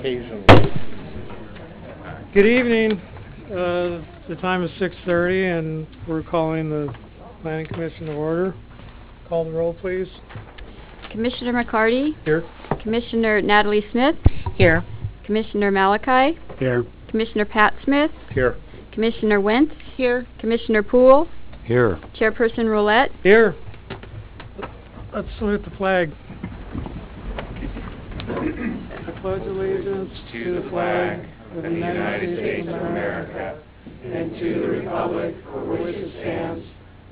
occasionally. Good evening. The time is 6:30 and we're calling the Planning Commission to order. Call the roll, please. Commissioner McCarty? Here. Commissioner Natalie Smith? Here. Commissioner Malachi? Here. Commissioner Pat Smith? Here. Commissioner Wentz? Here. Commissioner Poole? Here. Chairperson Roulette? Here. Let's salute the flag. I pledge allegiance to the flag of the United States of America and to the republic for which it stands,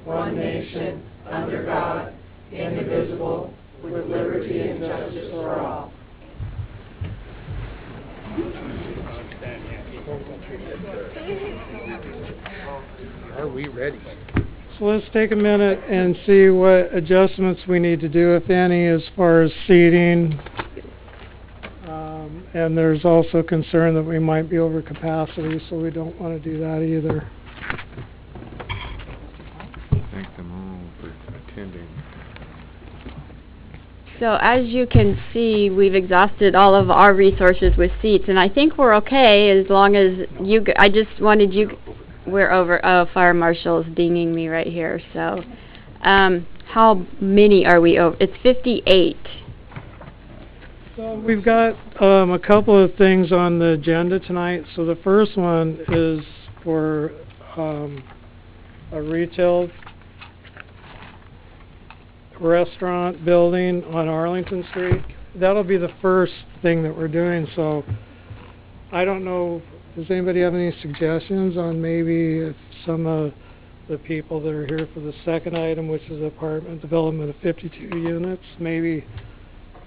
one nation, under God, indivisible, with liberty and justice for all. Are we ready? So let's take a minute and see what adjustments we need to do, if any, as far as seating. And there's also concern that we might be over capacity, so we don't want to do that either. Thank them all for attending. So as you can see, we've exhausted all of our resources with seats, and I think we're okay as long as I just wanted you... We're over. Oh, fire marshal's dinging me right here. So, how many are we over? It's 58. So we've got a couple of things on the agenda tonight. So the first one is for a retail restaurant building on Arlington Street. That'll be the first thing that we're doing. So I don't know. Does anybody have any suggestions on maybe if some of the people that are here for the second item, which is apartment development of 52 units, maybe...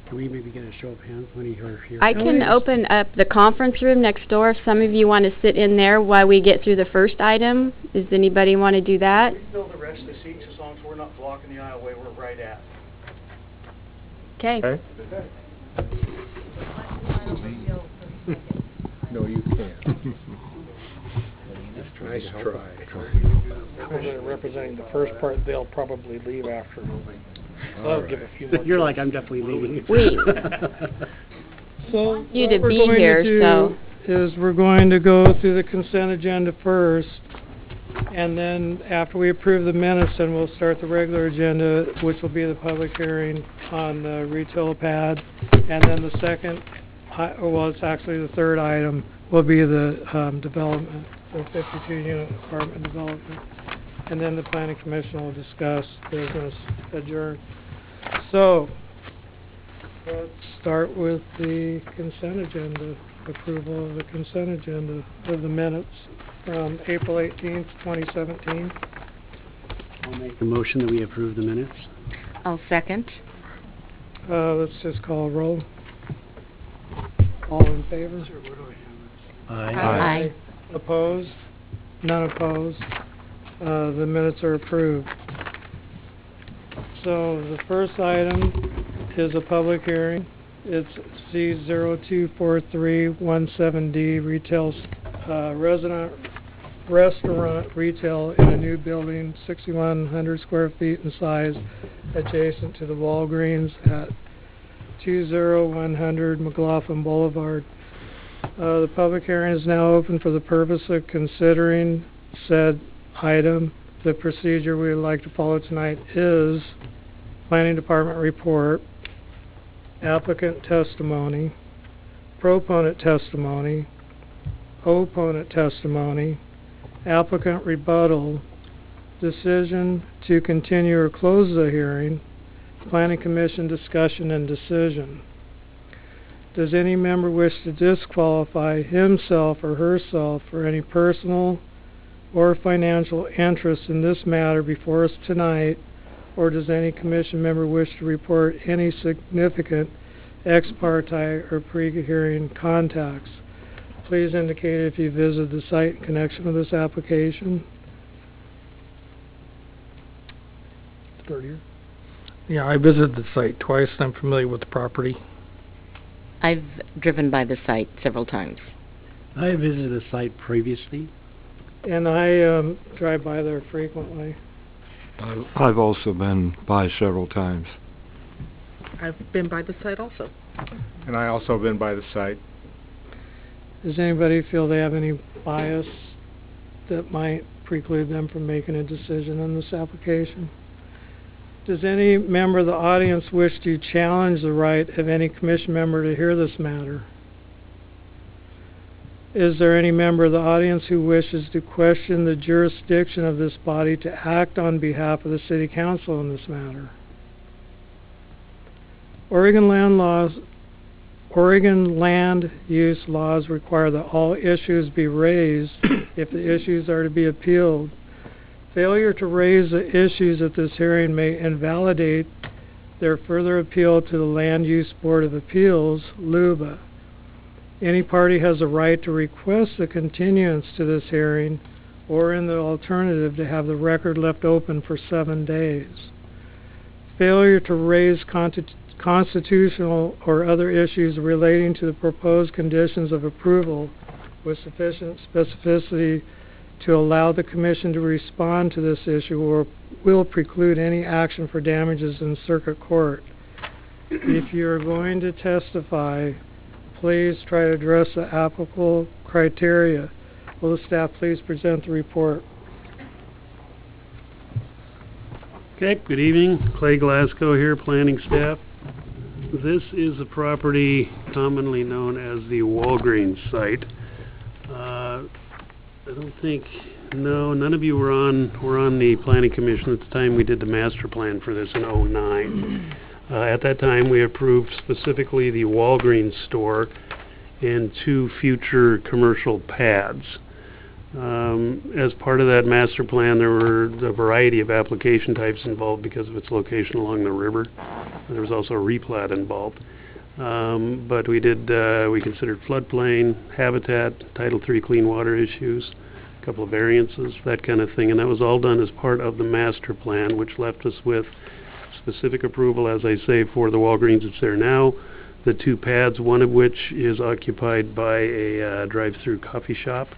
Can we maybe get a show of hands when you're here? I can open up the conference room next door if some of you want to sit in there while we get through the first item. Does anybody want to do that? We can fill the rest of the seats as long as we're not blocking the aisleway we're right at. Okay. No, you can't. Nice try. Representing the first part, they'll probably leave after. I'll give a few more. You're like, I'm definitely leaving. So You to what we're be going here, to so... do is we're going to go through the consent agenda first, and then after we approve the minutes, then we'll start the regular agenda, which will be the public hearing on the retail pad, and then the second, well, it's actually the third item, will be the development, the 52-unit apartment development, and then the planning commission will discuss business adjourned. So, let's start with the consent agenda, approval of the consent agenda of the minutes from April 18th, 2017. I'll make a motion that we approve the minutes. I'll second. Let's just call a roll. All in favor? Aye. Aye. Opposed? None opposed. The minutes are approved. So the first item is a public hearing. It's C024317D retail restaurant retail in a new building, 6,100 square feet in size, adjacent to the Walgreens at 20100 McLaughlin Boulevard. The public hearing is now open for the purpose of considering said item. The procedure we would like to follow tonight is Planning Department report, applicant testimony, proponent testimony, opponent testimony, applicant rebuttal, decision to continue or close the hearing, Planning Commission discussion and decision. Does any member wish to disqualify himself or herself for any personal or financial interest in this matter before us tonight, or does any commission member wish to report any significant ex parte or pre-hearing contacts? Please indicate if you visited the site in connection with this application. Start here. Yeah, I visited the site twice. I'm familiar with the property. I've driven by the site several times. I visited the site previously. And I drive by there frequently. I've also been by several times. I've been by the site also. And I also been by the site. Does anybody feel they have any bias that might preclude them from making a decision on this application? Does any member of the audience wish to challenge the right of any commission member to hear this matter? Is there any member of the audience who wishes to question the jurisdiction of this body to act on behalf of the City Council in this matter? Oregon land use laws require that all issues be raised if the issues are to be appealed. Failure to raise the issues at this hearing may invalidate their further appeal to the Land Use Board of Appeals, LUBA. Any party has a right to request a continuance to this hearing, or in the alternative, to have the record left open for 7 days. Failure to raise constitutional or other issues relating to the proposed conditions of approval with sufficient specificity to allow the Commission to respond to this issue or will preclude any action for damages in circuit court. If you are going to testify, please try to address the applicable criteria. Will the staff please present the report? Okay, good evening. Clay Glasgow here, planning staff. This is a property commonly known as the Walgreens site. I don't think, no, none of you were on the planning commission at the time we did the master plan for this in '09. At that time, we approved specifically the Walgreens store and 2 future commercial pads. As part of that master plan, there were a variety of application types involved because of its location along the river. There was also a replat involved. But we considered floodplain, habitat, Title III clean water issues, a couple of variances, that kind of thing. And that was all done as part of the master plan, which left us with specific approval, as I say, for the Walgreens that's there now, the 2 pads, one of which is occupied by a drive-through coffee shop,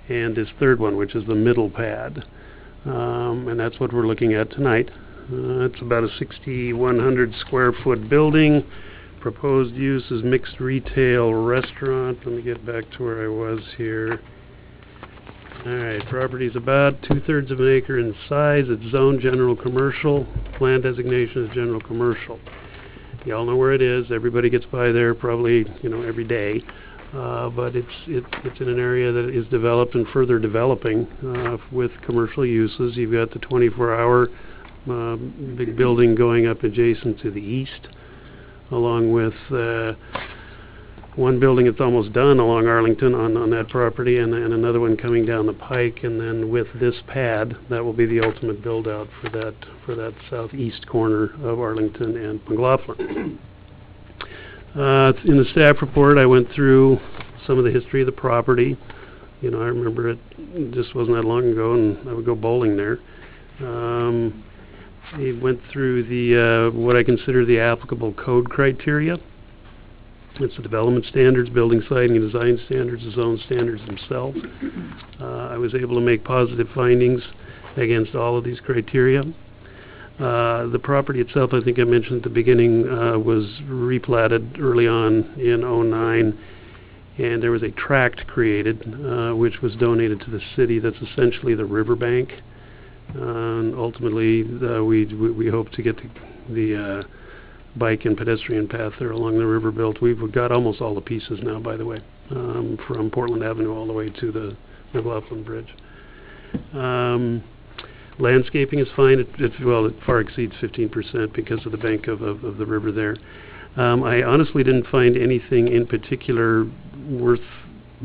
and this third one, which is the middle pad. And that's what we're looking at tonight. It's about a 6,100 square foot building. Proposed use is mixed retail restaurant. Let me get back to where I was here. Alright, property is about 2/3 of an acre in size. It's zoned general commercial. Land designation is general commercial. Y'all know where it is. Everybody gets by there probably, every day. But it's in an area that is developed and further developing with commercial uses. You've got the 24-hour big building going up adjacent to the east, along with one building that's almost done along Arlington on that property, and another one coming down the pike. And then with this pad, that will be the ultimate build-out for that southeast corner of Arlington and McLaughlin. In the staff report, I went through some of the history of the property. I remember it just wasn't that long ago, and I would go bowling there. I went through the what I consider the applicable code criteria. It's the development standards, building, siting, and design standards, the zone standards themselves. I was able to make positive findings against all of these criteria. The property itself, I think I mentioned at the beginning, was replatted early on in '09, and there was a tract created which was donated to the city. That's essentially the riverbank. And ultimately, we hope to get the bike and pedestrian path there along the river built. We've got almost all the pieces now, by the way, from Portland Avenue all the way to the McLaughlin Bridge. Landscaping is fine. It far exceeds 15% because of the bank of the river there. I honestly didn't find anything in particular worth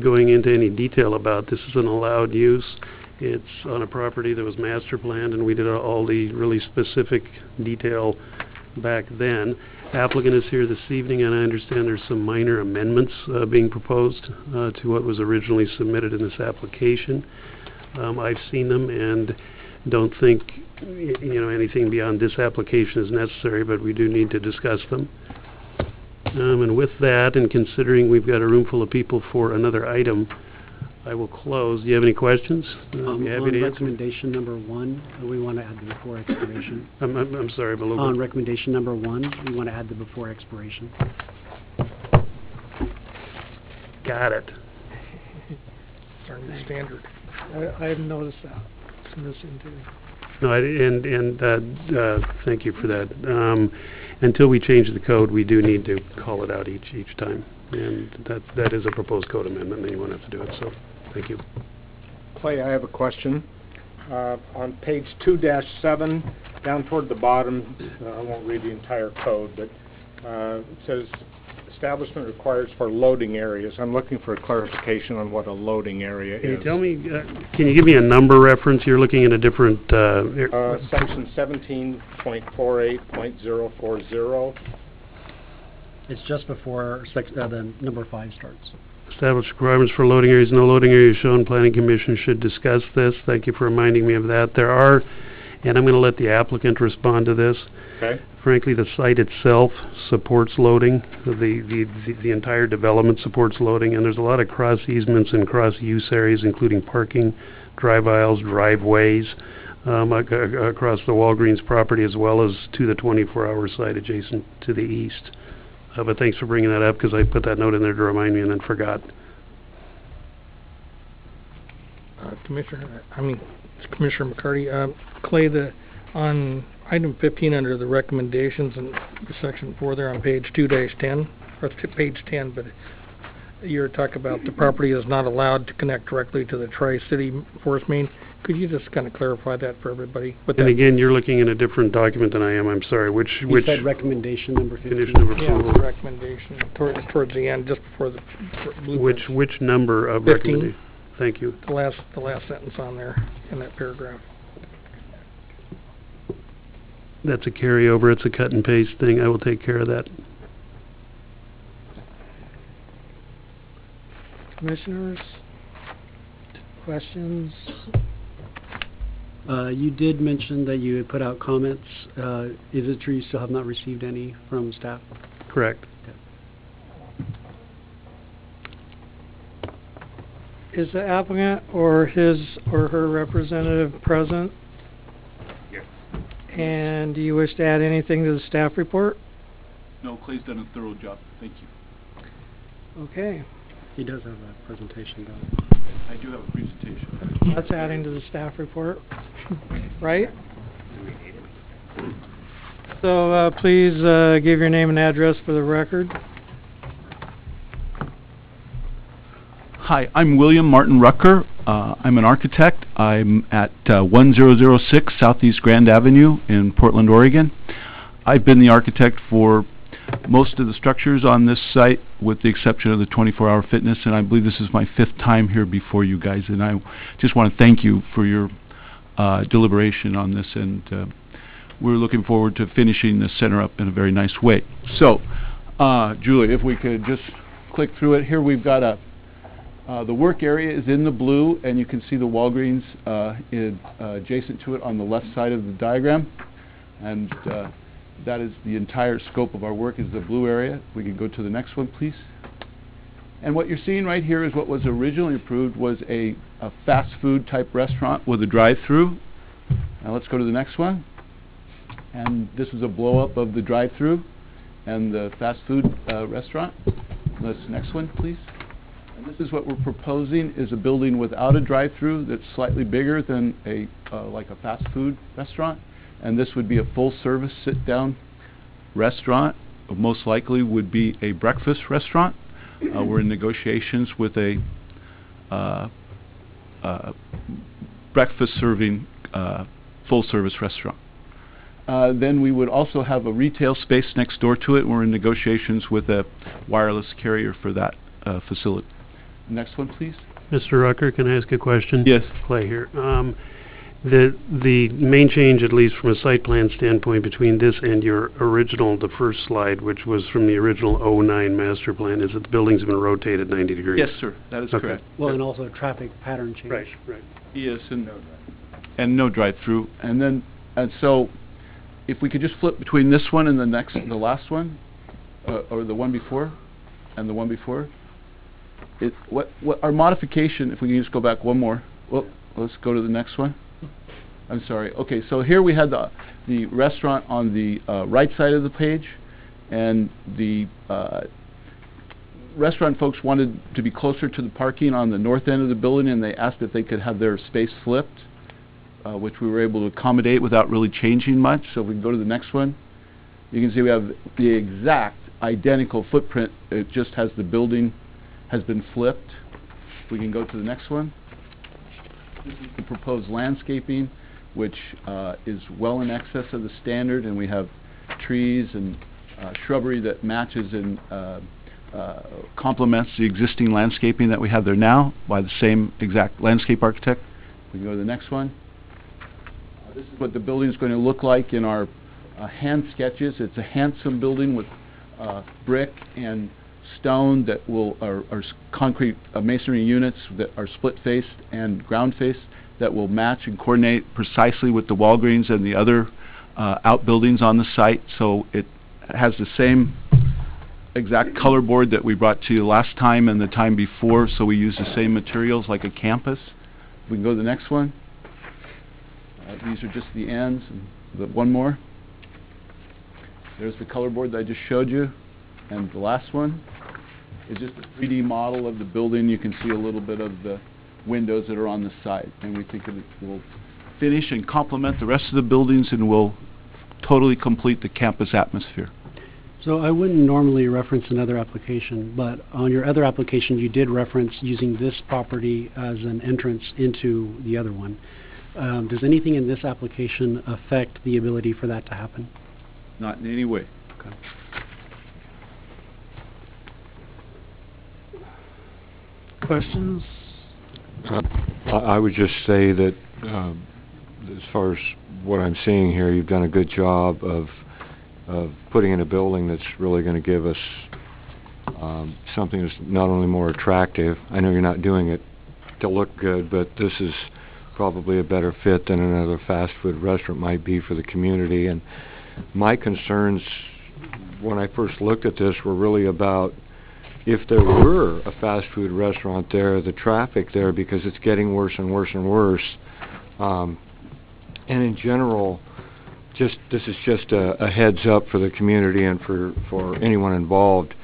going into any detail about. This is an allowed use. It's on a property that was master planned, and we did all the really specific detail back then. Applicant is here this evening, and I understand there's some minor amendments being proposed to what was originally submitted in this application. I've seen them and don't think anything beyond this application is necessary, but we do need to discuss them. And with that, and considering we've got a room full of people for another item, I will close. Do you have any questions? On recommendation number 1, we want to add the before expiration. I'm sorry, I'm a little On recommendation number 1, we want to add the before expiration. Got it. That's our new standard. I've noticed that. It's missing too. No, thank you for that. Until we change the code, we do need to call it out each time. And that is a proposed code amendment, and you won't have to do it, so thank you. Clay, I have a question. On page 2-7, down toward the bottom, I won't read the entire code, but it says establishment requires for loading areas. I'm looking for a clarification on what a loading area Can is. you tell me, can you give me a number reference? You're looking at a different, Section 17.48.040. It's just before the number 5 starts. Establish requirements for loading areas. No loading areas shown. Planning Commission should discuss this. Thank you for reminding me of that. There are, and I'm going to let the applicant respond to this. Okay. Frankly, the site itself supports loading. The entire development supports loading, and there's a lot of cross easements and cross use areas, including parking, drive aisles, driveways, across the Walgreens property, as well as to the 24-hour site adjacent to the east. But thanks for bringing that up, because I put that note in there to remind me and then forgot. Commissioner McCarty, Clay, on item 15 under the recommendations in section 4 there on page 2-10, or page 10, but you're talking about the property is not allowed to connect directly to the Tri-City force main. Could you just kind of clarify that for everybody? And again, you're looking in a different document than I am. I'm sorry. Which You said recommendation number 15. condition of Yeah, approval? the recommendation towards the end, just before the blueprint. Which number of 15. recommendation? Thank you. The last sentence on there in that paragraph. That's a carryover. It's a cut and paste thing. I will take care of that. Commissioners, questions? You did mention that you had put out comments. Is it true you still have not received any from staff? Correct. Is the applicant or his or her representative present? Yes. And do you wish to add anything to the staff report? No, Clay's done a thorough job. Thank you. Okay, He does have a presentation done. I do have a presentation. that's adding to the staff report, right? So, please, give your name and address for the record. Hi, I'm William Martin Rucker. I'm an architect. I'm at 1006 Southeast Grand Avenue in Portland, Oregon. I've been the architect for most of the structures on this site, with the exception of the 24-hour fitness, and I believe this is my 5th time here before you guys, and I just want to thank you for your deliberation on this, and we're looking forward to finishing the center up in a very nice way. So, Julie, if we could just click through it. Here we've got the work area is in the blue, and you can see the Walgreens adjacent to it on the left side of the diagram, and that is the entire scope of our work, is the blue area. We can go to the next one, please. And what you're seeing right here is what was originally approved was a fast food type restaurant with a drive-through. Now let's go to the next one. And this is a blow-up of the drive-through and the fast food restaurant. Next one, please. And this is what we're proposing, is a building without a drive-through that's slightly bigger than like a fast food restaurant. And this would be a full-service sit-down restaurant. Most likely would be a breakfast restaurant. We're in negotiations with a breakfast-serving full-service restaurant. Then we would also have a retail space next door to it. We're in negotiations with a wireless carrier for that facility. Next one, please. Mr. Rucker, can I ask a question? Yes. Clay here. The main change, at least from a site plan standpoint, between this and your original, the first slide, which was from the original 09 master plan, is that the buildings have been rotated 90 degrees. Yes, sir. That is correct. Well, and also traffic pattern change. Right. Yes, and no drive-through. And so, if we could just flip between this one and the last one, or the one before, and the one before. What our modification? If we can just go back one more. Well, let's go to the next one. I'm sorry. Okay, so here we had the restaurant on the right side of the page, and the restaurant folks wanted to be closer to the parking on the north end of the building, and they asked if they could have their space flipped, which we were able to accommodate without really changing much. So if we can go to the next one, you can see we have the exact identical footprint. It just has the building has been flipped. We can go to the next one. This is the proposed landscaping, which is well in excess of the standard, and we have trees and shrubbery that matches and complements the existing landscaping that we have there now by the same exact landscape architect. We can go to the next one. This is what the building is going to look like in our hand sketches. It's a handsome building with brick and stone that are concrete masonry units that are split-faced and ground-faced that will match and coordinate precisely with the Walgreens and the other outbuildings on the site. So it has the same exact color board that we brought to you last time and the time before, so we use the same materials like a campus. We can go to the next one. These are just the ends. And one more. There's the color board that I just showed you. And the last one is just a 3D model of the building. You can see a little bit of the windows that are on the site. And we think it will finish and complement the rest of the buildings and will totally complete the campus atmosphere. So I wouldn't normally reference another application, but on your other application you did reference using this property as an entrance into the other one. Does anything in this application affect the ability for that to happen? Not in any way. Okay. Questions? I would just say that as far as what I'm seeing here, you've done a good job of putting in a building that's really going to give us something that's not only more attractive. I know you're not doing it to look good, but this is probably a better fit than another fast food restaurant might be for the community. And my concerns when I first looked at this were really about if there were a fast food restaurant there, the traffic there, because it's getting worse and worse and worse. And in general, this is just a heads up for the community and for anyone involved.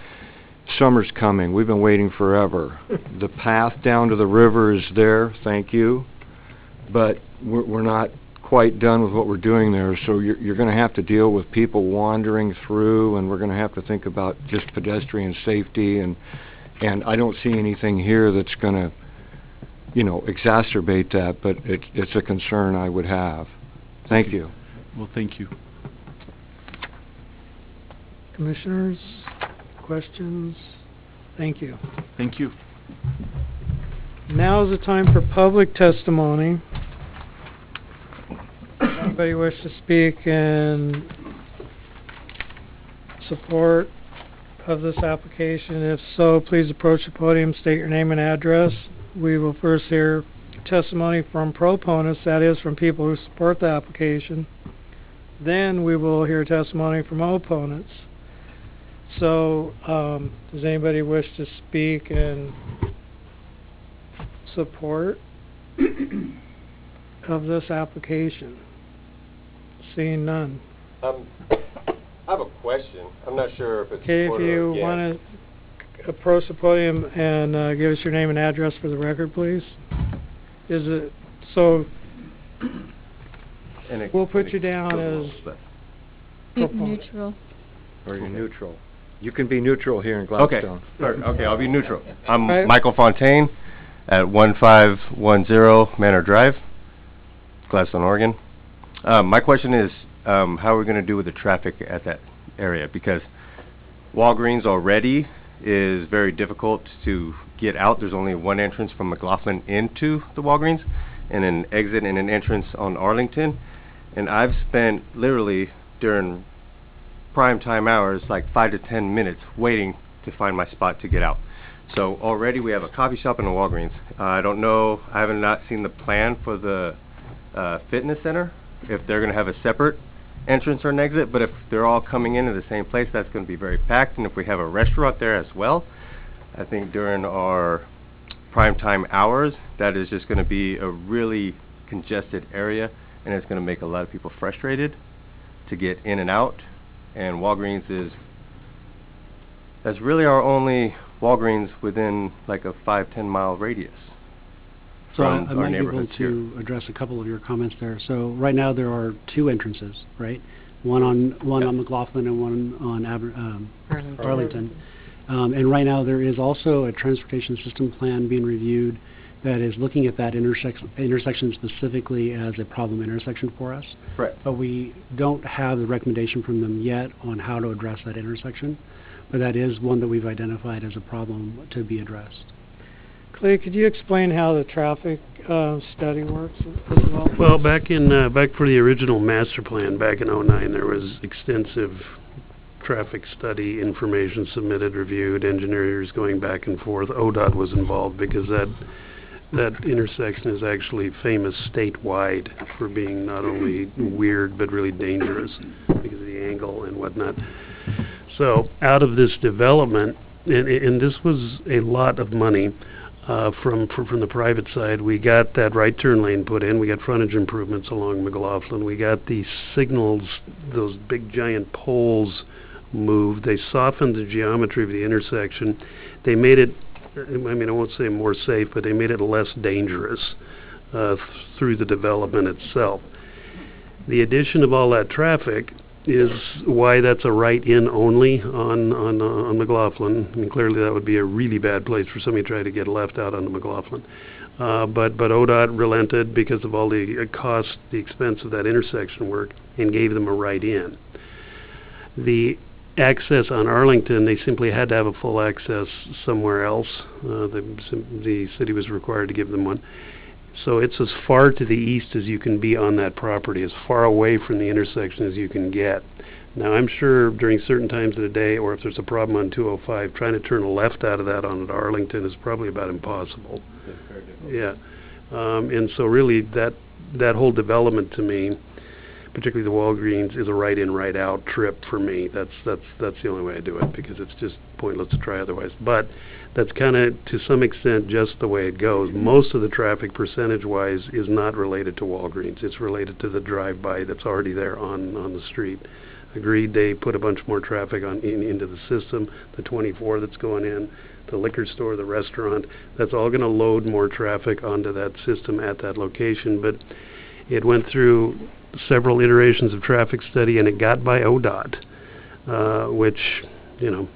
Summer's coming. We've been waiting forever. The path down to the river is there, thank you, but we're not quite done with what we're doing there, so you're going to have to deal with people wandering through, and we're going to have to think about just pedestrian safety, and I don't see anything here that's going to, exacerbate that, but it's a concern I would have. Thank you. Well, thank you. Commissioners, questions? Thank you. Thank you. Now is the time for public testimony. Anybody wish to speak in support of this application? If so, please approach the podium, state your name and address. We will first hear testimony from proponents, that is, from people who support the application. Then we will hear testimony from opponents. So, does anybody wish to speak in support of this application? Seeing none. I have a question. I'm not sure if it's Okay, if you want to approach the podium and give us your name and address for the record, please. Is it so? We'll put you down as neutral. Or you're neutral. You can be neutral here in Gladstone. Okay, I'll be neutral. I'm Michael Fontaine at 1510 Manor Drive, Gladstone, Oregon. My question is, how are we going to do with the traffic at that area? Because Walgreens already is very difficult to get out. There's only one entrance from McLaughlin into the Walgreens, and an exit and an entrance on Arlington. And I've spent literally during prime time hours like 5 to 10 minutes waiting to find my spot to get out. So already we have a coffee shop and a Walgreens. I don't know, I haven't not seen the plan for the fitness center, if they're going to have a separate entrance or an exit, but if they're all coming into the same place, that's going to be very packed. And if we have a restaurant there as well, I think during our prime time hours, that is just going to be a really congested area, and it's going to make a lot of people frustrated to get in and out. And Walgreens that's really our only Walgreens within like a 5-10 mile radius So from I our might be able neighborhoods here. to address a couple of your comments there. So right now there are 2 entrances, right? One on McLaughlin and one on Arlington. And right now there is also a transportation system plan being reviewed that is looking at that intersection specifically as a problem intersection for us. Right. But we don't have the recommendation from them yet on how to address that intersection. But that is one that we've identified as a problem to be addressed. Clay, could you explain how the traffic study works as well? Well, back for the original master plan, back in '09, there was extensive traffic study information submitted, reviewed, engineers going back and forth. ODOT was involved because that intersection is actually famous statewide for being not only weird but really dangerous because of the angle and whatnot. So out of this development, and this was a lot of money from the private side, we got that right turn lane put in, we got frontage improvements along McLaughlin, we got the signals, those big giant poles moved, they softened the geometry of the intersection, they made it, I mean, I won't say more safe, but they made it less dangerous through the development itself. The addition of all that traffic is why that's a right-in only on McLaughlin. I mean, clearly that would be a really bad place for somebody to try to get left out onto McLaughlin. But ODOT relented because of all the cost, the expense of that intersection work, and gave them a right-in. The access on Arlington, they simply had to have a full access somewhere else. The city was required to give them one. So it's as far to the east as you can be on that property, as far away from the intersection as you can get. Now, I'm sure during certain times of the day, or if there's a problem on 205, trying to turn a left out of that onto Arlington is probably about impossible. Yeah. And so really that whole development to me, particularly the Walgreens, is a right-in, right-out trip for me. That's the only way I do it, because it's just pointless to try otherwise. But that's kind of, to some extent, just the way it goes. Most of the traffic, percentage-wise, is not related to Walgreens. It's related to the drive-by that's already there on the street. Agreed, they put a bunch more traffic into the system, the 24 that's going in, the liquor store, the restaurant. That's all going to load more traffic onto that system at that location. But it went through several iterations of traffic study, and it got by ODOT, which, you know,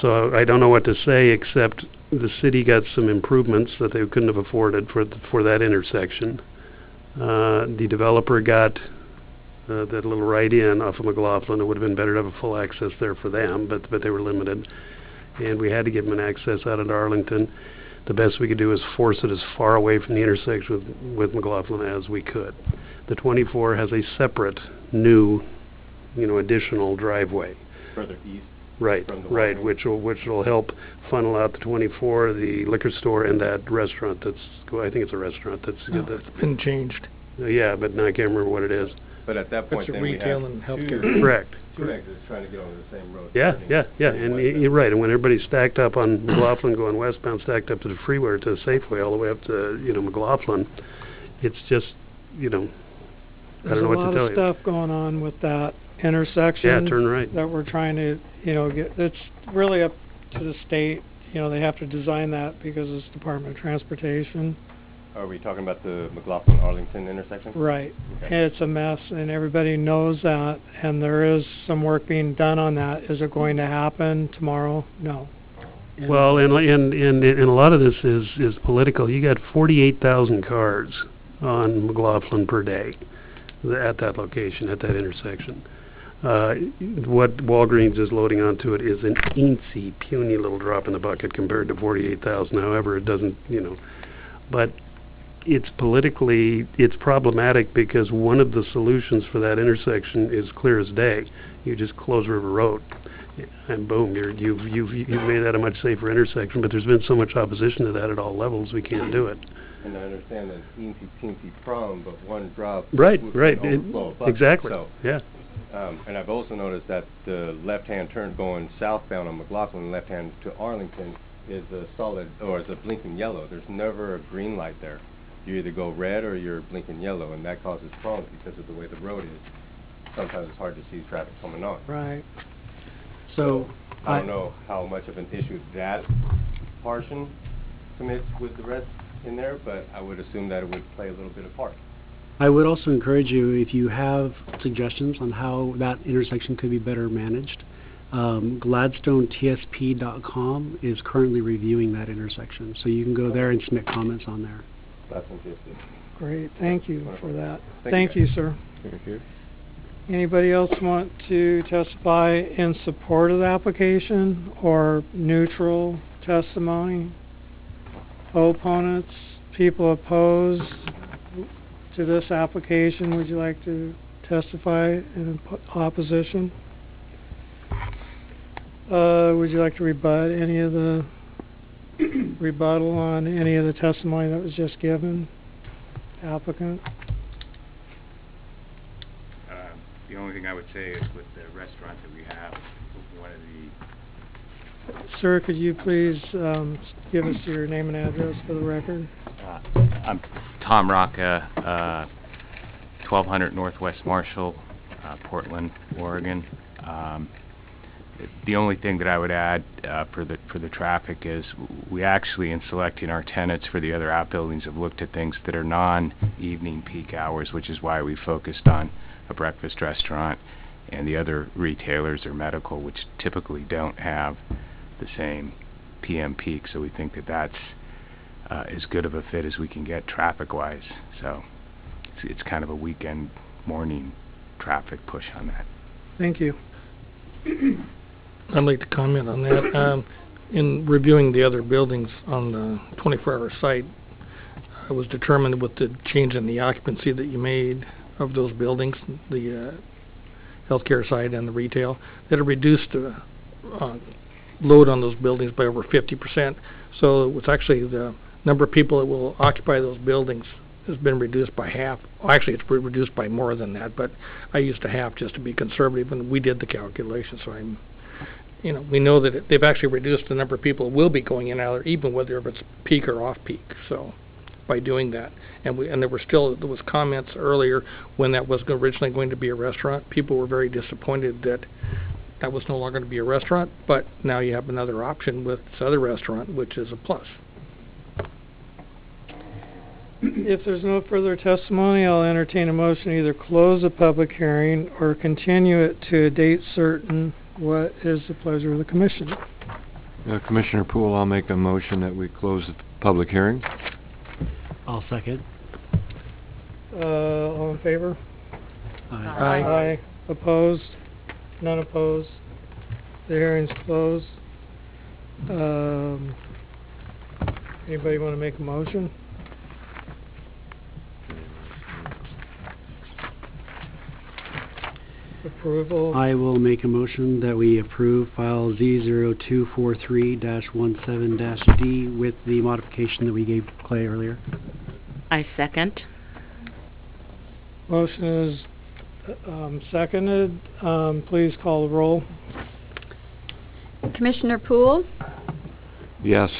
so I don't know what to say, except the city got some improvements that they couldn't have afforded for that intersection. The developer got that little right-in off of McLaughlin. It would have been better to have a full access there for them, but they were limited, and we had to give them an access out into Arlington. The best we could do is force it as far away from the intersection with McLaughlin as we could. The 24 has a separate, new, additional driveway. Further east. Right, right, which will help funnel out the 24, the liquor store, and that restaurant that's, I think it's a restaurant that's... It's been changed. Yeah, but now I can't remember what it is. But at that point, It's then we retail have and healthcare. Correct. two exits trying to get onto the same road. Yeah, and you're right, and when everybody's stacked up on McLaughlin going westbound, stacked up to the freeway or to the Safeway, all the way up to, McLaughlin, it's just, I don't know what to tell There's a lot of you. stuff going on with that intersection. Yeah, turn right. That we're trying to, get, it's really up to the state. They have to design that because it's Department of Transportation. Are we talking about the McLaughlin-Arlington intersection? Right. Okay. It's a mess, and everybody knows that, and there is some work being done on that. Is it going to happen tomorrow? No. Well, and a lot of this is political. You got 48,000 cars on McLaughlin per day at that location, at that intersection. What Walgreens is loading onto it is an eensy, puny little drop in the bucket compared to 48,000. However, it doesn't, but it's problematic because one of the solutions for that intersection is clear as day. You just close River Road, and boom, you've made that a much safer intersection. But there's been so much opposition to that at all levels, we can't do it. And I understand that teensy problem, but one drop right, exactly. So, yeah. And I've also noticed that the left-hand turn going southbound on McLaughlin, left-hand to Arlington, is a solid, or is a blinking yellow. There's never a green light there. You either go red or you're blinking yellow, and that causes problems because of the way the road is. Sometimes it's hard to see traffic coming on. Right. So I don't know how much of an issue that portion commits with the rest in there, but I would assume that it would play a little bit of part. I would also encourage you, if you have suggestions on how that intersection could be better managed, GladstoneTSP.com is currently reviewing that intersection, so you can go there and submit comments on there. Gladstone TSP. Great, thank you for that. Thank Thank you, sir. Thank you. Anybody else want to testify in support of the application or neutral testimony? Opponents, people opposed to this application, would you like to testify in opposition? Would you like to rebut any of the rebuttal on any of the testimony that was just given? Applicant? The only thing I would say is with the restaurant that we have, one of the... Sir, could you please give us your name and address for the record? I'm Tom Rocca, 1200 Northwest Marshall, Portland, Oregon. The only thing that I would add for the traffic is we actually, in selecting our tenants for the other outbuildings, have looked at things that are non-evening peak hours, which is why we focused on a breakfast restaurant, and the other retailers or medical, which typically don't have the same PM peak. So we think that that's as good of a fit as we can get traffic-wise. So it's kind of a weekend morning traffic push on that. Thank you. I'd like to comment on that. In reviewing the other buildings on the 24-hour site, it was determined with the change in the occupancy that you made of those buildings, the healthcare side and the retail, that it reduced the load on those buildings by over 50%. So it's actually the number of people that will occupy those buildings has been reduced by half. Well, actually, it's reduced by more than that, but I used a half just to be conservative, and we did the calculation. So we know that they've actually reduced the number of people that will be going in and out, even whether it's peak or off peak. So by doing that, and there was comments earlier when that was originally going to be a restaurant. People were very disappointed that that was no longer going to be a restaurant, but now you have another option with this other restaurant, which is a plus. If there's no further testimony, I'll entertain a motion to either close the public hearing or continue it to a date certain. What is the pleasure of the commission? Commissioner Poole, I'll make a motion that we close the public hearing. I'll second. All in favor? Aye. Aye. Opposed? None opposed. The hearing's closed. Anybody want to make a motion? Approval. I will make a motion that we approve file Z0243-17-D with the modification that we gave Clay earlier. I second. Motion is seconded. Please call the roll. Commissioner Poole? Yes.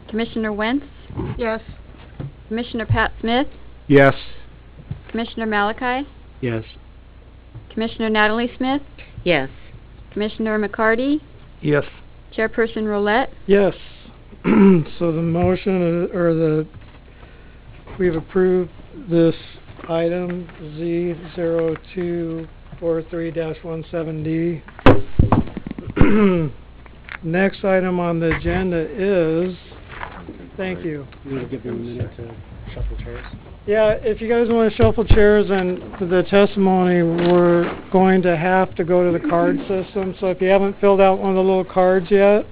Commissioner Wentz? Yes. Commissioner Pat Smith? Yes. Commissioner Malachi? Yes. Commissioner Natalie Smith? Yes. Commissioner McCarty? Yes. Chairperson Roulette? Yes. So the motion, we've approved this item Z0243-17D. Next item on the agenda is, thank you. You want to give them a minute to shuffle chairs? Yeah, if you guys want to shuffle chairs and the testimony, we're going to have to go to the card system. So if you haven't filled out one of the little cards yet,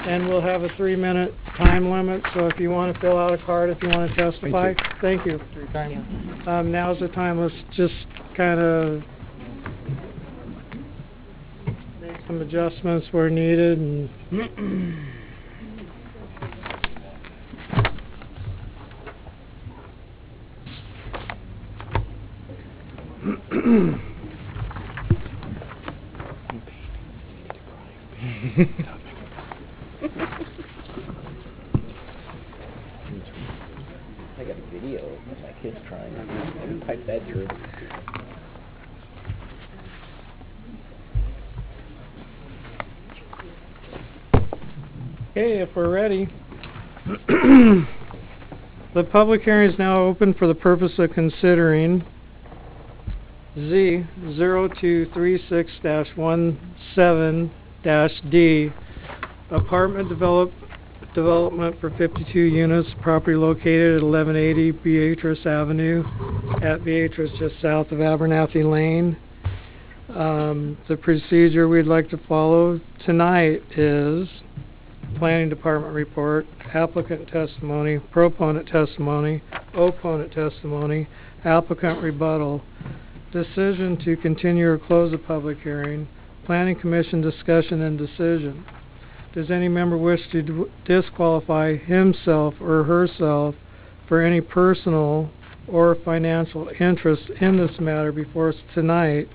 and we'll have a 3-minute time limit. So if you want to fill out a card, if you want to testify, thank you for your time. Now's the time. Let's just kind of make some adjustments where needed. And I got a video of my kids trying to pipe that through. Okay, if we're ready. The public hearing is now open for the purpose of considering Z 0236-17-D, apartment development for 52 units, property located at 1180 Beatrice Avenue, at Beatrice just south of Abernathy Lane. The procedure we'd like to follow tonight is Planning Department report, applicant testimony, proponent testimony, opponent testimony, applicant rebuttal, decision to continue or close the public hearing, Planning Commission discussion and decision. Does any member wish to disqualify himself or herself for any personal or financial interest in this matter before us tonight?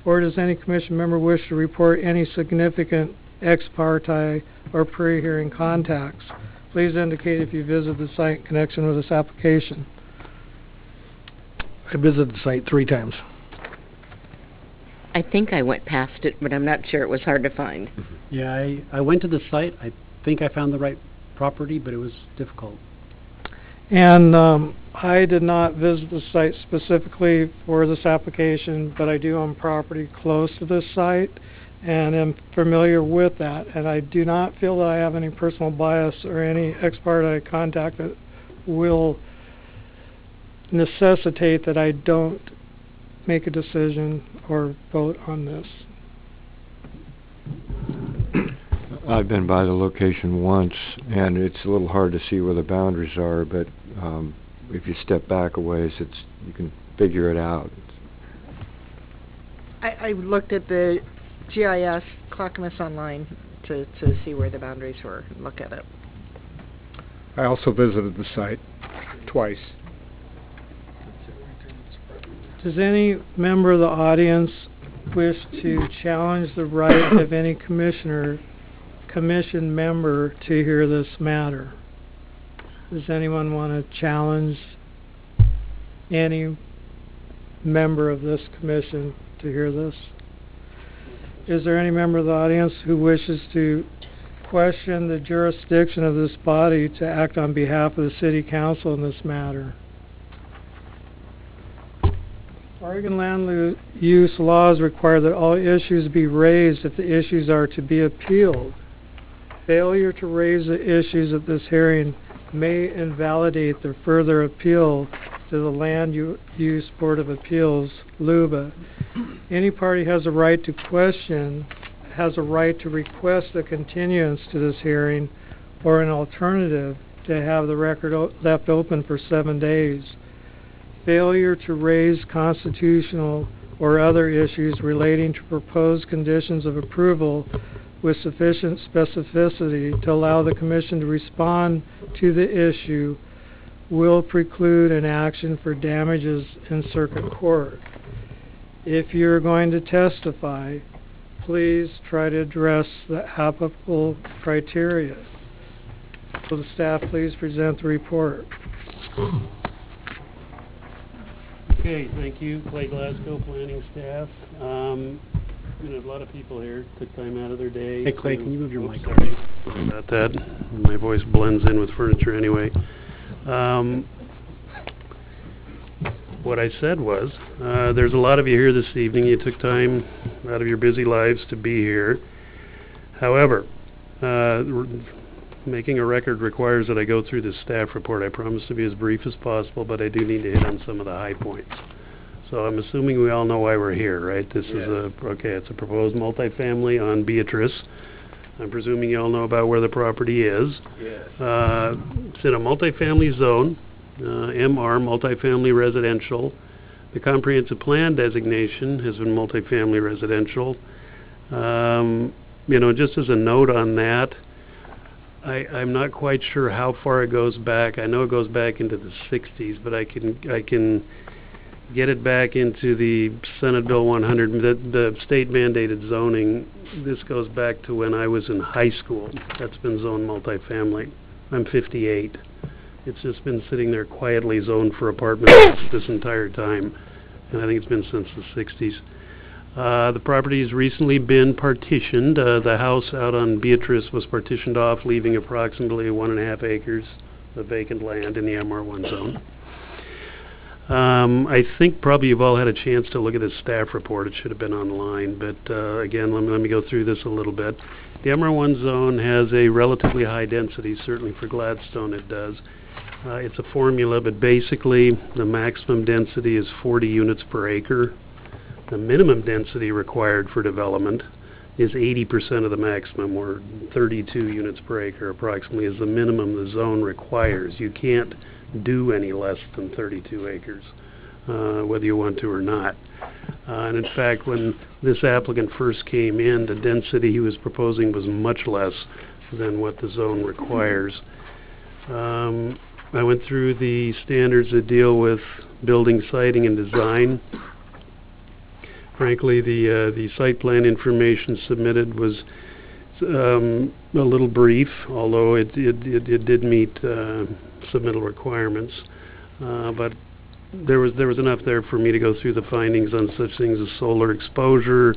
Or does any commission member wish to report any significant ex parte or pre-hearing contacts? Please indicate if you visited the site in connection with this application. I visited the site 3 times. I think I went past it, but I'm not sure. It was hard to find. Yeah, I went to the site. I think I found the right property, but it was difficult. And I did not visit the site specifically for this application, but I do own property close to this site and am familiar with that. And I do not feel that I have any personal bias or any ex parte contact that will necessitate that I don't make a decision or vote on this. I've been by the location once, and it's a little hard to see where the boundaries are, but if you step back a ways, you can figure it out. I looked at the GIS Clackamas Online to see where the boundaries were and look at it. I also visited the site twice. Does any member of the audience wish to challenge the right of any commission member to hear this matter? Does anyone want to challenge any member of this commission to hear this? Is there any member of the audience who wishes to question the jurisdiction of this body to act on behalf of the City Council in this matter? Oregon land use laws require that all issues be raised if the issues are to be appealed. Failure to raise the issues at this hearing may invalidate their further appeal to the Land Use Board of Appeals, LUBA. Any party has a right to request a continuance to this hearing or an alternative to have the record left open for 7 days. Failure to raise constitutional or other issues relating to proposed conditions of approval with sufficient specificity to allow the Commission to respond to the issue will preclude an action for damages in circuit court. If you're going to testify, please try to address the applicable criteria. Will the staff please present the report? Okay, thank you, Clay Glasgow, planning staff. We have a lot of people here, took time out of their day. Hey Clay, can you move your mic? Sorry about that. My voice blends in with furniture anyway. What I said was, there's a lot of you here this evening. You took time out of your busy lives to be here. However, making a record requires that I go through the staff report. I promise to be as brief as possible, but I do need to hit on some of the high points. So I'm assuming we all know why we're here, right? This is it's a proposed multifamily on Beatrice. I'm presuming you all know about where the property is. Yes. It's in a multifamily zone, MR, multifamily residential. The comprehensive plan designation has been multifamily residential. Just as a note on that, I'm not quite sure how far it goes back. I know it goes back into the 60s, but I can get it back into the Senate Bill 100, the state mandated zoning. This goes back to when I was in high school. That's been zoned multifamily. I'm 58. It's just been sitting there quietly zoned for apartments this entire time, and I think it's been since the 60s. The property has recently been partitioned. The house out on Beatrice was partitioned off, leaving approximately 1.5 acres of vacant land in the MR1 zone. I think probably you've all had a chance to look at the staff report. It should have been online, but again, let me go through this a little bit. The MR1 zone has a relatively high density, certainly for Gladstone it does. It's a formula, but basically the maximum density is 40 units per acre. The minimum density required for development is 80% of the maximum, or 32 units per acre approximately is the minimum the zone requires. You can't do any less than 32 acres, whether you want to or not. And in fact, when this applicant first came in, the density he was proposing was much less than what the zone requires. I went through the standards that deal with building, siting, and design. Frankly, the site plan information submitted was a little brief, although it did meet submittal requirements. But there was enough there for me to go through the findings on such things as solar exposure,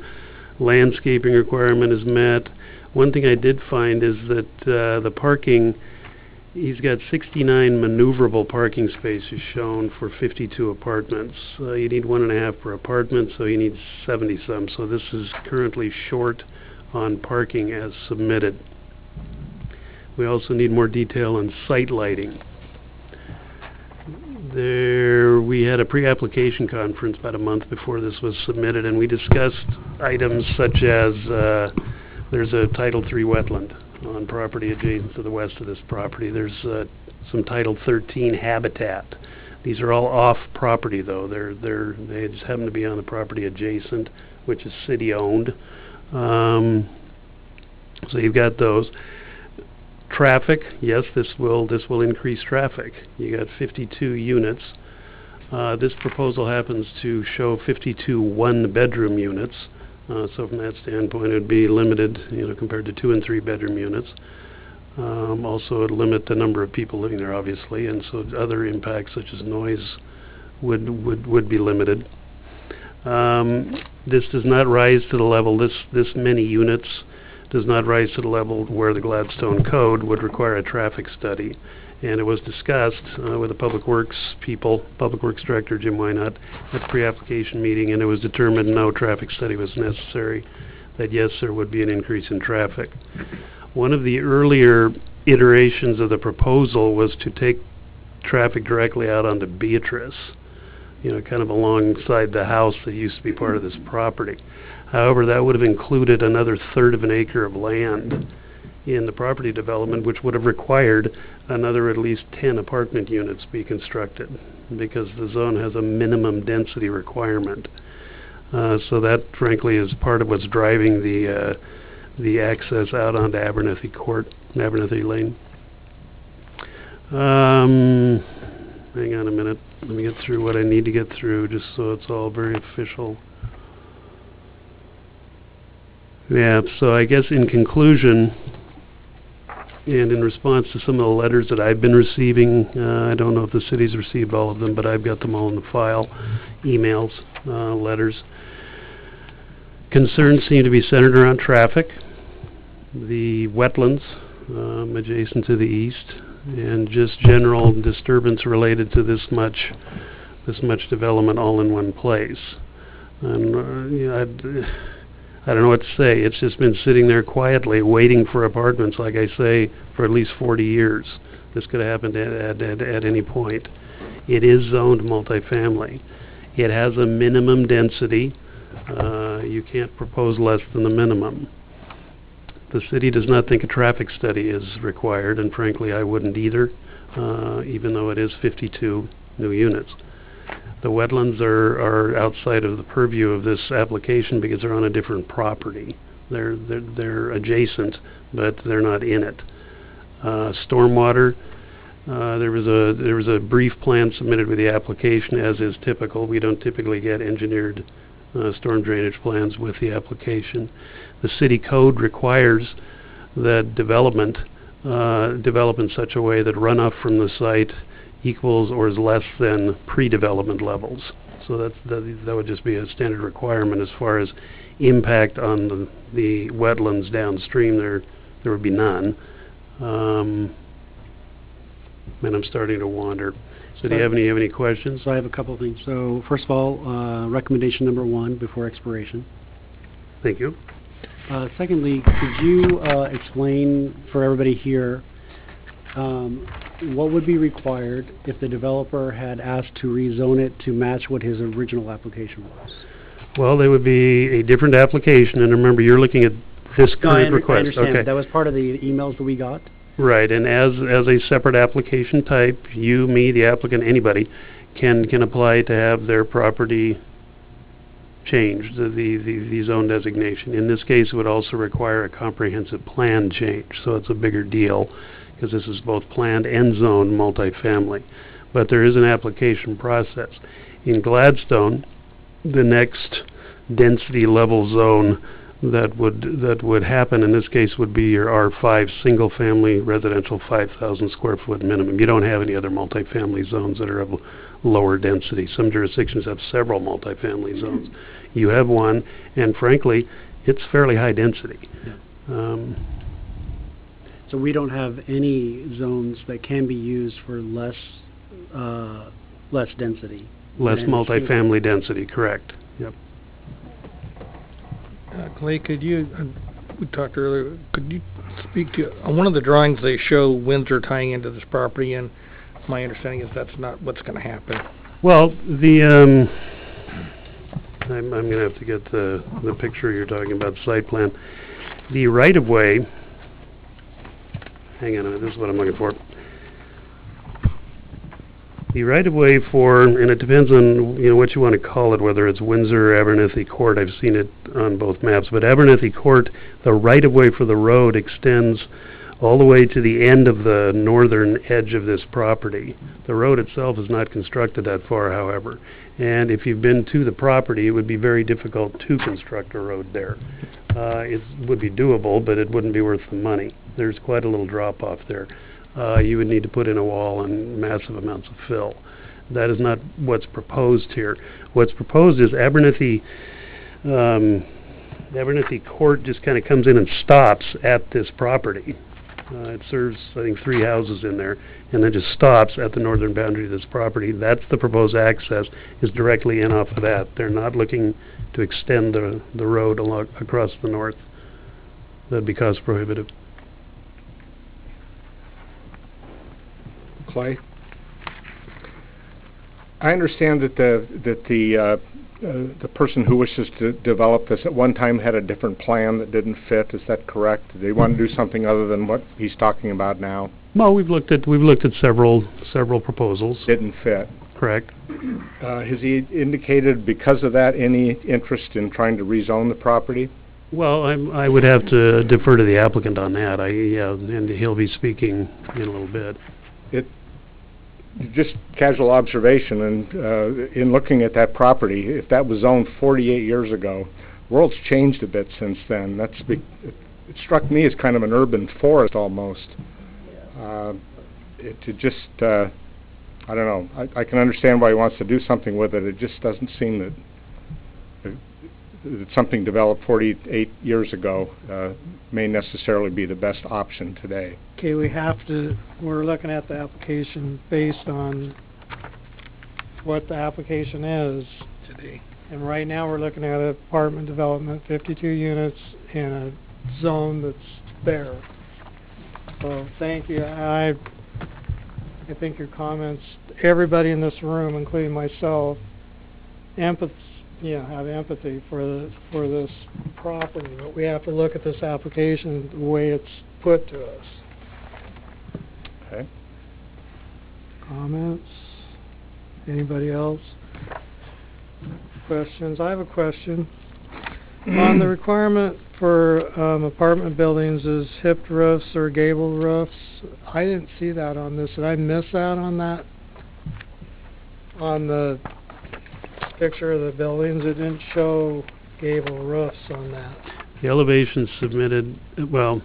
landscaping requirement is met. One thing I did find is that the parking, he's got 69 maneuverable parking spaces shown for 52 apartments. You need 1.5 per apartment, so you need 70-some. So this is currently short on parking as submitted. We also need more detail on site lighting. We had a pre-application conference about a month before this was submitted, and we discussed items such as there's a Title III wetland on property adjacent to the west of this property. There's some Title 13 habitat. These are all off property though. They just happen to be on the property adjacent, which is city owned. So you've got those. Traffic, yes, this will increase traffic. You got 52 units. This proposal happens to show 52 one-bedroom units. So from that standpoint, it would be limited, compared to 2- and 3-bedroom units. Also, it would limit the number of people living there, obviously, and so other impacts such as noise would be limited. This does not rise to the level. This many units does not rise to the level where the Gladstone Code would require a traffic study. And it was discussed with the Public Works people, Public Works Director Jim Wynot, at the pre-application meeting, and it was determined no traffic study was necessary, that yes, there would be an increase in traffic. One of the earlier iterations of the proposal was to take traffic directly out onto Beatrice, kind of alongside the house that used to be part of this property. However, that would have included another 1/3 of an acre of land in the property development, which would have required another at least 10 apartment units be constructed, because the zone has a minimum density requirement. So that, frankly, is part of what's driving the access out onto Abernethy Lane. Hang on a minute. Let me get through what I need to get through, just so it's all very official. Yeah, so I guess in conclusion, and in response to some of the letters that I've been receiving, I don't know if the city's received all of them, but I've got them all in the file, emails, letters. Concerns seem to be centered around traffic, the wetlands adjacent to the east, and just general disturbance related to this much development all in one place. And I don't know what to say. It's just been sitting there quietly waiting for apartments, like I say, for at least 40 years. This could have happened at any point. It is zoned multifamily. It has a minimum density. You can't propose less than the minimum. The city does not think a traffic study is required, and frankly I wouldn't either, even though it is 52 new units. The wetlands are outside of the purview of this application because they're on a different property. They're adjacent, but they're not in it. Stormwater, there was a brief plan submitted with the application, as is typical. We don't typically get engineered storm drainage plans with the application. The city code requires that develop in such a way that runoff from the site equals or is less than pre-development levels. So that would just be a standard requirement. As far as impact on the wetlands downstream, there would be none. And I'm starting to wander. So do you have any questions? So I have a couple of things. So first of all, recommendation number 1 before expiration. Thank you. Secondly, could you explain for everybody here what would be required if the developer had asked to rezone it to match what his original application was? Well, there would be a different application, and remember, you're looking at this current request. I understand. Okay. That was part of the emails that we got. Right, and as a separate application type, you, me, the applicant, anybody can apply to have their property changed, the zone designation. In this case, it would also require a comprehensive plan change, so it's a bigger deal because this is both planned and zoned multifamily. But there is an application process. In Gladstone, the next density level zone that would happen in this case would be your R5 single family residential 5,000 square foot minimum. You don't have any other multifamily zones that are of lower density. Some jurisdictions have several multifamily zones. You have one, and frankly, it's fairly high density. So we don't have any zones that can be used for less density. Less multifamily density, correct. Yep. Clay, could you, we talked earlier, could you speak to, on one of the drawings they show Windsor tying into this property, and my understanding is that's not what's going to happen. Well, I'm going to have to get the picture you're talking about, site plan. The right-of-way, hang on a minute, this is what I'm looking for. The right-of-way for, and it depends on what you want to call it, whether it's Windsor or Abernethy Court. I've seen it on both maps, but Abernethy Court, the right-of-way for the road extends all the way to the end of the northern edge of this property. The road itself is not constructed that far, however, and if you've been to the property, it would be very difficult to construct a road there. It would be doable, but it wouldn't be worth the money. There's quite a little drop-off there. You would need to put in a wall and massive amounts of fill. That is not what's proposed here. What's proposed is Abernethy Court just kind of comes in and stops at this property. It serves, I think, 3 houses in there, and then just stops at the northern boundary of this property. That's the proposed access, is directly in off of that. They're not looking to extend the road across the north. That'd be cost prohibitive. Clay? I understand that the person who wishes to develop this at one time had a different plan that didn't fit. Is that correct? Did they want to do something other than what he's talking about now? Well, we've looked at several proposals. Didn't fit. Correct. Has he indicated because of that any interest in trying to rezone the property? Well, I would have to defer to the applicant on that. And he'll be speaking in a little bit. Just casual observation, and in looking at that property, if that was zoned 48 years ago, the world's changed a bit since then. It struck me as kind of an urban forest almost. I don't know. I can understand why he wants to do something with it. It just doesn't seem that something developed 48 years ago may necessarily be the best option today. Okay, we're looking at the application based on what the application is today. And right now we're looking at apartment development, 52 units in a zone that's bare. So thank you. I think your comments, everybody in this room, including myself, have empathy for this property, but we have to look at this application the way it's put to us. Okay. Comments? Anybody else? Questions? I have a question. On the requirement for apartment buildings is hipped roofs or gable roofs. I didn't see that on this. Did I miss that on that? On the picture of the buildings, it didn't show gable roofs on that. The elevation submitted, well,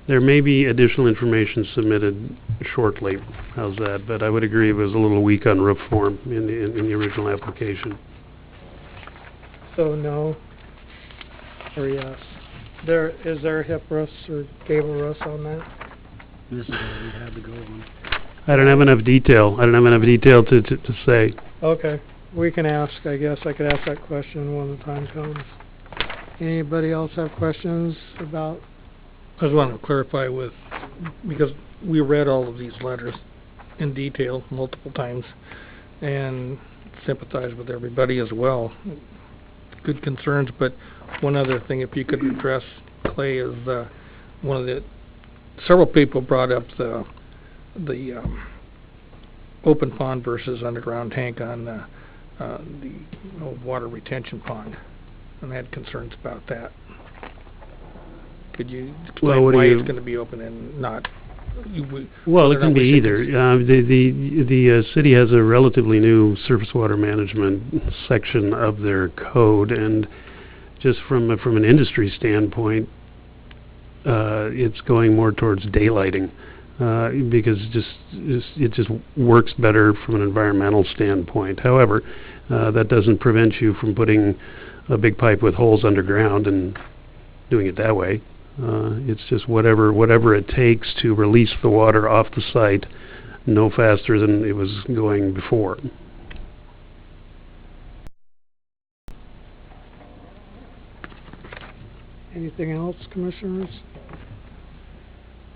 There may be additional information submitted shortly. How's that? But I would agree it was a little weak on roof form in the original application. So no, or yes? Is there hip roofs or gable roofs on that? This is where we had the gold one. I don't have enough detail. I don't have enough detail to say. Okay, we can ask, I guess. I could ask that question when the time comes. Anybody else have questions about? I just want to clarify because we read all of these letters in detail multiple times and sympathize with everybody as well. Good concerns, but one other thing, if you could address, Clay, is several people brought up the open pond versus underground tank on the water retention pond, and I had concerns about that. Could you explain why it's going to be open and not? Well, it can be either. The city has a relatively new surface water management section of their code, and just from an industry standpoint, it's going more towards daylighting because it just works better from an environmental standpoint. However, that doesn't prevent you from putting a big pipe with holes underground and doing it that way. It's just whatever it takes to release the water off the site no faster than it was going before. Anything else, commissioners?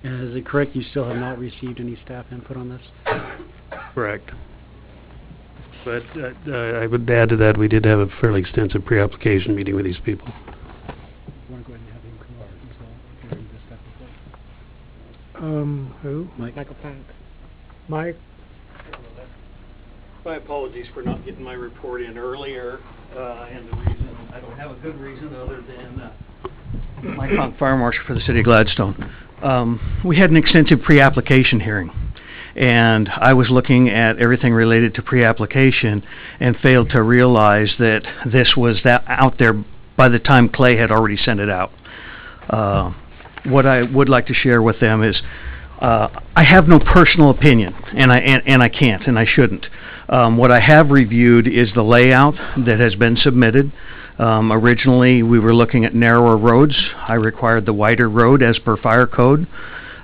Is it correct you still have not received any staff input on this? Correct. But I would add to that, we did have a fairly extensive pre-application meeting with these people. Who? Michael Funk. Mike? My apologies for not getting my report in earlier, and the reason, I don't have a good reason other than Mike Funk, Fire Marshal for the City of Gladstone. We had an extensive pre-application hearing, and I was looking at everything related to pre-application and failed to realize that this was out there by the time Clay had already sent it out. What I would like to share with them is I have no personal opinion, and I can't, and I shouldn't. What I have reviewed is the layout that has been submitted. Originally, we were looking at narrower roads. I required the wider road as per fire code.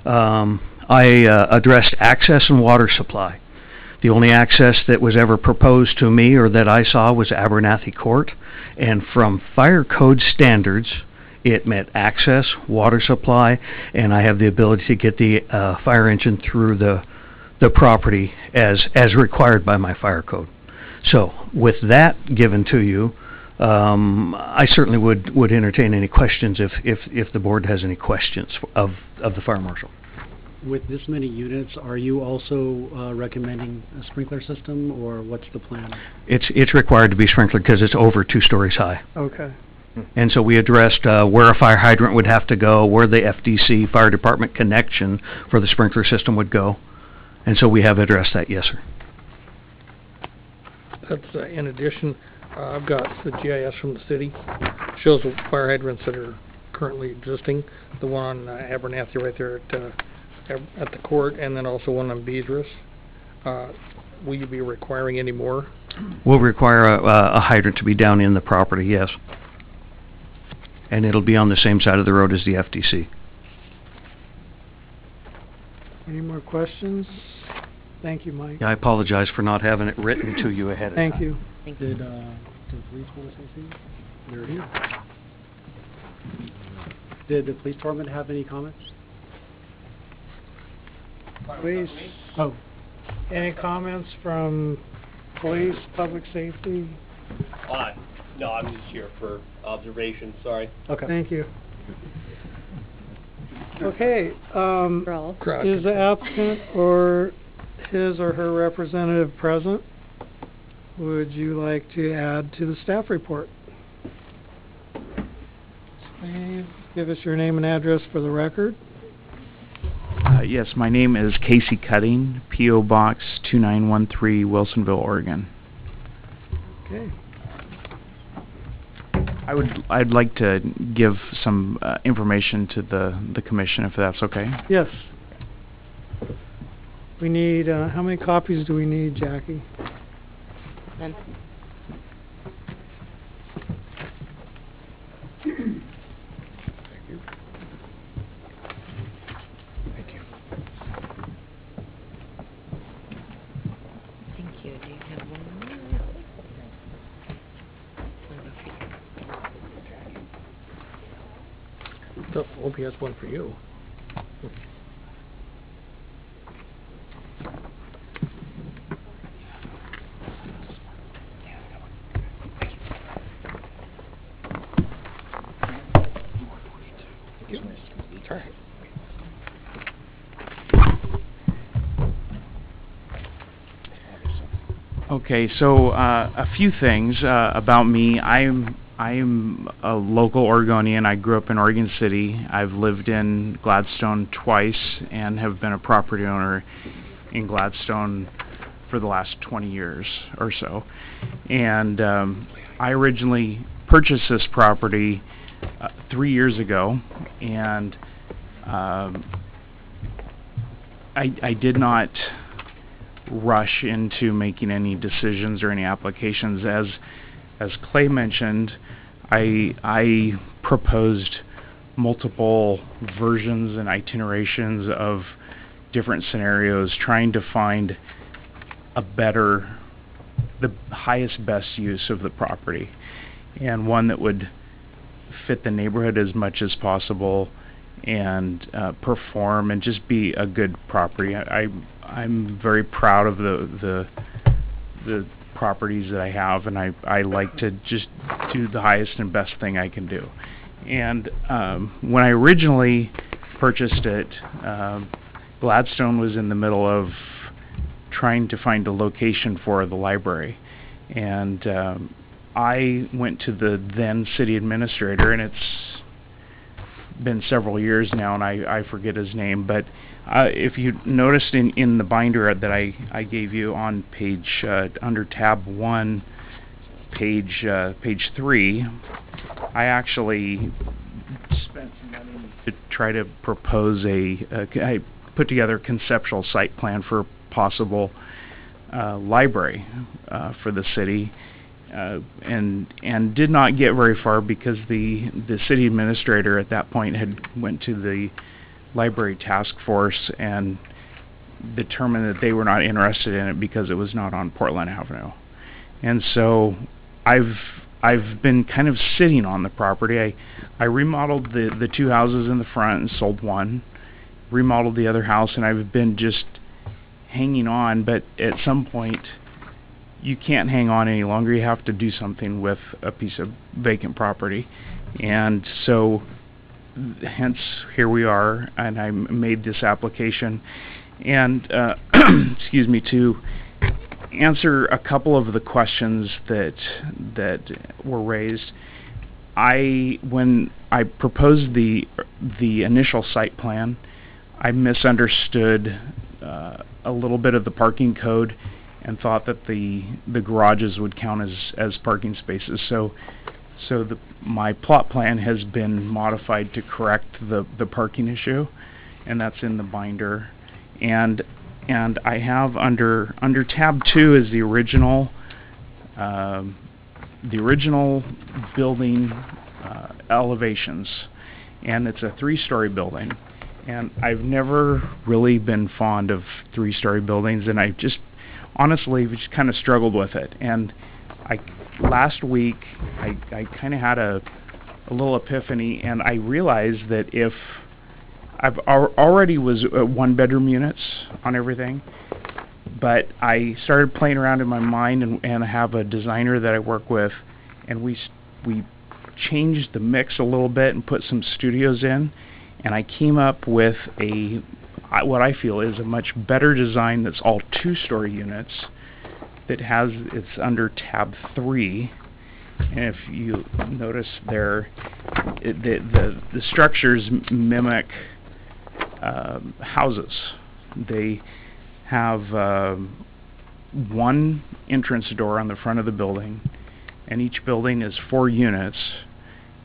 I addressed access and water supply. The only access that was ever proposed to me or that I saw was Abernathy Court, and from fire code standards, it met access, water supply, and I have the ability to get the fire engine through the property as required by my fire code. So, with that given to you, I certainly would entertain any questions if the board has any questions of the fire marshal. With this many units, are you also recommending a sprinkler system, or what's the plan? It's required to be sprinkled because it's over 2 stories high. Okay. And so we addressed where a fire hydrant would have to go, where the FDC, fire department connection for the sprinkler system would go. And so we have addressed that, yes, sir. That's in addition, I've got the GIS from the city. Shows the fire hydrants that are currently existing. The one on Abernathy right there at the court, and then also one on Beedris. Will you be requiring any more? We'll require a hydrant to be down in the property, yes. And it'll be on the same side of the road as the FDC. Any more questions? Thank you, Mike. Yeah, I apologize for not having it written to you ahead of time. Thank you. Did the police want to say something? They're here. Did the police department have any comments? Police? Oh. Any comments from police, public safety? No, I'm just here for observation, sorry. Okay. Thank you. Okay, is the applicant or his or her representative present? Would you like to add to the staff report? Please give us your name and address for the record. Yes, my name is Casey Cutting, P.O. Box 2913, Wilsonville, Oregon. Okay. I'd like to give some information to the commission, if that's okay. Yes. We need, how many copies do we need, Jackie? None. Thank you. Do you have one more? So, hope he has one for you. Okay, so a few things about me. I'm a local Oregonian. I grew up in Oregon City. I've lived in Gladstone twice and have been a property owner in Gladstone for the last 20 years or so. And I originally purchased this property 3 years ago, and I did not rush into making any decisions or any applications. As Clay mentioned, I proposed multiple versions and itinerations of different scenarios, trying to find the highest, best use of the property, and one that would fit the neighborhood as much as possible and perform and just be a good property. I'm very proud of the properties that I have, and I like to just do the highest and best thing I can do. And when I originally purchased it, Gladstone was in the middle of trying to find a location for the library, and I went to the then city administrator, and it's been several years now, and I forget his name, but if you noticed in the binder that I gave you on page under tab 1, page 3, I actually spent some money to try to propose I put together a conceptual site plan for a possible library for the city. And did not get very far because the city administrator at that point had went to the library task force and determined that they were not interested in it because it was not on Portland Avenue. And so I've been kind of sitting on the property. I remodeled the two houses in the front and sold one, remodeled the other house, and I've been just hanging on, but at some point you can't hang on any longer. You have to do something with a piece of vacant property. And so hence here we are, and I made this application. And excuse me, to answer a couple of the questions that were raised, when I proposed the initial site plan, I misunderstood a little bit of the parking code and thought that the garages would count as parking spaces. So my plot plan has been modified to correct the parking issue, and that's in the binder. And I have under tab 2 is the original building elevations, and it's a 3-story building. And I've never really been fond of 3-story buildings, and I just honestly just kind of struggled with it. And last week I kind of had a little epiphany, and I realized that if I've already was 1-bedroom units on everything, but I started playing around in my mind, and I have a designer that I work with, and we changed the mix a little bit and put some studios in, and I came up with what I feel is a much better design that's all 2-story units. It's under tab 3, and if you notice there, the structures mimic houses. They have one entrance door on the front of the building, and each building is 4 units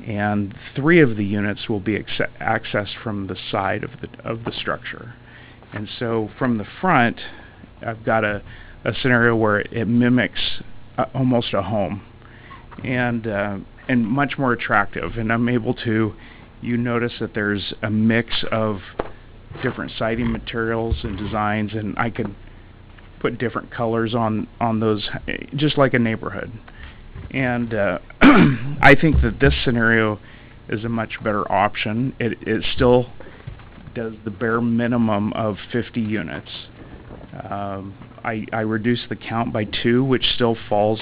and 3 of the units will be accessed from the side of the structure. And so from the front, I've got a scenario where it mimics almost a home, and much more attractive. And I'm able to, you notice that there's a mix of different siding materials and designs, and I could put different colors on those, just like a neighborhood. And I think that this scenario is a much better option. It still does the bare minimum of 50 units. I reduced the count by 2, which still falls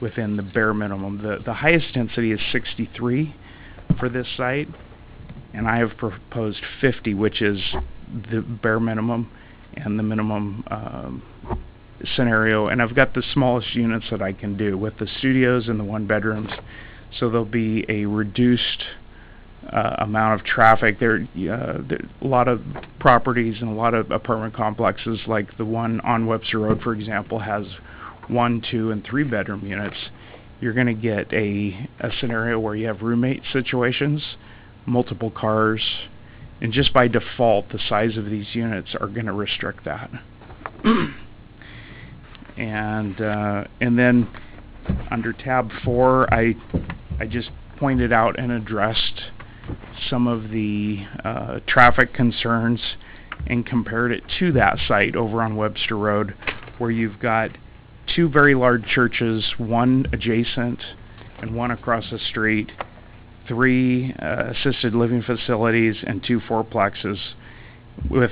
within the bare minimum. The highest density is 63 for this site, and I have proposed 50, which is the bare minimum and the minimum scenario. And I've got the smallest units that I can do with the studios and the 1-bedrooms, so there'll be a reduced amount of traffic. There a lot of properties and a lot of apartment complexes, like the one on Webster Road, for example, has 1, 2, and 3-bedroom units. You're going to get a scenario where you have roommate situations, multiple cars, and just by default, the size of these units are going to restrict that. And then under tab 4, I just pointed out and addressed some of the traffic concerns and compared it to that site over on Webster Road, where you've got 2 very large churches, 1 adjacent and 1 across the street, 3 assisted living facilities, and 2 fourplexes with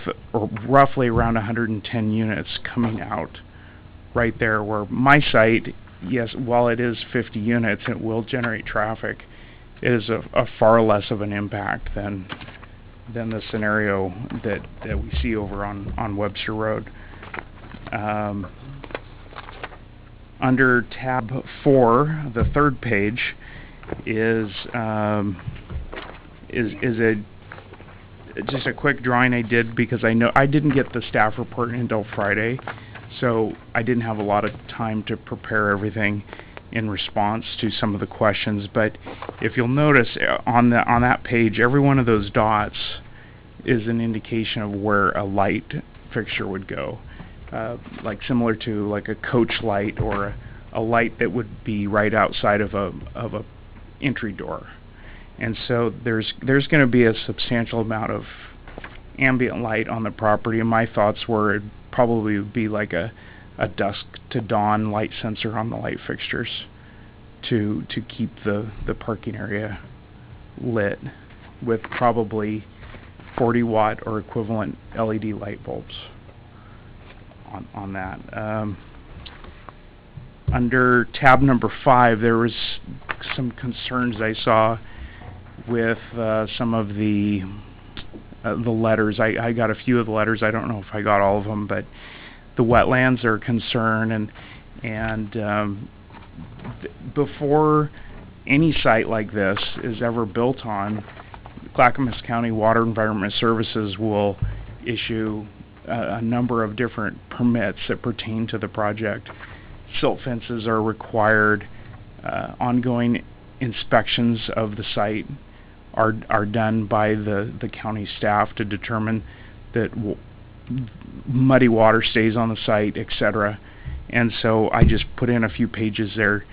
roughly around 110 units coming out right there, where my site, yes, while it is 50 units, it will generate traffic. It is a far less of an impact than the scenario that we see over on Webster Road. Under tab 4, the 3rd page is just a quick drawing I did because I know I didn't get the staff report until Friday, so I didn't have a lot of time to prepare everything in response to some of the questions. But if you'll notice on that page, every one of those dots is an indication of where a light fixture would go, like similar to like a coach light or a light that would be right outside of a entry door. And so there's going to be a substantial amount of ambient light on the property, and my thoughts were it probably would be like a dusk to dawn light sensor on the light fixtures to keep the parking area lit with probably 40-watt or equivalent LED light bulbs on that. Under tab number 5, there was some concerns I saw with some of the letters. I got a few of the letters. I don't know if I got all of them, but the wetlands are a concern, and before any site like this is ever built on, Clackamas County Water Environment Services will issue a number of different permits that pertain to the project. Silt fences are required. Ongoing inspections of the site are done by the county staff to determine that muddy water stays on the site, etc. And so I just put in a few pages there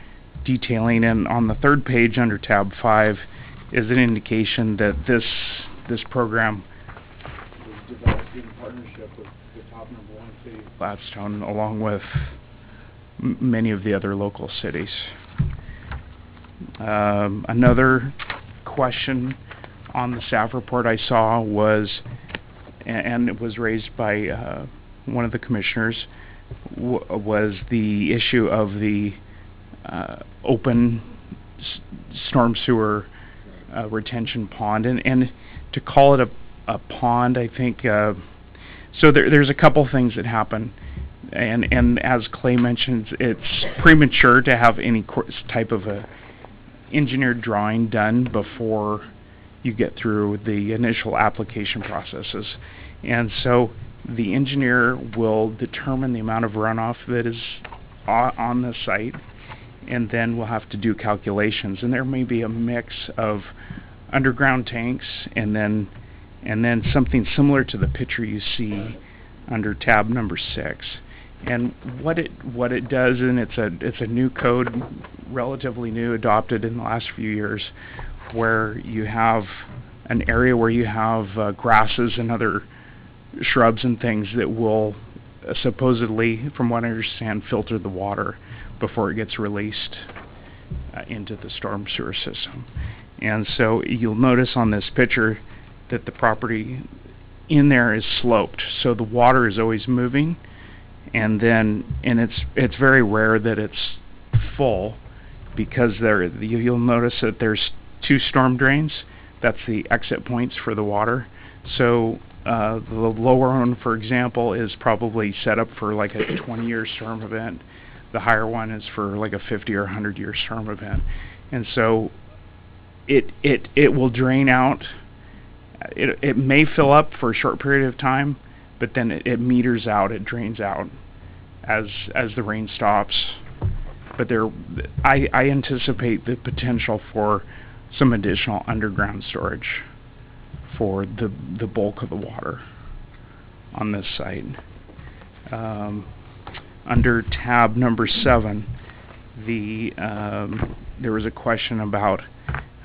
detailing, and on the 3rd page under tab 5 is an indication that this program was developed in partnership with the top #1 city, Gladstone, along with many of the other local cities. Another question on the staff report I saw was, and it was raised by one of the commissioners, was the issue of the open storm sewer retention pond, and to call it a pond, I think, so there's a couple things that happen. And as Clay mentioned, it's premature to have any type of a engineered drawing done before you get through the initial application processes. And so the engineer will determine the amount of runoff that is on the site, and then we'll have to do calculations, and there may be a mix of underground tanks and then something similar to the picture you see under tab number 6. And what it does, and it's a new code, relatively new, adopted in the last few years, where you have an area where you have grasses and other shrubs and things that will supposedly, from what I understand, filter the water before it gets released into the storm sewer system. And so you'll notice on this picture that the property in there is sloped, so the water is always moving, and it's very rare that it's full, because you'll notice that there's 2 storm drains. That's the exit points for the water. So the lower one, for example, is probably set up for like a 20-year storm event. The higher one is for like a 50 or 100-year storm event. And so it will drain out. It may fill up for a short period of time, but then it meters out, it drains out as the rain stops. But I anticipate the potential for some additional underground storage for the bulk of the water on this site. Under tab number 7, there was a question about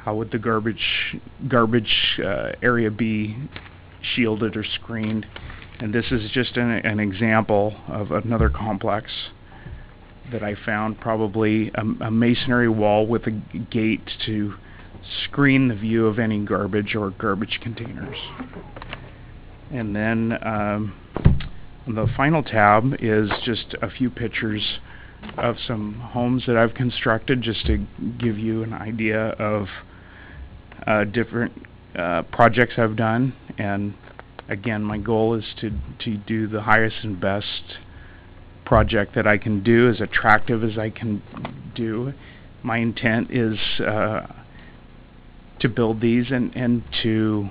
how would the garbage area be shielded or screened, and this is just an example of another complex that I found, probably a masonry wall with a gate to screen the view of any garbage or garbage containers. And then the final tab is just a few pictures of some homes that I've constructed, just to give you an idea of different projects I've done. And again, my goal is to do the highest and best project that I can do, as attractive as I can do. My intent is to build these and to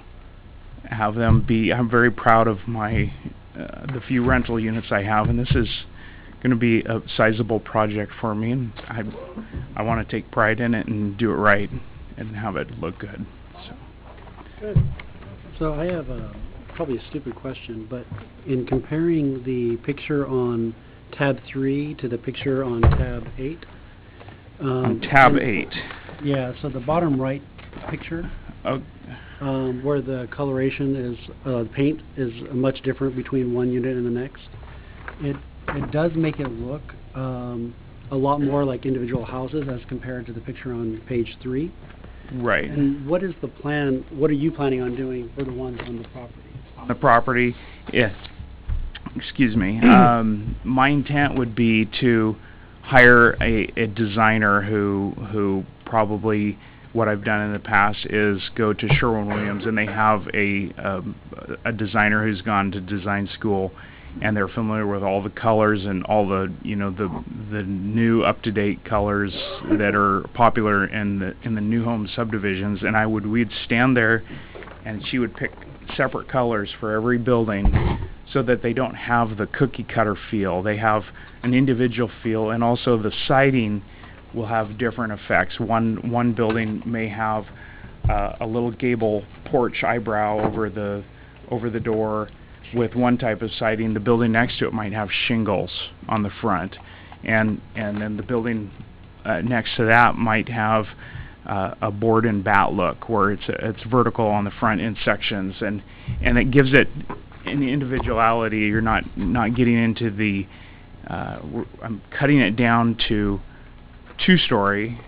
have them be, I'm very proud of my the few rental units I have, and this is going to be a sizable project for me, and I want to take pride in it and do it right and have it look good. Good. So I have probably a stupid question, but in comparing the picture on tab 3 to the picture on tab 8. On tab 8. Yeah, so the bottom right picture, where the coloration is, paint is much different between one unit and the next. It does make it look a lot more like individual houses as compared to the picture on page 3. Right. And what is the plan? What are you planning on doing for the ones on the property? On the property, yeah. Excuse me. My intent would be to hire a designer who probably, what I've done in the past is go to Sherwin-Williams, and they have a designer who's gone to design school, and they're familiar with all the colors and all the the new up-to-date colors that are popular in the new home subdivisions. And we'd stand there, and she would pick separate colors for every building, so that they don't have the cookie cutter feel. They have an individual feel, and also the siding will have different effects. One building may have a little gable porch eyebrow over the door with one type of siding. The building next to it might have shingles on the front, and then the building next to that might have a board and bat look, where it's vertical on the front in sections, and it gives it an individuality. You're not getting into the I'm cutting it down to 2-story,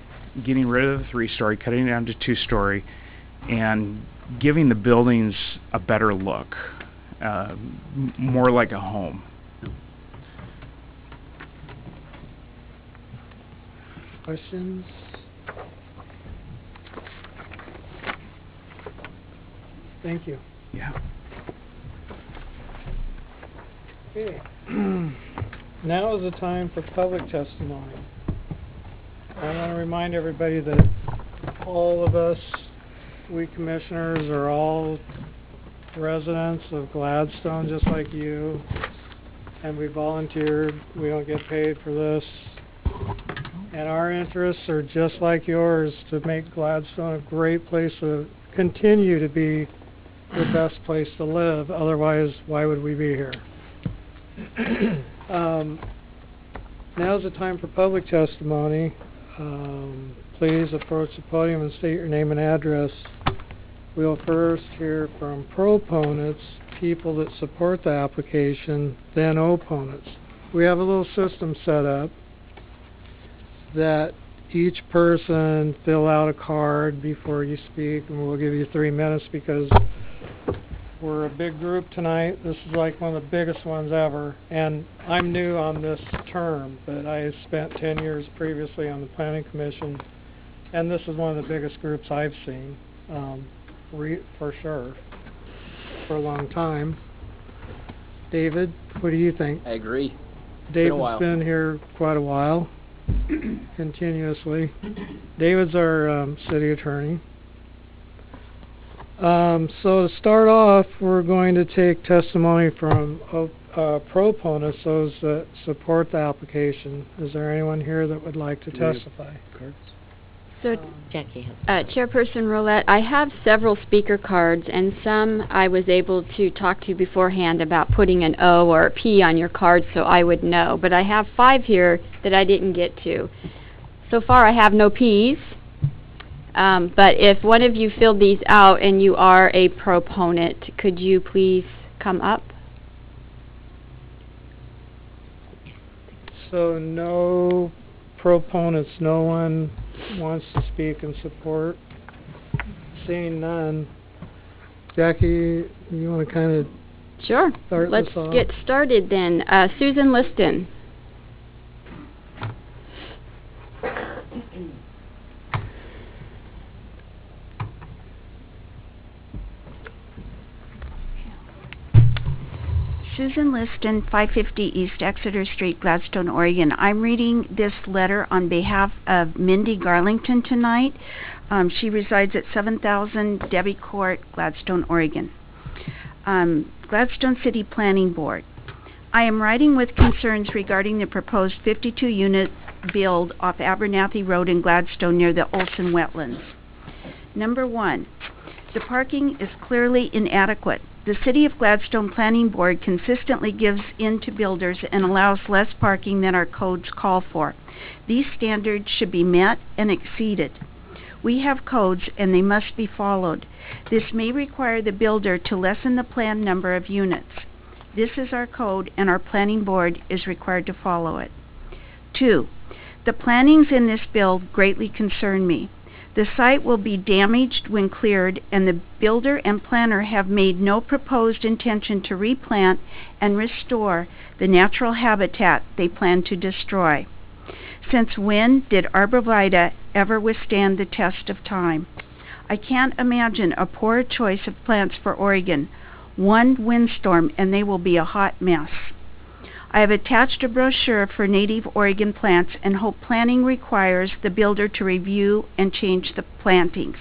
getting rid of the 3-story, cutting it down to 2-story, and giving the buildings a better look, more like a home. Questions? Thank you. Yeah. Okay. Now is the time for public testimony. I want to remind everybody that all of us, we commissioners, are all residents of Gladstone, just like you, and we volunteered. We don't get paid for this, And our interests are just like yours, to make Gladstone a great place to continue to be the best place to live. Otherwise, why would we be here? Now's the time for public testimony. Please approach the podium and state your name and address. We'll first hear from proponents, people that support the application, then opponents. We have a little system set up that each person fill out a card before you speak, and we'll give you 3 minutes because we're a big group tonight. This is like one of the biggest ones ever, and I'm new on this term, but I spent 10 years previously on the Planning Commission, and this is one of the biggest groups I've seen, for sure, for a long time. David, what do you think? I agree. David's been here quite a while, continuously. David's our city attorney. So to start off, we're going to take testimony from proponents, those that support the application. Is there anyone here that would like to testify? So, Jackie has. Chairperson Roulette, I have several speaker cards, and some I was able to talk to you beforehand about putting an O or a P on your card so I would know. But I have 5 here that I didn't get to. So far, I have no Ps. But if one of you filled these out and you are a proponent, could you please come up? So no proponents, no one wants to speak in support? Seeing none. Jackie, you want to kind of Sure. start Let's this off? get started then. Susan Liston. Susan Liston, 550 East Exeter Street, Gladstone, Oregon. I'm reading this letter on behalf of Mindy Garlington tonight. She resides at 7000 Debbie Court, Gladstone, Oregon. Gladstone City Planning Board. I am writing with concerns regarding the proposed 52-unit build off Abernathy Road in Gladstone near the Olson Wetlands. Number 1, the parking is clearly inadequate. The City of Gladstone Planning Board consistently gives in to builders and allows less parking than our codes call for. These standards should be met and exceeded. We have codes and they must be followed. This may require the builder to lessen the planned number of units. This is our code and our planning board is required to follow it. 2, the plantings in this build greatly concern me. The site will be damaged when cleared, and the builder and planner have made no proposed intention to replant and restore the natural habitat they plan to destroy. Since when did arborvitae ever withstand the test of time? I can't imagine a poorer choice of plants for Oregon. One windstorm and they will be a hot mess. I have attached a brochure for native Oregon plants and hope planning requires the builder to review and change the plantings.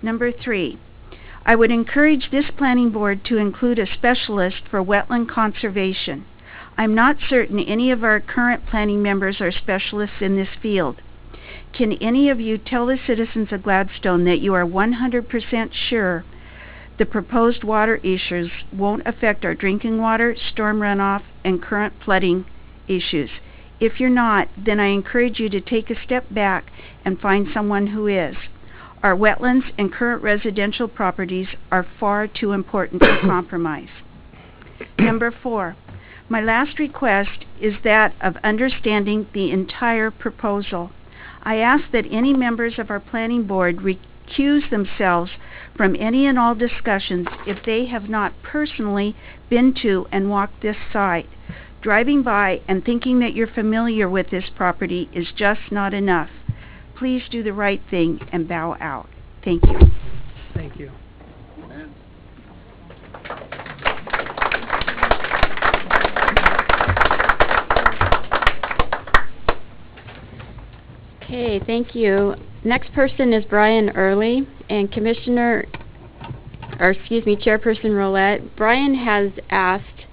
Number 3, I would encourage this planning board to include a specialist for wetland conservation. I'm not certain any of our current planning members are specialists in this field. Can any of you tell the citizens of Gladstone that you are 100% sure the proposed water issues won't affect our drinking water, storm runoff, and current flooding issues? If you're not, then I encourage you to take a step back and find someone who is. Our wetlands and current residential properties are far too important to compromise. Number 4, my last request is that of understanding the entire proposal. I ask that any members of our planning board recuse themselves from any and all discussions if they have not personally been to and walked this site. Driving by and thinking that you're familiar with this property is just not enough. Please do the right thing and bow out. Thank you. Thank you. Okay, thank you. Next person is Brian Early, and Chairperson Roulette. Brian has asked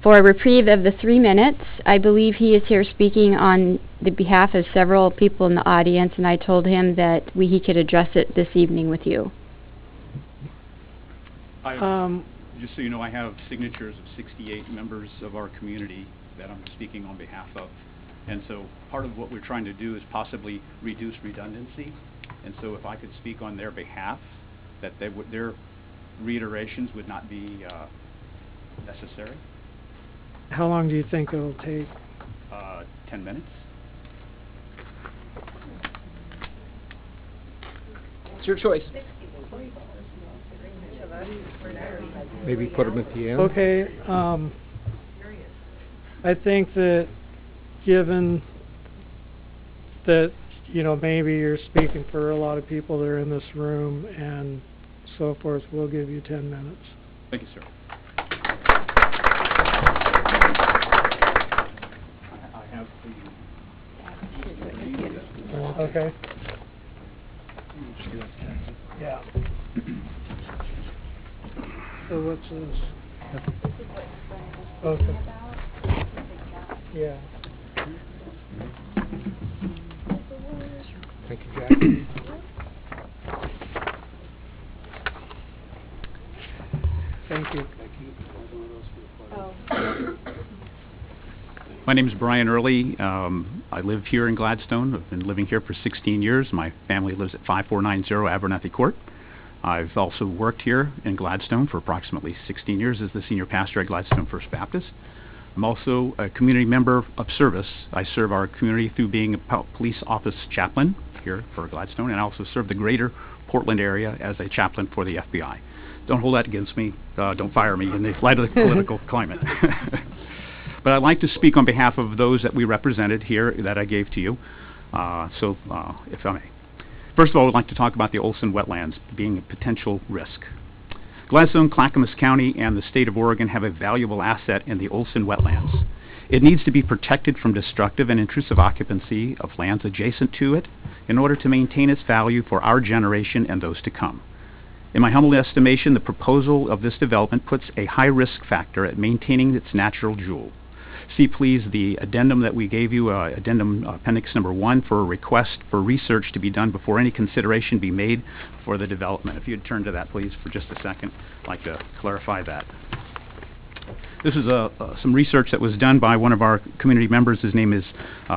for a reprieve of the 3 minutes. I believe he is here speaking on the behalf of several people in the audience, and I told him that he could address it this evening with you. Just so you know, I have signatures of 68 members of our community that I'm speaking on behalf of. And so part of what we're trying to do is possibly reduce redundancy. And so if I could speak on their behalf, that their reiterations would not be necessary. How long do you think it'll take? 10 minutes. It's your choice. Maybe put them at the end? Okay, I think that given that, you know, maybe you're speaking for a lot of people that are in this room and so forth, we'll give you 10 minutes. Thank you, sir. I have the... Okay. Yeah. So what's this? Okay. Yeah. Thank you, Jack. Thank you. My name is Brian Early. I live here in Gladstone. I've been living here for 16 years. My family lives at 5490 Abernathy Court. I've also worked here in Gladstone for approximately 16 years as the senior pastor at Gladstone First Baptist. I'm also a community member of service. I serve our community through being a police office chaplain here for Gladstone, and I also serve the greater Portland area as a chaplain for the FBI. Don't hold that against me. Don't fire me in the light of the political climate. But I'd like to speak on behalf of those that we represented here that I gave to you, if I may. First of all, I'd like to talk about the Olson wetlands being a potential risk. Gladstone, Clackamas County, and the state of Oregon have a valuable asset in the Olson wetlands. It needs to be protected from destructive and intrusive occupancy of lands adjacent to it in order to maintain its value for our generation and those to come. In my humble estimation, the proposal of this development puts a high risk factor at maintaining its natural jewel. See please the addendum that we gave you, addendum appendix number 1, for a request for research to be done before any consideration be made for the development. If you'd turn to that please for just a second, I'd like to clarify that. This is some research that was done by one of our community members. His name is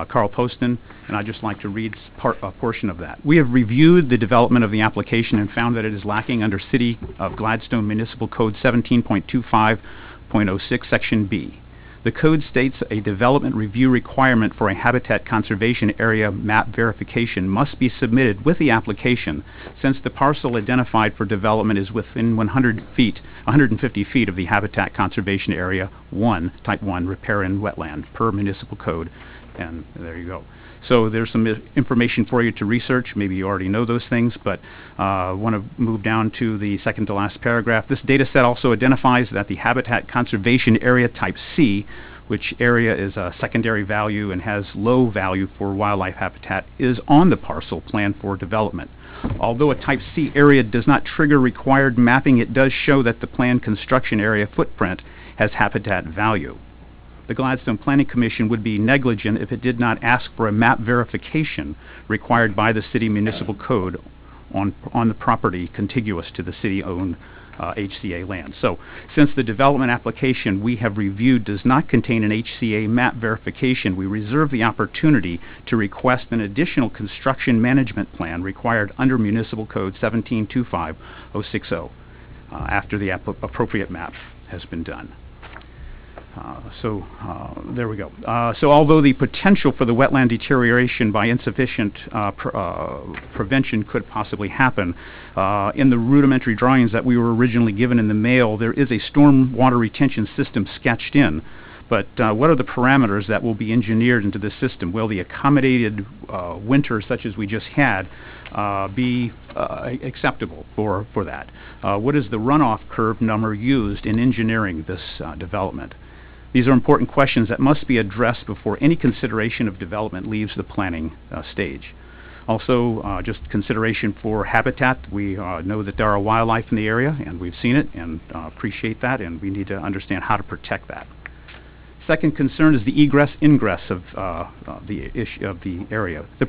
Carl Poston, and I'd just like to read a portion of that. We have reviewed the development of the application and found that it is lacking under City of Gladstone Municipal Code 17.25.06, Section B. The code states a development review requirement for a habitat conservation area map verification must be submitted with the application, since the parcel identified for development is within 150 feet of the habitat conservation area 1, type 1, riparian wetland, per municipal code. And there you go. So there's some information for you to research. Maybe you already know those things, but I want to move down to the second to last paragraph. This data set also identifies that the habitat conservation area type C, which area is a secondary value and has low value for wildlife habitat, is on the parcel planned for development. Although a type C area does not trigger required mapping, it does show that the planned construction area footprint has habitat value. The Gladstone Planning Commission would be negligent if it did not ask for a map verification required by the city municipal code on the property contiguous to the city-owned HCA land. So, since the development application we have reviewed does not contain an HCA map verification, we reserve the opportunity to request an additional construction management plan required under Municipal Code 17.25.060 after the appropriate map has been done. There we go. So although the potential for the wetland deterioration by insufficient prevention could possibly happen, in the rudimentary drawings that we were originally given in the mail, there is a storm water retention system sketched in. But what are the parameters that will be engineered into the system? Will the accommodated winter, such as we just had, be acceptable for that? What is the runoff curve number used in engineering this development? These are important questions that must be addressed before any consideration of development leaves the planning stage. Also, just consideration for habitat. We know that there are wildlife in the area, and we've seen it, and appreciate that, and we need to understand how to protect that. Second concern is the egress-ingress of the area. The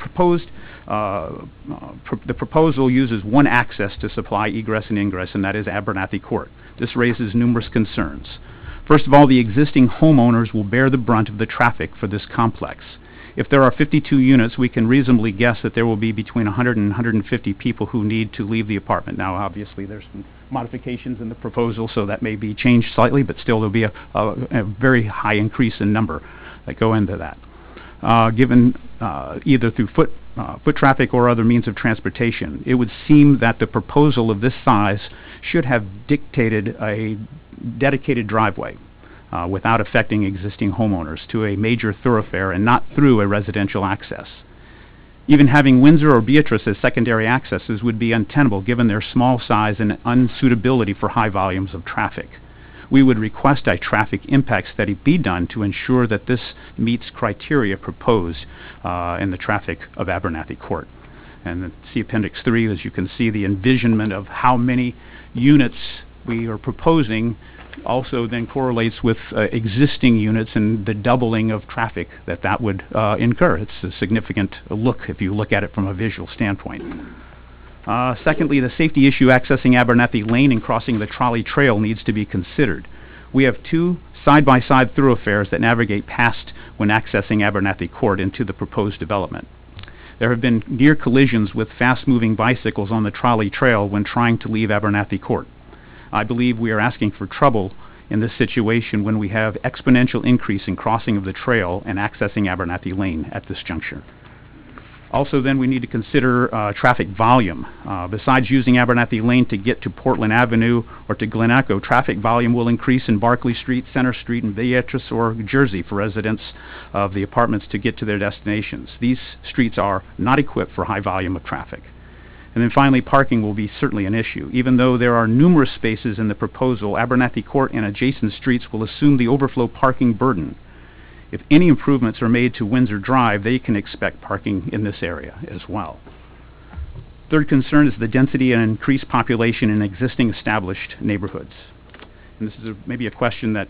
proposal uses one access to supply egress and ingress, and that is Abernathy Court. This raises numerous concerns. First of all, the existing homeowners will bear the brunt of the traffic for this complex. If there are 52 units, we can reasonably guess that there will be between 100 and 150 people who need to leave the apartment. Now, obviously, there's some modifications in the proposal, so that may be changed slightly, but still there'll be a very high increase in number that go into that. Given either through foot traffic or other means of transportation, it would seem that the proposal of this size should have dictated a dedicated driveway without affecting existing homeowners to a major thoroughfare and not through a residential access. Even having Windsor or Beatrice as secondary accesses would be untenable given their small size and unsuitability for high volumes of traffic. We would request a traffic impact study be done to ensure that this meets criteria proposed in the traffic of Abernathy Court. And see Appendix 3, as you can see, the envisionment of how many units we are proposing also then correlates with existing units and the doubling of traffic that would incur. It's a significant look if you look at it from a visual standpoint. Secondly, the safety issue accessing Abernathy Lane and crossing the trolley trail needs to be considered. We have two side-by-side thoroughfares that navigate past when accessing Abernathy Court into the proposed development. There have been near collisions with fast-moving bicycles on the trolley trail when trying to leave Abernathy Court. I believe we are asking for trouble in this situation when we have exponential increase in crossing of the trail and accessing Abernathy Lane at this juncture. Also then we need to consider traffic volume. Besides using Abernathy Lane to get to Portland Avenue or to Glen Echo, traffic volume will increase in Barclay Street, Center Street, and Beatrice or Jersey for residents of the apartments to get to their destinations. These streets are not equipped for high volume of traffic. And then finally, parking will be certainly an issue. Even though there are numerous spaces in the proposal, Abernathy Court and adjacent streets will assume the overflow parking burden. If any improvements are made to Windsor Drive, they can expect parking in this area as well. Third concern is the density and increased population in existing established neighborhoods. And this is maybe a question that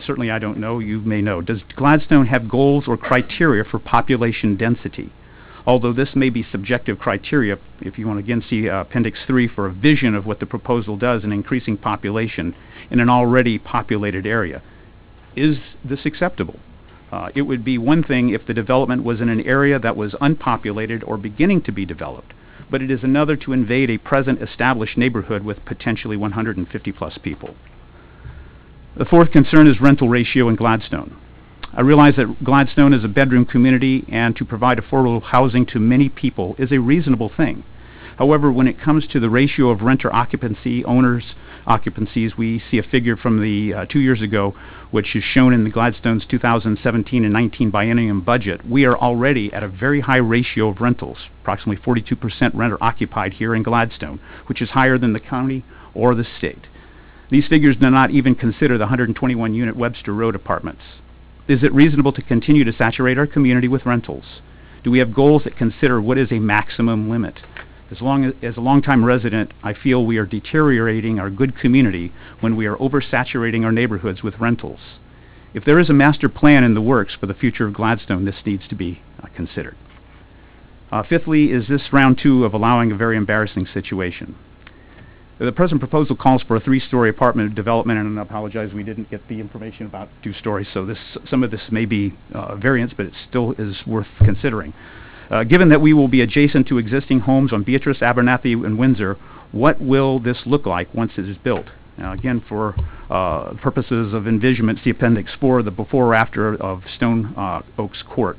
certainly I don't know, you may know. Does Gladstone have goals or criteria for population density? Although this may be subjective criteria, if you want to again see Appendix 3 for a vision of what the proposal does in increasing population in an already populated area. Is this acceptable? It would be one thing if the development was in an area that was unpopulated or beginning to be developed, but it is another to invade a present established neighborhood with potentially 150 plus people. The fourth concern is rental ratio in Gladstone. I realize that Gladstone is a bedroom community, and to provide affordable housing to many people is a reasonable thing. However, when it comes to the ratio of renter occupancy, owners occupancies, we see a figure from the 2 years ago, which is shown in the Gladstone's 2017 and 19 biennium budget. We are already at a very high ratio of rentals, approximately 42% renter occupied here in Gladstone, which is higher than the county or the state. These figures do not even consider the 121-unit Webster Road apartments. Is it reasonable to continue to saturate our community with rentals? Do we have goals that consider what is a maximum limit? As a longtime resident, I feel we are deteriorating our good community when we are oversaturating our neighborhoods with rentals. If there is a master plan in the works for the future of Gladstone, this needs to be considered. Fifthly, is this round two of allowing a very embarrassing situation. The present proposal calls for a 3-story apartment development, and I apologize we didn't get the information about 2 stories, so some of this may be variance, but it still is worth considering. Given that we will be adjacent to existing homes on Beatrice, Abernathy, and Windsor, what will this look like once it is built? Now, again, for purposes of envisionment, see Appendix 4, the before or after of Stone Oaks Court,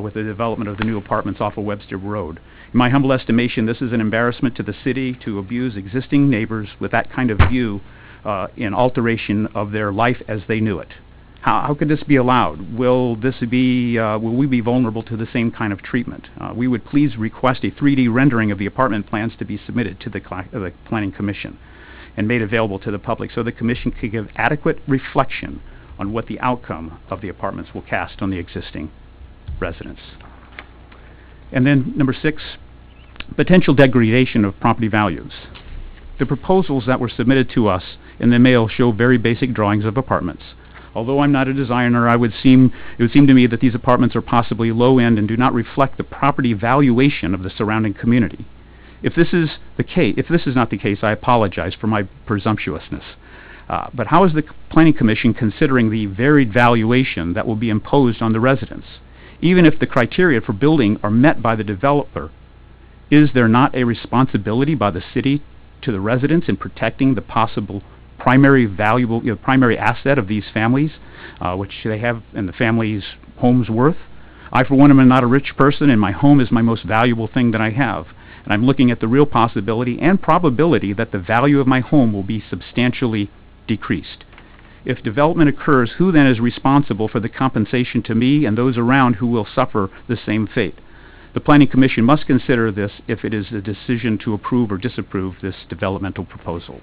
with the development of the new apartments off of Webster Road. In my humble estimation, this is an embarrassment to the city to abuse existing neighbors with that kind of view in alteration of their life as they knew it. How could this be allowed? Will we be vulnerable to the same kind of treatment? We would please request a 3D rendering of the apartment plans to be submitted to the Planning Commission and made available to the public so the Commission could give adequate reflection on what the outcome of the apartments will cast on the existing residents. And then number 6, potential degradation of property values. The proposals that were submitted to us in the mail show very basic drawings of apartments. Although I'm not a designer, it would seem to me that these apartments are possibly low-end and do not reflect the property valuation of the surrounding community. If this is not the case, I apologize for my presumptuousness. But how is the Planning Commission considering the varied valuation that will be imposed on the residents? Even if the criteria for building are met by the developer, is there not a responsibility by the city to the residents in protecting the possible primary asset of these families, which they have and the family's home's worth? I, for one, am not a rich person, and my home is my most valuable thing that I have. And I'm looking at the real possibility and probability that the value of my home will be substantially decreased. If development occurs, who then is responsible for the compensation to me and those around who will suffer the same fate? The Planning Commission must consider this if it is a decision to approve or disapprove this developmental proposal.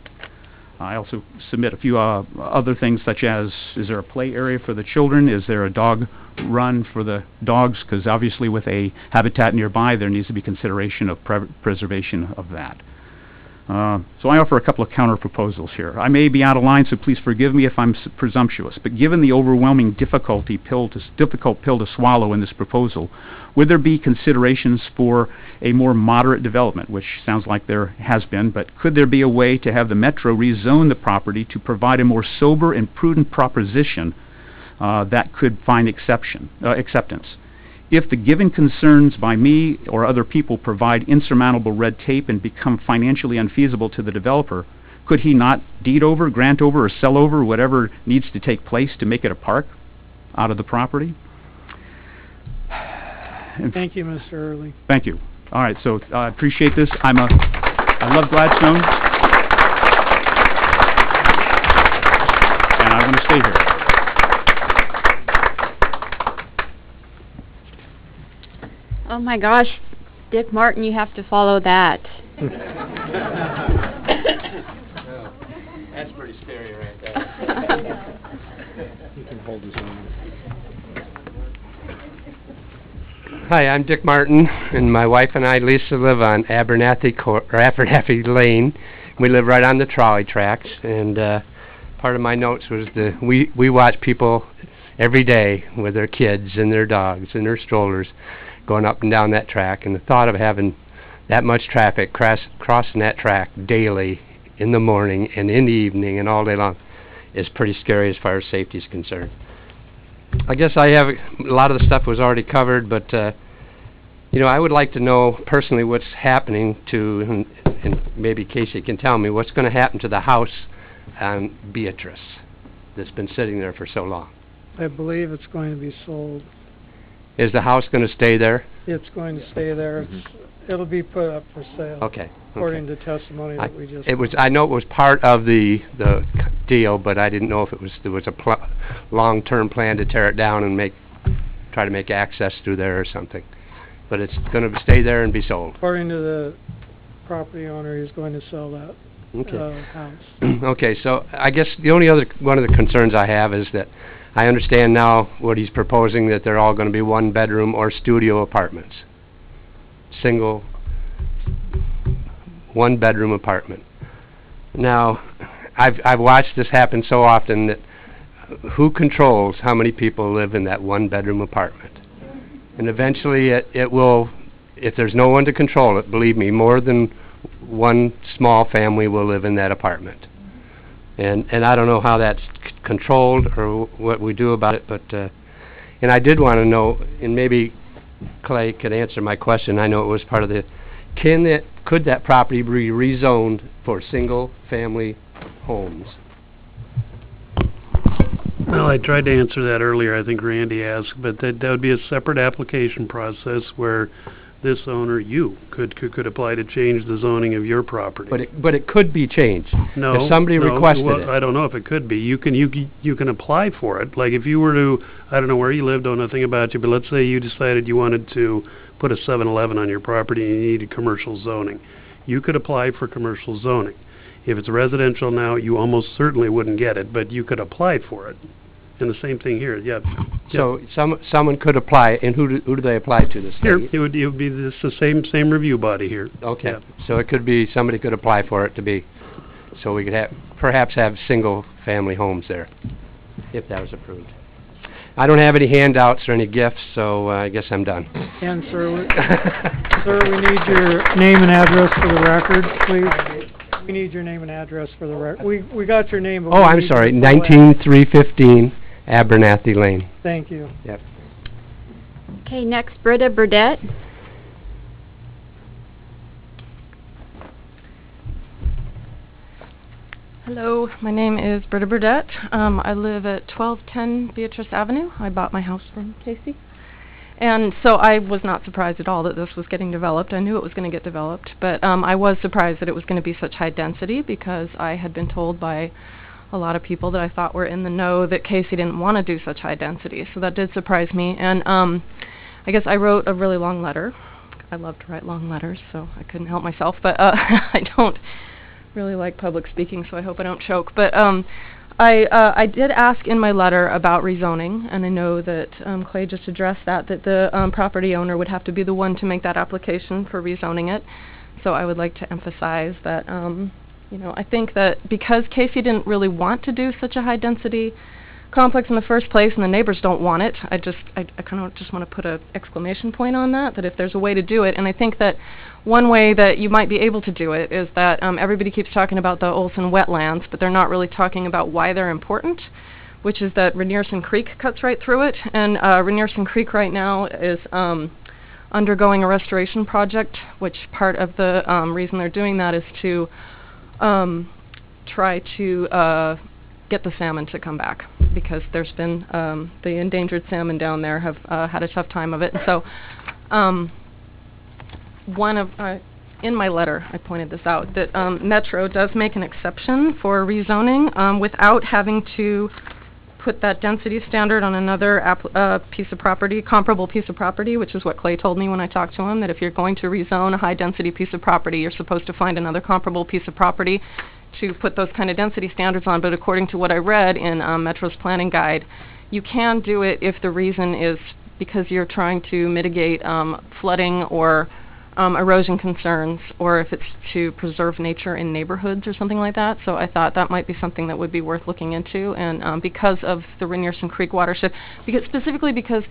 I also submit a few other things, such as, is there a play area for the children? Is there a dog run for the dogs? Because obviously with a habitat nearby, there needs to be consideration of preservation of that. So I offer a couple of counter proposals here. I may be out of line, so please forgive me if I'm presumptuous, but given the overwhelming difficult pill to swallow in this proposal, would there be considerations for a more moderate development, which sounds like there has been, but could there be a way to have the Metro rezone the property to provide a more sober and prudent proposition that could find acceptance? If the given concerns by me or other people provide insurmountable red tape and become financially unfeasible to the developer, could he not deed over, grant over, or sell over whatever needs to take place to make it a park out of the property? Thank you, Mr. Early. Thank you. All right, so I appreciate this. I love Gladstone, and I want to stay here. Oh my gosh, Dick Martin, you have to follow that. That's pretty scary right there. You can hold his own. Hi, I'm Dick Martin, and my wife and I, Lisa, live on Abernathy Lane. We live right on the trolley tracks, and part of my notes was we watch people every day with their kids and their dogs and their strollers going up and down that track, and the thought of having that much traffic crossing that track daily in the morning and in the evening and all day long is pretty scary as far as safety is concerned. I guess I have a lot of the stuff was already covered, but you know, I would like to know personally what's happening to, and maybe Casey can tell me, what's going to happen to the house on Beatrice that's been sitting there for so long. I believe it's going to be sold. Is the house going to stay there? It's going to stay there. It'll be put up for sale. Okay. According to testimony that we just... I know it was part of the deal, but I didn't know if there was a long-term plan to tear it down and try to make access through there or something. But it's going to stay there and be sold. According to the property owner, he's going to sell that house. Okay, so I guess the only other one of the concerns I have is that I understand now what he's proposing, that they're all going to be one-bedroom or studio apartments. Single, one-bedroom apartment. Now, I've watched this happen so often that who controls how many people live in that one-bedroom apartment? And eventually it will, if there's no one to control it, believe me, more than one small family will live in that apartment. And I don't know how that's controlled or what we do about it, but and I did want to know, and maybe Clay could answer my question. I know it was part of the, could that property be rezoned for single-family homes? Well, I tried to answer that earlier. I think Randy asked, but that would be a separate application process where this owner, you, could apply to change the zoning of your property. But it could be changed. No, if somebody requested it. I don't know if it could be. You can apply for it. Like if you were to, I don't know where you live, don't know nothing about you, but let's say you decided you wanted to put a 7-Eleven on your property and you needed commercial zoning. You could apply for commercial zoning. If it's residential now, you almost certainly wouldn't get it, but you could apply for it. And the same thing here, yeah. So someone could apply, and who do they apply to? The state? Here, it would be the same review body here. Okay. Yeah. So it could be, somebody could apply for it to be, so we could perhaps have single-family homes there. if that was approved. I don't have any handouts or any gifts, so I guess I'm done. And sir, we need your name and address for the record, please. We need your name and address for the record. We got your name. But Oh, I'm sorry, 19315 Abernathy Lane. Thank you. Yep. Okay, next, Britta Burdette. Hello, my name is Britta Burdette. I live at 1210 Beatrice Avenue. I bought my house from Casey. And so I was not surprised at all that this was getting developed. I knew it was going to get developed, but I was surprised that it was going to be such high density because I had been told by a lot of people that I thought were in the know that Casey didn't want to do such high density. So that did surprise me. And I guess I wrote a really long letter. I love to write long letters, so I couldn't help myself. But I don't really like public speaking, so I hope I don't choke. But I did ask in my letter about rezoning, and I know that Clay just addressed that the property owner would have to be the one to make that application for rezoning it. So I would like to emphasize that, you know, I think that because Casey didn't really want to do such a high-density complex in the first place, and the neighbors don't want it, I kind of just want to put an exclamation point on that, that if there's a way to do it, and I think that one way that you might be able to do it is that everybody keeps talking about the Olson wetlands, but they're not really talking about why they're important, which is that Renierson Creek cuts right through it, and Renierson Creek right now is undergoing a restoration project, which part of the reason they're doing that is to try to get the salmon to come back, because there's been the endangered salmon down there have had a tough time of it. And so in my letter I pointed this out, that Metro does make an exception for rezoning without having to put that density standard on another piece of property, comparable piece of property, which is what Clay told me when I talked to him, that if you're going to rezone a high density piece of property, you're supposed to find another comparable piece of property to put those kind of density standards on. But according to what I read in Metro's planning guide, you can do it if the reason is because you're trying to mitigate flooding or erosion concerns, or if it's to preserve nature in neighborhoods or something like that. So I thought that might be something that would be worth looking into. And because of the Renierson Creek watershed, specifically because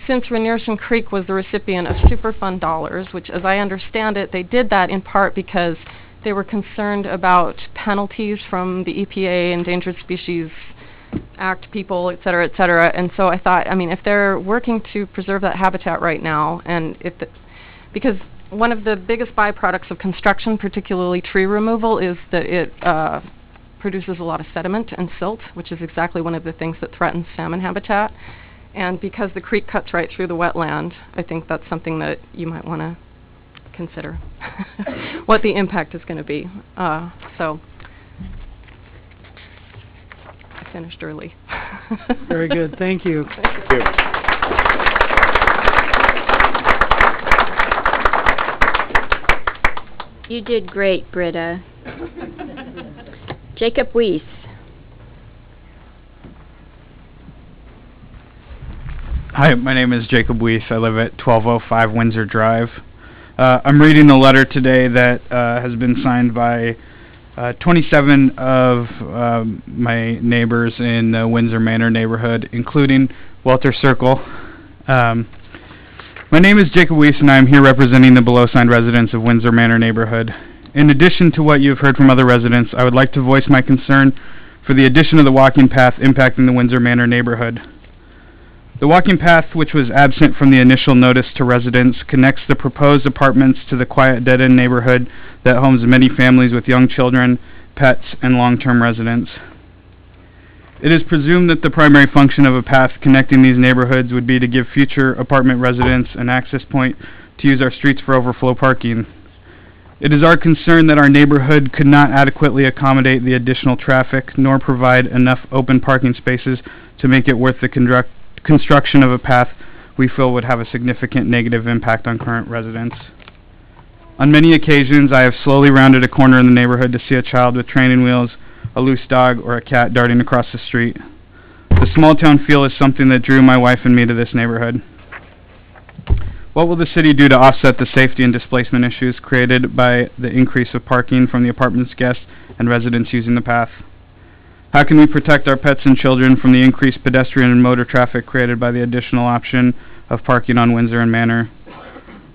since Renierson Creek was the recipient of Superfund dollars, which as I understand it, they did that in part because they were concerned about penalties from the EPA, Endangered Species Act people, et cetera, et cetera. And so I thought, I mean, if they're working to preserve that habitat right now, and because one of the biggest byproducts of construction, particularly tree removal, is that it produces a lot of sediment and silt, which is exactly one of the things that threatens salmon habitat. And because the creek cuts right through the wetland, I think that's something that you might want to consider what the impact is going to be. So I finished early. Very good. Thank you. Thank you. You did great, Britta. Jacob Weiss. Hi, my name is Jacob Weiss. I live at 1205 Windsor Drive. I'm reading a letter today that has been signed by 27 of my neighbors in the Windsor Manor neighborhood, including Walter Circle. My name is Jacob Weiss, and I am here representing the below-signed residents of Windsor Manor neighborhood. In addition to what you have heard from other residents, I would like to voice my concern for the addition of the walking path impacting the Windsor Manor neighborhood. The walking path, which was absent from the initial notice to residents, connects the proposed apartments to the quiet dead-end neighborhood that homes many families with young children, pets, and long-term residents. It is presumed that the primary function of a path connecting these neighborhoods would be to give future apartment residents an access point to use our streets for overflow parking. It is our concern that our neighborhood could not adequately accommodate the additional traffic, nor provide enough open parking spaces to make it worth the construction of a path we feel would have a significant negative impact on current residents. On many occasions, I have slowly rounded a corner in the neighborhood to see a child with training wheels, a loose dog, or a cat darting across the street. The small town feel is something that drew my wife and me to this neighborhood. What will the city do to offset the safety and displacement issues created by the increase of parking from the apartment's guests and residents using the path? How can we protect our pets and children from the increased pedestrian and motor traffic created by the additional option of parking on Windsor and Manor?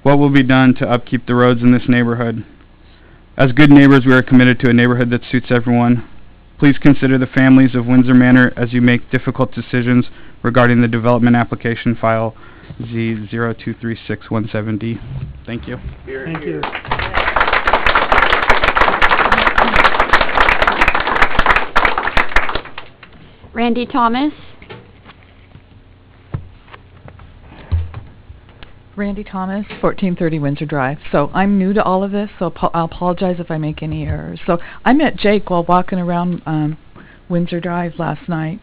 What will be done to upkeep the roads in this neighborhood? As good neighbors, we are committed to a neighborhood that suits everyone. Please consider the families of Windsor Manor as you make difficult decisions regarding the development application file Z023617D. Thank you. Thank you. Randy Thomas. Randy Thomas, 1430 Windsor Drive. So I'm new to all of this, so I'll apologize if I make any errors. So I met Jake while walking around Windsor Drive last night,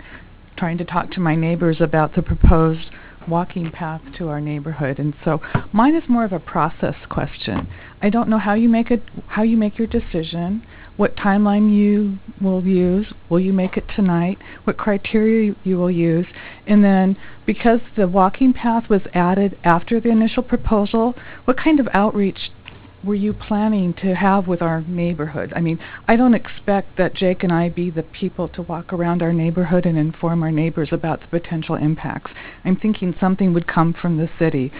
trying to talk to my neighbors about the proposed walking path to our neighborhood. And so mine is more of a process question. I don't know how you make your decision, what timeline you will use, will you make it tonight, what criteria you will use, and then because the walking path was added after the initial proposal, what kind of outreach were you planning to have with our neighborhood? I mean, I don't expect that Jake and I be the people to walk around our neighborhood and inform our neighbors about the potential impacts. I'm thinking something would come from the city.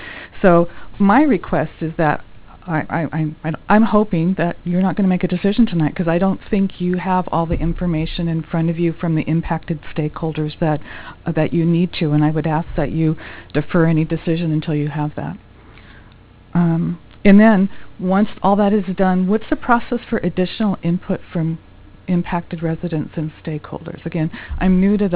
So my request is that I'm hoping that you're not going to make a decision tonight, because I don't think you have all the information in front of you from the impacted stakeholders that you need to, and I would ask that you defer any decision until you have that. And then, once all that is done, what's the process for additional input from impacted residents and stakeholders? Again, I'm new to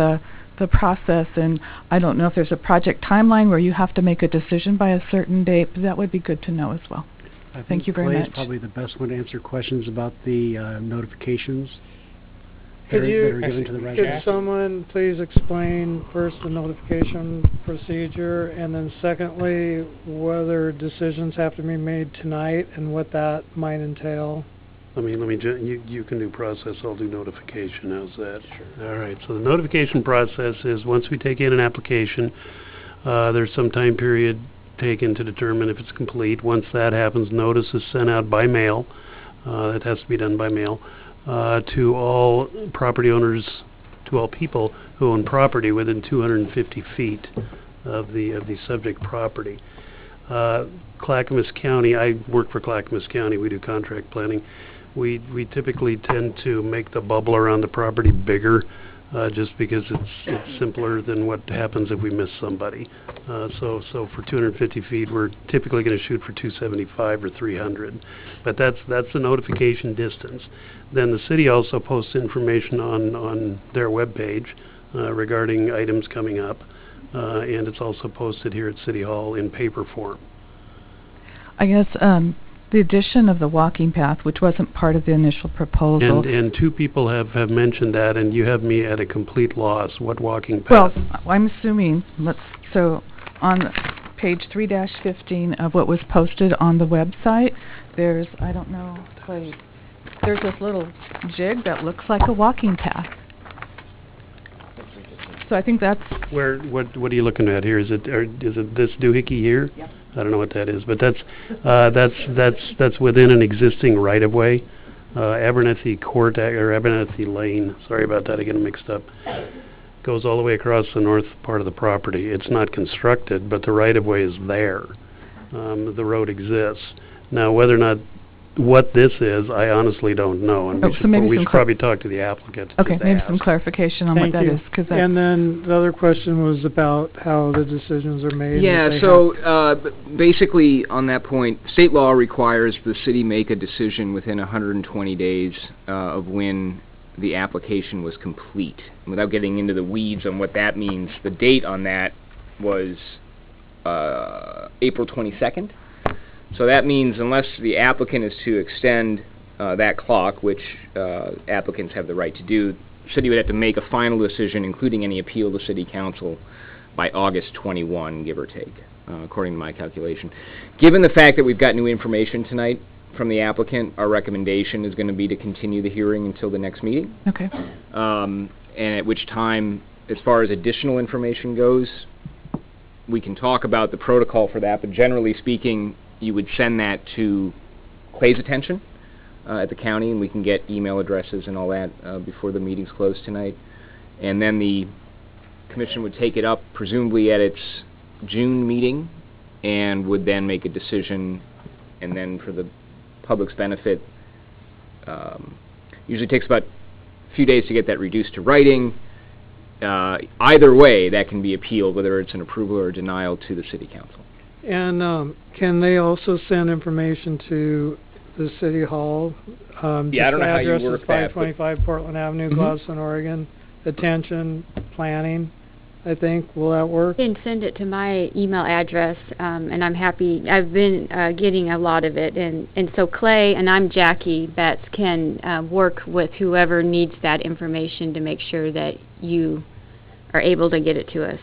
the process, and I don't know if there's a project timeline where you have to make a decision by a certain date, but that would be good to know as well. Thank you very much. Clay is probably the best one to answer questions about the notifications that Could are given to the residents. Could someone please explain first the notification procedure, and then secondly, whether decisions have to be made tonight and what that might entail? You can do process, I'll do notification, how's that? Sure. All right, so the notification process is once we take in an application, there's some time period taken to determine if it's complete. Once that happens, notice is sent out by mail. It has to be done by mail to all property owners, to all people who own property within 250 feet of the subject property. Clackamas County, I work for Clackamas County, we do contract planning. We typically tend to make the bubble around the property bigger, just because it's simpler than what happens if we miss somebody. So for 250 feet, we're typically going to shoot for 275 or 300. But that's the notification distance. Then the city also posts information on their webpage regarding items coming up, and it's also posted here at City Hall in paper form. I guess the addition of the walking path, which wasn't part of the initial proposal. And two people have mentioned that, and you have me at a complete loss. What walking path? Well, I'm assuming, so on page 3-15 of what was posted on the website, there's, I don't know, there's this little jig that looks like a walking path. So I think that's... What are you looking at here? Is it this doohickey here? Yep. I don't know what that is, but that's within an existing right-of-way, Abernethy Court or Abernethy Lane. Sorry about that, I get them mixed up. Goes all the way across the north part of the property. It's not constructed, but the right-of-way is there. The road exists. Now, whether or not what this is, I honestly don't know, and we should probably talk to the applicant. Okay, maybe some clarification on what that is. And then the other question was about how the decisions are made. Yeah, so basically on that point, state law requires the city make a decision within 120 days of when the application was complete. Without getting into the weeds on what that means, the date on that was April 22nd. So that means unless the applicant is to extend that clock, which applicants have the right to do, the city would have to make a final decision, including any appeal to City Council, by August 21, give or take, according to my calculation. Given the fact that we've got new information tonight from the applicant, our recommendation is going to be to continue the hearing until the next meeting. Okay. And at which time, as far as additional information goes, we can talk about the protocol for that, but generally speaking, you would send that to Clay's attention, at the county, and we can get email addresses and all that before the meeting's closed tonight. And then the commission would take it up, presumably at its June meeting, and would then make a decision. And then for the public's benefit, usually takes about a few days to get that reduced to writing. Either way, that can be appealed, whether it's an approval or a denial, to the city council. And can they also send information to the city hall? Yeah, I don't know how you work that. 525 Portland Avenue, Gladstone, Oregon. Attention, planning, I think. Will that work? You can send it to my email address, and I'm happy. I've been getting a lot of it, and so Clay and I'm Jackie Betts can work with whoever needs that information to make sure that you are able to get it to us.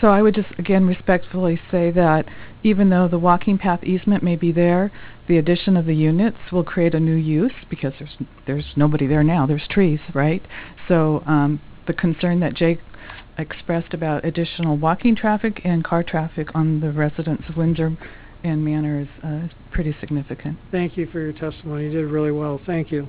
So I would just, again, respectfully say that even though the walking path easement may be there, the addition of the units will create a new use because there's nobody there now. There's trees, right? So the concern that Jake expressed about additional walking traffic and car traffic on the residents of Windsor and Manor is pretty significant. Thank you for your testimony. You did really well. Thank you.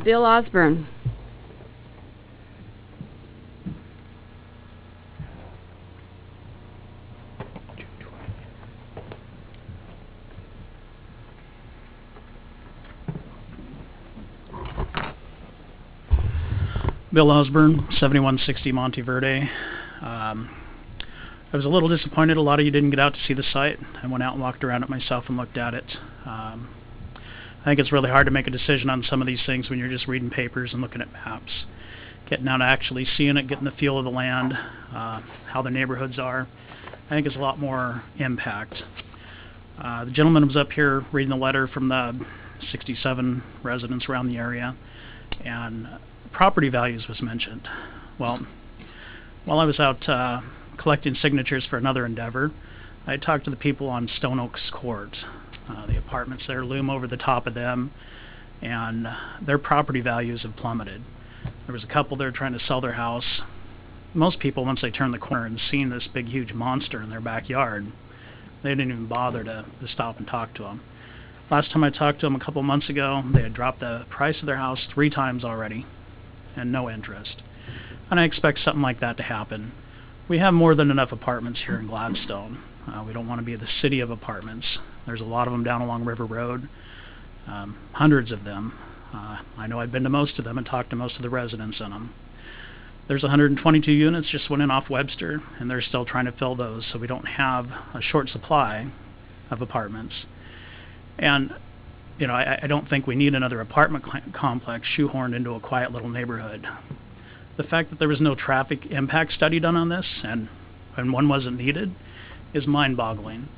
Bill Osborne. Bill Osborne, 7160 Monteverde. I was a little disappointed a lot of you didn't get out to see the site. I went out and walked around it myself and looked at it. I think it's really hard to make a decision on some of these things when you're just reading papers and looking at maps. Getting out and actually seeing it, getting the feel of the land, how the neighborhoods are, I think is a lot more impact. The gentleman was up here reading the letter from the 67 residents around the area, and property values was mentioned. Well, while I was out collecting signatures for another endeavor, I talked to the people on Stone Oaks Court. The apartments there loom over the top of them, and their property values have plummeted. There was a couple there trying to sell their house. Most people, once they turned the corner and seen this big, huge monster in their backyard, they didn't even bother to stop and talk to them. Last time I talked to them a couple months ago, they had dropped the price of their house 3 times already, and no interest. And I expect something like that to happen. We have more than enough apartments here in Gladstone. We don't want to be the city of apartments. There's a lot of them down along River Road, hundreds of them. I know I've been to most of them and talked to most of the residents in them. There's 122 units just went in off Webster, and they're still trying to fill those, so we don't have a short supply of apartments. And you know, I don't think we need another apartment complex shoehorned into a quiet little neighborhood. The fact that there was no traffic impact study done on this, and one wasn't needed, is mind-boggling.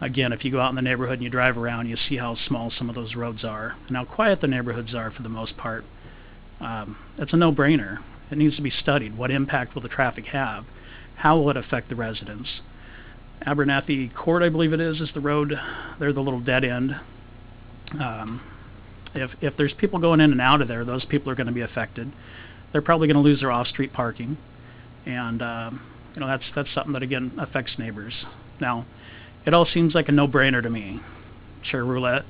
Again, if you go out in the neighborhood and you drive around, you see how small some of those roads are and how quiet the neighborhoods are for the most part. It's a no-brainer. It needs to be studied. What impact will the traffic have? How will it affect the residents? Abernathy Court, I believe it is the road. They're the little dead end. If there's people going in and out of there, those people are going to be affected. They're probably going to lose their off-street parking, and you know, that's something that again affects neighbors. Now, it all seems like a no-brainer to me. Chair Roulette,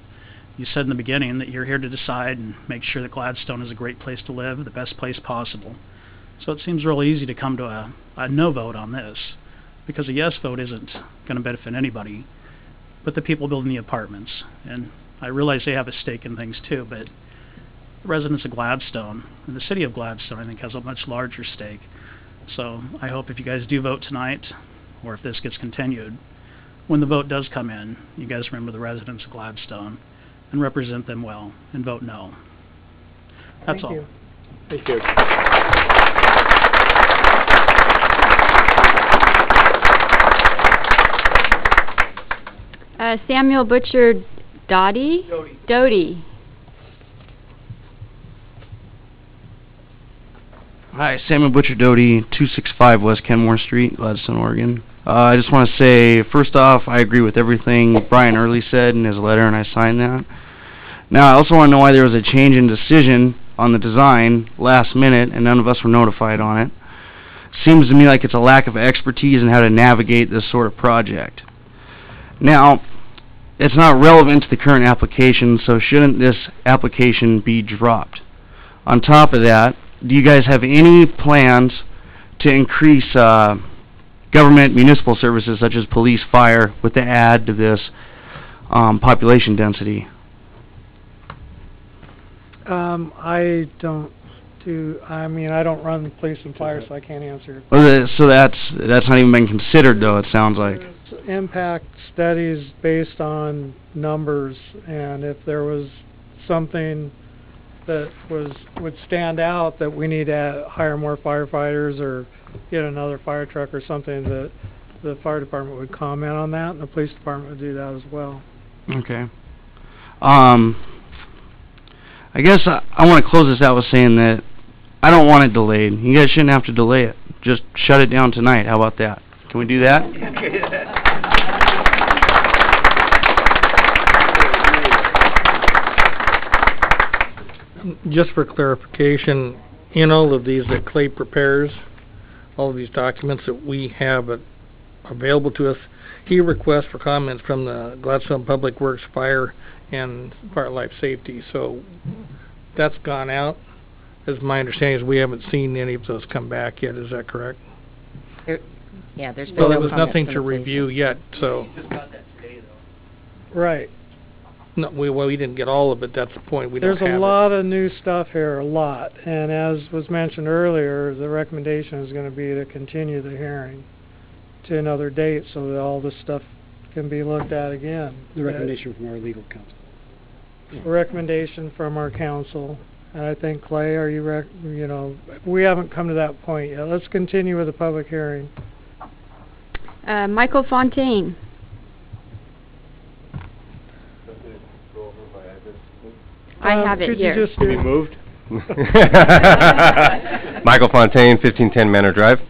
you said in the beginning that you're here to decide and make sure that Gladstone is a great place to live, the best place possible. So it seems real easy to come to a no vote on this, because a yes vote isn't going to benefit anybody but the people building the apartments. And I realize they have a stake in things too, but the residents of Gladstone and the city of Gladstone, I think, has a much larger stake. So I hope if you guys do vote tonight, or if this gets continued, when the vote does come in, you guys remember the residents of Gladstone and represent them well and vote no. That's all. Thank you. Samuel Butcher Doty. Hi, Samuel Butcher Doty, 265 West Kenmore Street, Gladstone, Oregon. I just want to say, first off, I agree with everything Brian Early said in his letter, and I signed that. Now, I also want to know why there was a change in decision on the design last minute, and none of us were notified on it. Seems to me like it's a lack of expertise in how to navigate this sort of project. Now, it's not relevant to the current application, so shouldn't this application be dropped? On top of that, do you guys have any plans to increase government municipal services such as police, fire, with the add to this population density? I don't run the police and fire, so I can't answer. Well, so that's not even been considered, though, it sounds like. Impact studies based on numbers, and if there was something that would stand out that we need to hire more firefighters or get another fire truck or something, that the fire department would comment on that, and the police department would do that as well. Okay. I guess I want to close this out with saying that I don't want it delayed. You guys shouldn't have to delay it. Just shut it down tonight. How about that? Can we do that? Just for clarification, in all of these that Clay prepares, all of these documents that we have available to us, he requests for comments from the Gladstone Public Works Fire and Fire Life Safety. So that's gone out. As my understanding is we haven't seen any of those come back yet. Is that correct? Yeah, there's been So no there was comments nothing from to the police. review yet, so. Right. No, we didn't get all of it. That's the point. We There's don't have a lot of new stuff here, a lot. And as was mentioned earlier, the recommendation is going to be to continue the hearing to another date so that all this stuff can be looked at again. The recommendation from our legal counsel. A recommendation from our counsel. And I think, Clay, are you we haven't come to that point yet. Let's continue with the public hearing. Michael Fontaine. I have it could here. You just To be moved. Michael Fontaine, 1510 Manor Drive.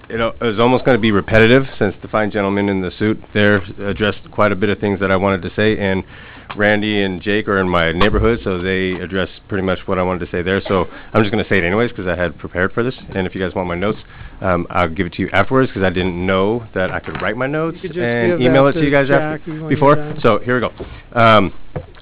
It was almost going to be repetitive since the fine gentleman in the suit there addressed quite a bit of things that I wanted to say, and Randy and Jake are in my neighborhood, so they addressed pretty much what I wanted to say there. So I'm just going to say it anyways because I had prepared for this, and if you guys want my notes, I'll give it to you afterwards because I didn't know that I could write my notes and email it to you guys before. So here we go.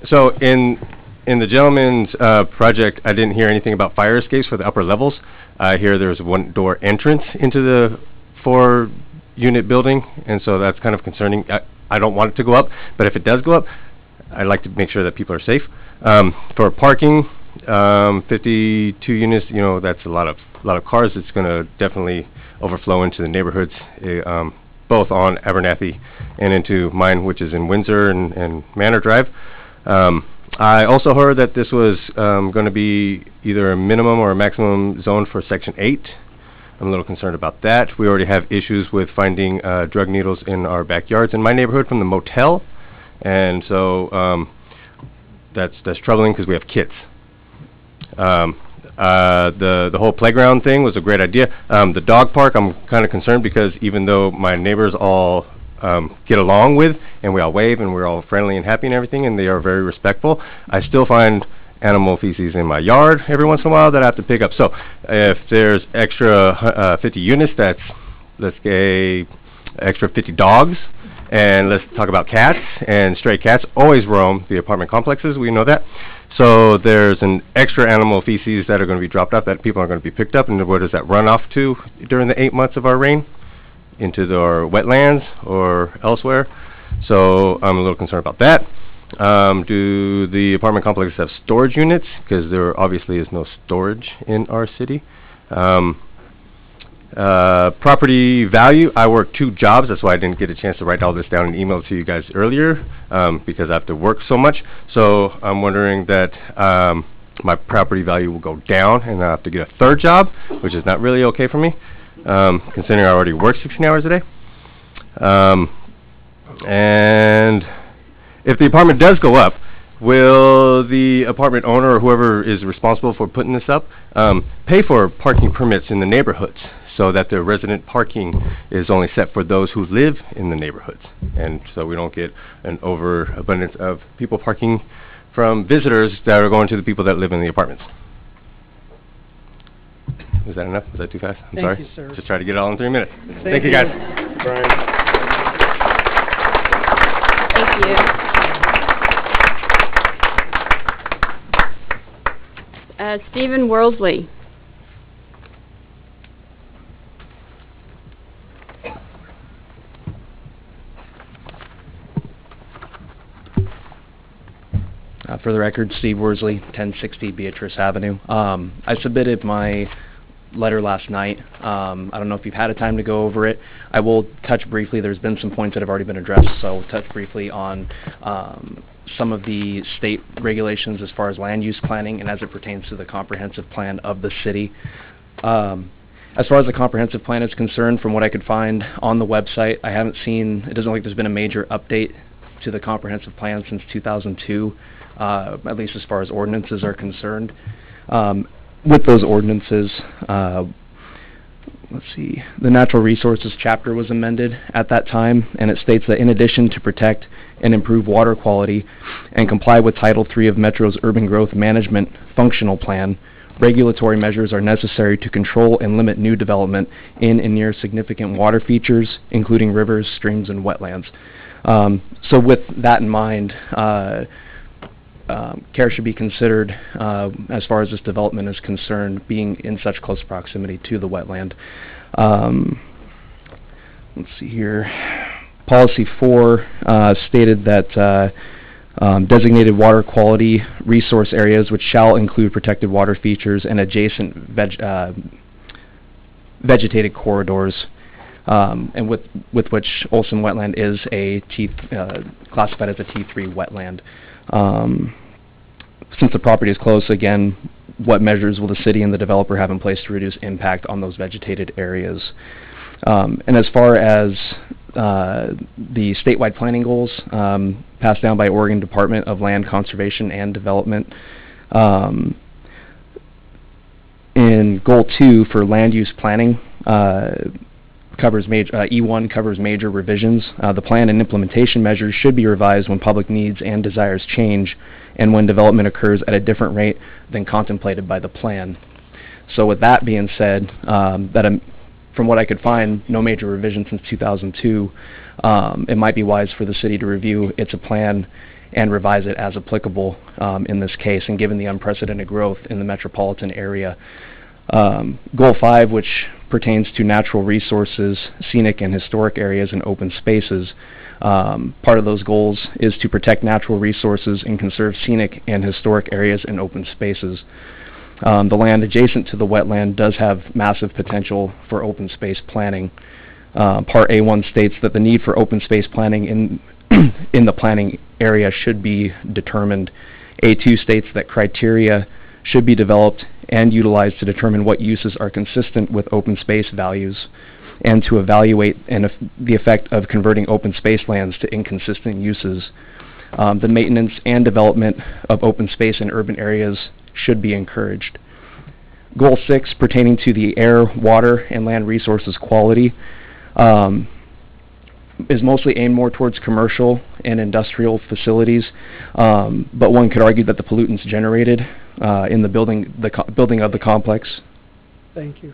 So in the gentleman's project, I didn't hear anything about fire escapes for the upper levels. I hear there's one door entrance into the 4-unit building, and so that's kind of concerning. I don't want it to go up, but if it does go up, I'd like to make sure that people are safe. For parking, 52 units, that's a lot of cars. It's going to definitely overflow into the neighborhoods, both on Abernathy and into mine, which is in Windsor and Manor Drive. I also heard that this was going to be either a minimum or a maximum zone for Section 8. I'm a little concerned about that. We already have issues with finding drug needles in our backyards in my neighborhood from the motel, and so that's troubling because we have kids. The whole playground thing was a great idea. The dog park, I'm kind of concerned because even though my neighbors all get along with, and we all wave, and we're all friendly and happy and everything, and they are very respectful, I still find animal feces in my yard every once in a while that I have to pick up. So if there's extra 50 units, let's say extra 50 dogs, and let's talk about cats, and stray cats always roam the apartment complexes, we know that. So there's an extra animal feces that are going to be dropped off that people are going to be picked up, and where does that run off to during the 8 months of our rain? Into our wetlands or elsewhere. So I'm a little concerned about that. Do the apartment complexes have storage units? Because there obviously is no storage in our city. Property value, I work 2 jobs, that's why I didn't get a chance to write all this down and email it to you guys earlier, because I have to work so much. So I'm wondering that my property value will go down and I have to get a 3rd job, which is not really okay for me, considering I already work 16 hours a day. And if the apartment does go up, will the apartment owner or whoever is responsible for putting this up pay for parking permits in the neighborhoods so that the resident parking is only set for those who live in the neighborhoods, and so we don't get an overabundance of people parking from visitors that are going to the people that live in the apartments? Was that enough? Was that too fast? I'm Thank sorry. you, sir. Just try to get it all in 3 minutes. Thank you, you. guys. Brian. Thank you. Stephen Worsley. For the record, Steve Worsley, 1060 Beatrice Avenue. I submitted my letter last night. I don't know if you've had a time to go over it. I will touch briefly. There's been some points that have already been addressed, so I'll touch briefly on some of the state regulations as far as land use planning and as it pertains to the comprehensive plan of the city. As far as the comprehensive plan is concerned, from what I could find on the website, I haven't seen, it doesn't look like there's been a major update to the comprehensive plan since 2002, at least as far as ordinances are concerned. With those ordinances, let's see, the natural resources chapter was amended at that time, and it states that in addition to protect and improve water quality and comply with Title III of Metro's Urban Growth Management Functional Plan, regulatory measures are necessary to control and limit new development in and near significant water features, including rivers, streams, and wetlands. So with that in mind, care should be considered as far as this development is concerned, being in such close proximity to the wetland. Let's see here. Policy 4 stated that designated water quality resource areas which shall include protected water features and adjacent vegetated corridors, and with which Olson Wetland is a classified as a T3 wetland. Since the property is close, again, what measures will the city and the developer have in place to reduce impact on those vegetated areas? And as far as the statewide planning goals passed down by Oregon Department of Land Conservation and Development, in Goal 2 for land use planning, covers E1 covers major revisions. The plan and implementation measures should be revised when public needs and desires change and when development occurs at a different rate than contemplated by the plan. So with that being said, from what I could find, no major revision since 2002, it might be wise for the city to review its plan and revise it as applicable in this case, and given the unprecedented growth in the metropolitan area. Goal 5, which pertains to natural resources, scenic and historic areas, and open spaces. Part of those goals is to protect natural resources and conserve scenic and historic areas and open spaces. The land adjacent to the wetland does have massive potential for open space planning. Part A1 states that the need for open space planning in the planning area should be determined. A2 states that criteria should be developed and utilized to determine what uses are consistent with open space values and to evaluate the effect of converting open space lands to inconsistent uses. The maintenance and development of open space in urban areas should be encouraged. Goal 6, pertaining to the air, water, and land resources quality, is mostly aimed more towards commercial and industrial facilities, but one could argue that the pollutants generated in the building of the complex. Thank you.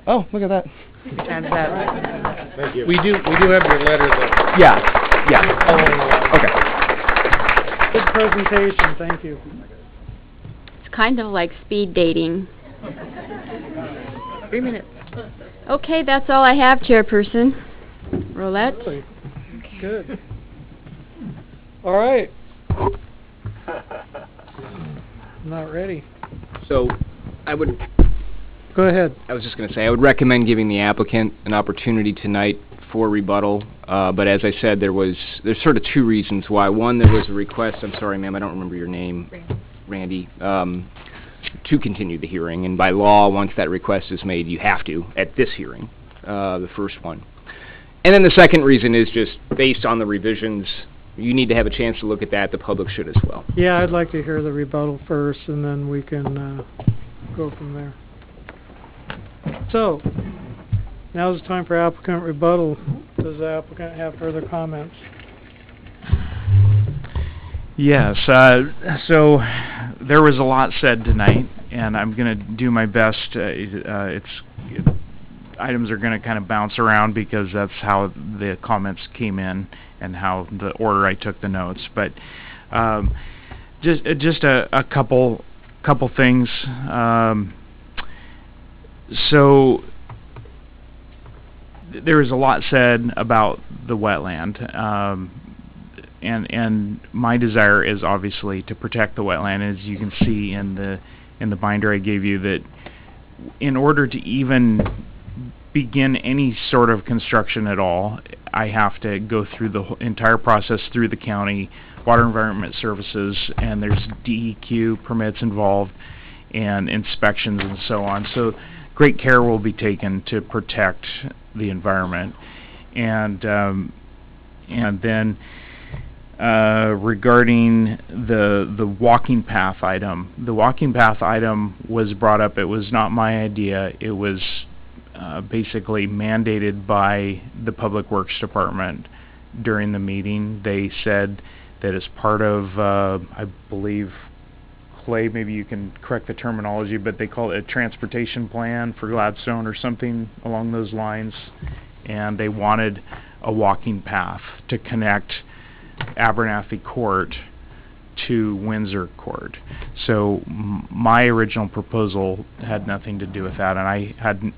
Oh, look at that. Thank you. We do have your letter though. Yeah. Okay. Good presentation, thank you. It's kind of like speed dating. 3 minutes. Okay, that's all I have, Chairperson. Roulette? Really? Good. All right. Not ready. So, I would... Go ahead. I was just going to say, I would recommend giving the applicant an opportunity tonight for rebuttal, but as I said, there's sort of two reasons why. One, there was a request, I'm sorry ma'am, I don't remember your name, Randy, to continue the hearing, and by law, once that request is made, you have to, at this hearing, the first one. And then the second reason is just based on the revisions, you need to have a chance to look at that, the public should as well. Yeah, I'd like to hear the rebuttal first, and then we can go from there. So, now is the time for applicant rebuttal. Does the applicant have further comments? Yes, so there was a lot said tonight, and I'm going to do my best. Items are going to kind of bounce around because that's how the comments came in and how the order I took the notes. But just a couple things. So there was a lot said about the wetland. And my desire is obviously to protect the wetland, as you can see in the binder I gave you, that in order to even begin any sort of construction at all, I have to go through the entire process through the county, Water Environment Services, and there's DEQ permits involved and inspections and so on. So great care will be taken to protect the environment. And then regarding the walking path item. The walking path item was brought up. It was not my idea. It was basically mandated by the Public Works Department during the meeting. They said that as part of, I believe, Clay, maybe you can correct the terminology, but they call it a transportation plan for Gladstone or something along those lines. And they wanted a walking path to connect Abernathy Court to Windsor Court. So my original proposal had nothing to do with that, and I hadn't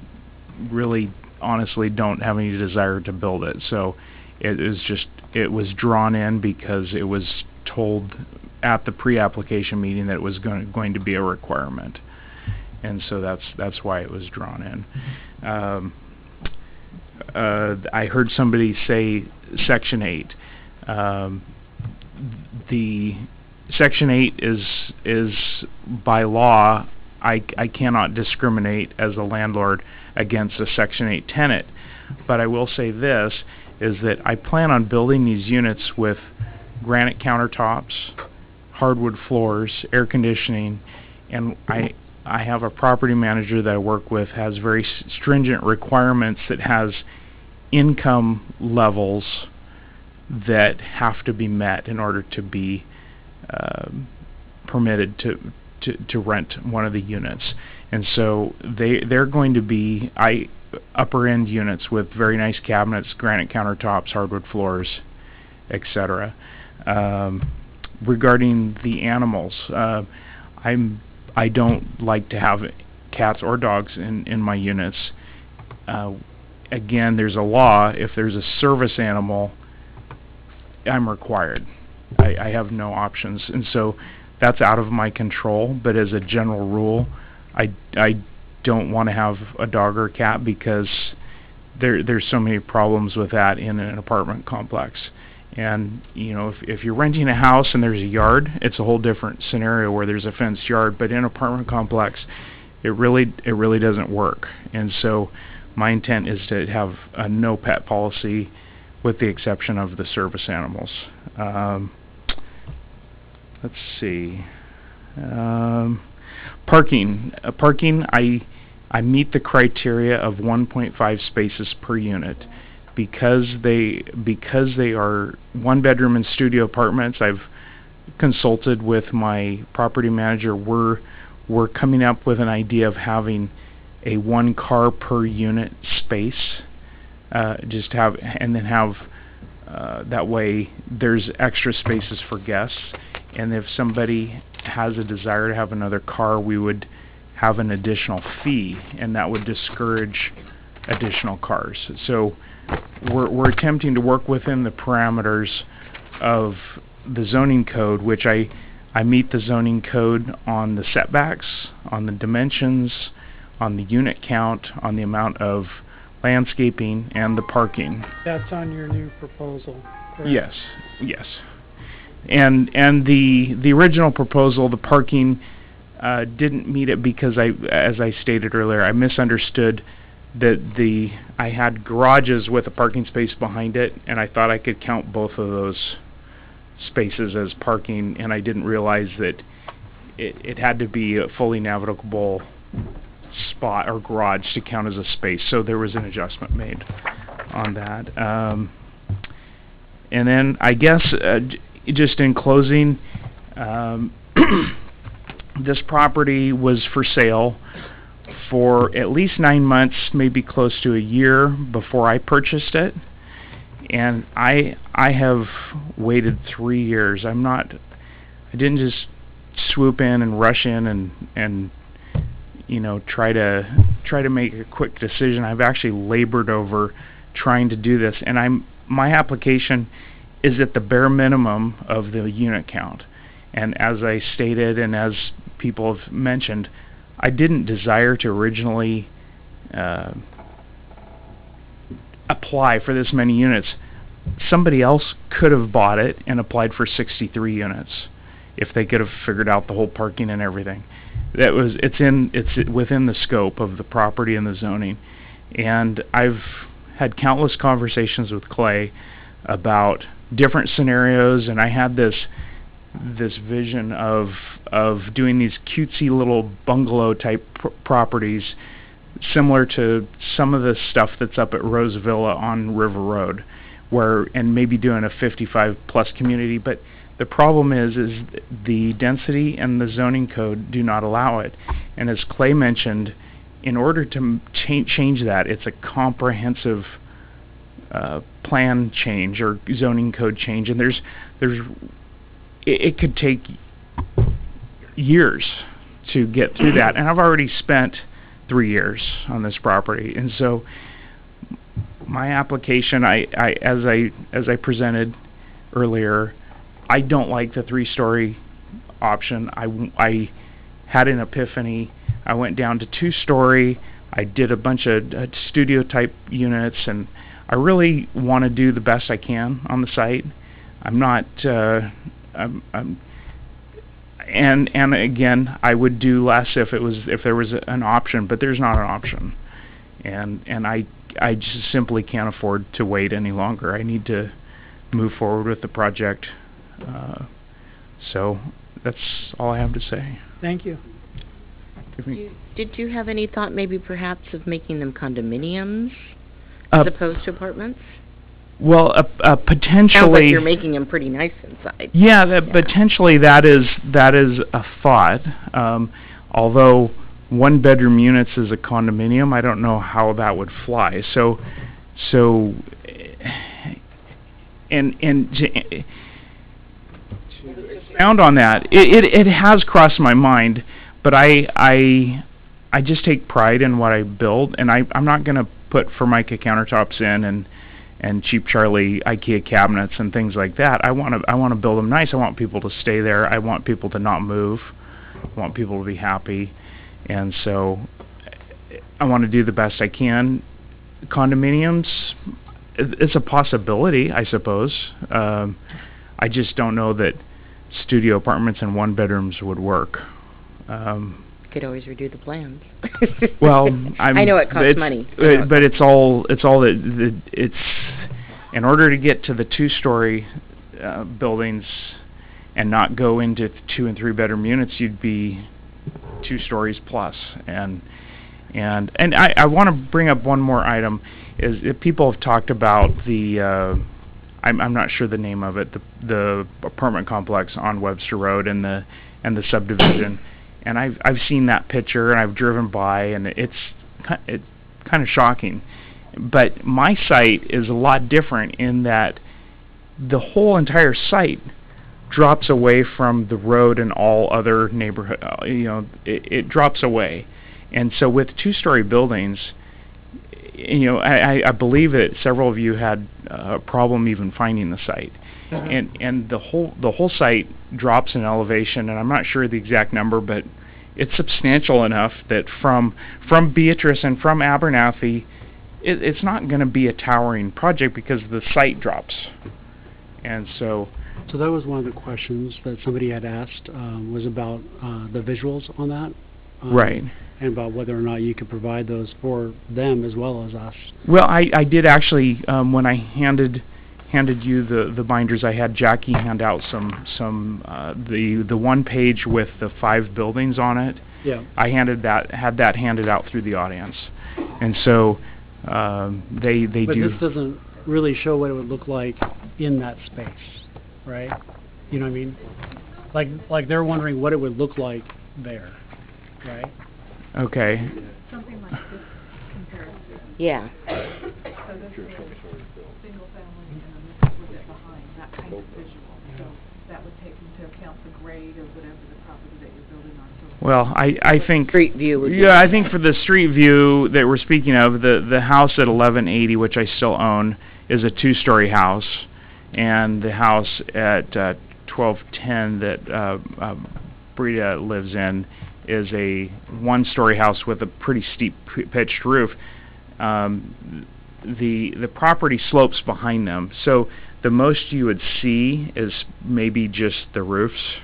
really, honestly, don't have any desire to build it. So it was drawn in because it was told at the pre-application meeting that it was going to be a requirement, and so that's why it was drawn in. I heard somebody say Section 8. The Section 8 is by law, I cannot discriminate as a landlord against a Section 8 tenant. But I will say this, is that I plan on building these units with granite countertops, hardwood floors, air conditioning, and I have a property manager that I work with has very stringent requirements that has income levels that have to be met in order to be permitted to rent one of the units. And so they're going to be upper end units with very nice cabinets, granite countertops, hardwood floors, etc. Regarding the animals, I don't like to have cats or dogs in my units. Again, there's a law. If there's a service animal, I'm required. I have no options, and so that's out of my control. But as a general rule, I don't want to have a dog or a cat because there's so many problems with that in an apartment complex. And you know, if you're renting a house and there's a yard, it's a whole different scenario where there's a fenced yard. But in an apartment complex, it really doesn't work. And so my intent is to have a no pet policy, with the exception of the service animals. Let's see. Parking. I meet the criteria of 1.5 spaces per unit. Because they are one-bedroom and studio apartments, I've consulted with my property manager. We're coming up with an idea of having a one car per unit space. That way there's extra spaces for guests. And if somebody has a desire to have another car, we would have an additional fee, and that would discourage additional cars. So we're attempting to work within the parameters of the zoning code, which I meet the zoning code on the setbacks, on the dimensions, on the unit count, on the amount of landscaping, and the parking. That's on your new proposal, correct? Yes. And the original proposal, the parking, didn't meet it because as I stated earlier, I misunderstood that I had garages with a parking space behind it, and I thought I could count both of those spaces as parking, and I didn't realize that it had to be a fully navigable spot or garage to count as a space. So there was an adjustment made on that. And then I guess just in closing, this property was for sale for at least 9 months, maybe close to a year before I purchased it. And I have waited 3 years. I didn't just swoop in and rush in and you know, try to make a quick decision. I've actually labored over trying to do this, and my application is at the bare minimum of the unit count. And as I stated, and as people have mentioned, I didn't desire to originally apply for this many units. Somebody else could have bought it and applied for 63 units if they could have figured out the whole parking and everything. It's within the scope of the property and the zoning. And I've had countless conversations with Clay about different scenarios, and I had this vision of doing these cutesy little bungalow type properties similar to some of the stuff that's up at Rose Villa on River Road, and maybe doing a 55 plus community. But the problem is the density and the zoning code do not allow it. And as Clay mentioned, in order to change that, it's a comprehensive plan change or zoning code change, and it could take years to get through that. And I've already spent 3 years on this property, and so my application, as I presented earlier, I don't like the 3-story option. I had an epiphany. I went down to 2-story. I did a bunch of studio type units, and I really want to do the best I can on the site. I'm not. And again, I would do less if there was an option, but there's not an option, and I just simply can't afford to wait any longer. I need to move forward with the project. So that's all I have to say. Thank you. Did you have any thought maybe perhaps of making them condominiums as opposed to apartments? Well, potentially. Sounds like you're making them pretty nice inside. Yeah, potentially that is a thought. Although 1-bedroom units is a condominium, I don't know how that would fly. And to expound on that, it has crossed my mind, but I just take pride in what I build, and I'm not going to put Formica countertops in and Cheap Charlie IKEA cabinets and things like that. I want to build them nice. I want people to stay there. I want people to not move. I want people to be happy, and so I want to do the best I can. Condominiums, it's a possibility, I suppose. I just don't know that studio apartments and 1-bedrooms would work. Could always redo the plans. Well, I know it costs money. But it's all that it's in order to get to the 2-story buildings and not go into 2- and 3-bedroom units, you'd be 2 stories plus. And I want to bring up one more item. Is if people have talked about the I'm not sure the name of it, the apartment complex on Webster Road and the subdivision. And I've seen that picture, and I've driven by, and it's kind of shocking. But my site is a lot different in that the whole entire site drops away from the road and all other neighborhood. It drops away, and so with 2-story buildings, I believe that several of you had a problem even finding the site. And the whole site drops in elevation, and I'm not sure the exact number, but it's substantial enough that from Beatrice and from Abernathy, it's not going to be a towering project because the site drops. And so that was one of the questions that somebody had asked, was about the visuals on that. Right. And about whether or not you could provide those for them as well as us. Well, I did actually, when I handed you the binders, I had Jackie hand out the one page with the 5 buildings on it. Yeah. I had that handed out through the audience, and so they but do. This doesn't really show what it would look like in that space, right? You know what I mean? Like they're wondering what it would look like there, right? Okay. Something like this comparison. Yeah. So this is single family and then this is it behind, that kind of visual. So that would take into account the grade of whatever the property that you're building on. So Well, I think street view would be yeah, I think for the street view that we're speaking of, the house at 1180, which I still own, is a 2-story house, and the house at 1210 that Brita lives in is a 1-story house with a pretty steep pitched roof. The property slopes behind them, so the most you would see is maybe just the roofs.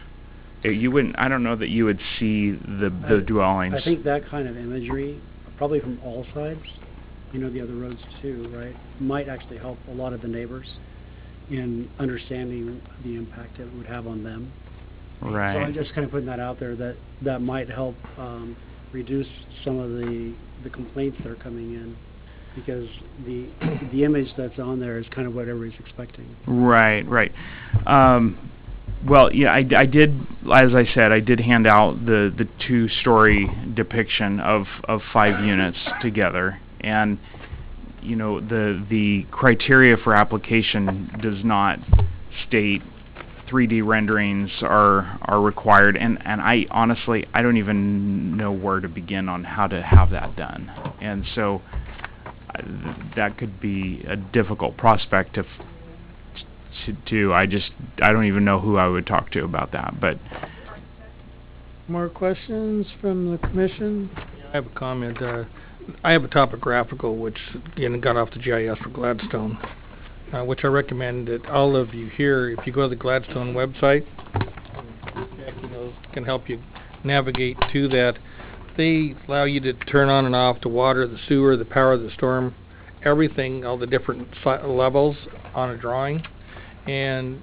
You wouldn't. I don't know that you would see the dwellings. I think that kind of imagery, probably from all sides, you know, the other roads too, right, might actually help a lot of the neighbors in understanding the impact it would have on them. Right. So I'm just kind of putting that out there that might help reduce some of the complaints that are coming in, because the image that's on there is kind of what everybody's expecting. Right. Well, yeah, I did, as I said, I did hand out the 2-story depiction of 5 units together, and you know, the criteria for application does not state 3D renderings are required, and I honestly, I don't even know where to begin on how to have that done, and so that could be a difficult prospect to I don't even know who I would talk to about that. But More questions from the commission? I have a comment. I have a topographical, which again got off the GIS for Gladstone, which I recommend that all of you here, if you go to the Gladstone website, Jackie knows, can help you navigate to that. They allow you to turn on and off the water, the sewer, the power, the storm, everything, all the different levels on a drawing. And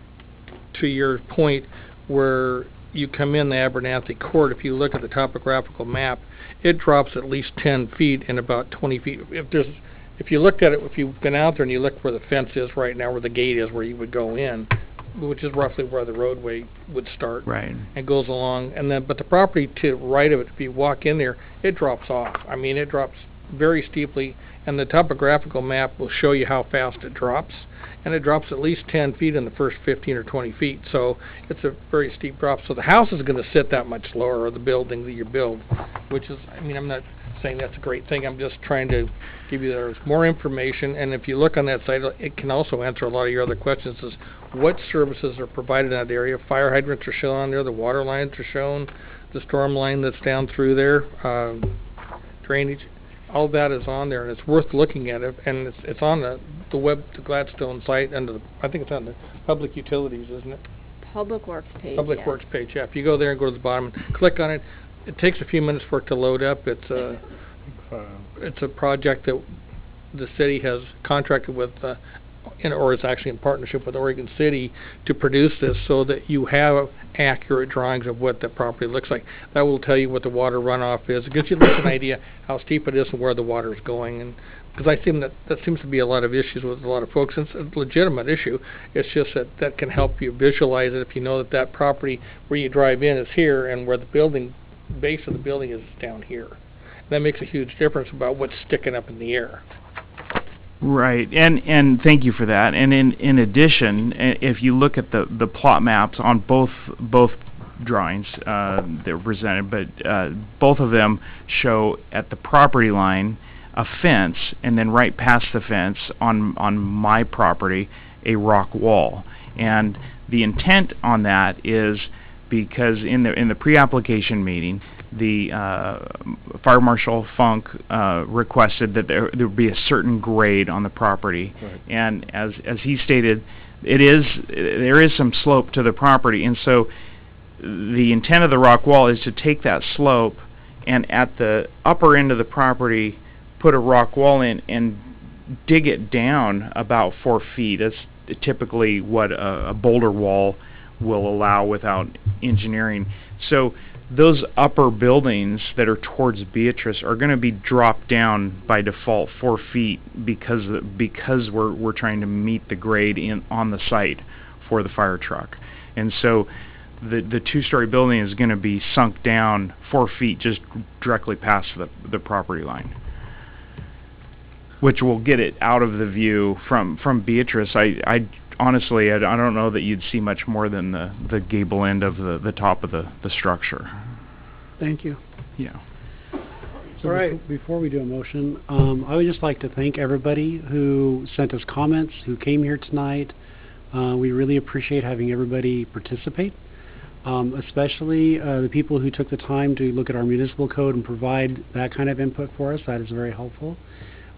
to your point, where you come in the Abernathy Court, if you look at the topographical map, it drops at least 10 feet and about 20 feet. If you looked at it, if you've been out there and you look where the fence is right now, where the gate is, where you would go in, which is roughly where the roadway would start, right, and goes along, and then but the property to the right of it, if you walk in there, it drops off. I mean, it drops very steeply, and the topographical map will show you how fast it drops, and it drops at least 10 feet in the first 15 or 20 feet, so it's a very steep drop. So the house is going to sit that much lower, or the building that you build, which is, I mean, I'm not saying that's a great thing, I'm just trying to give you more information, and if you look on that site, it can also answer a lot of your other questions, is what services are provided in that area. Fire hydrants are shown on there, the water lines are shown, the storm line that's down through there, drainage, all that is on there, and it's worth looking at it, and it's on the Gladstone site under I think it's on the public utilities, isn't it? Public Works page. Public Works page, yeah. If you go there and go to the bottom and click on it, it takes a few minutes for it to load up. It's a project that the city has contracted with, or it's actually in partnership with Oregon City to produce this, so that you have accurate drawings of what the property looks like. That will tell you what the water runoff is. It gives you an idea how steep it is and where the water is going. And because I think that seems to be a lot of issues with a lot of folks. It's a legitimate issue. It's just that can help you visualize it if you know that property where you drive in is here, and where the base of the building is down here. That makes a huge difference about what's sticking up in the air. right, and thank you for that. And in addition, if you look at the plot maps on both drawings that were presented, but both of them show at the property line a fence, and then right past the fence on my property a rock wall. And the intent on that is because in the pre-application meeting, the Fire Marshal Funk requested that there would be a certain grade on the property, right. And as he stated, there is some slope to the property, and so the intent of the rock wall is to take that slope and at the upper end of the property put a rock wall in and dig it down about 4 feet. That's typically what a boulder wall will allow without engineering. So those upper buildings that are towards Beatrice are going to be dropped down by default 4 feet because we're trying to meet the grade on the site for the fire truck. And so the two-story building is going to be sunk down 4 feet just directly past the property line, which will get it out of the view from Beatrice. I honestly, I don't know that you'd see much more than the gable end of the top of the structure. Thank you. Yeah. So All right. before we do a motion, I would just like to thank everybody who sent us comments, who came here tonight. We really appreciate having everybody participate, especially the people who took the time to look at our municipal code and provide that kind of input for us. That is very helpful.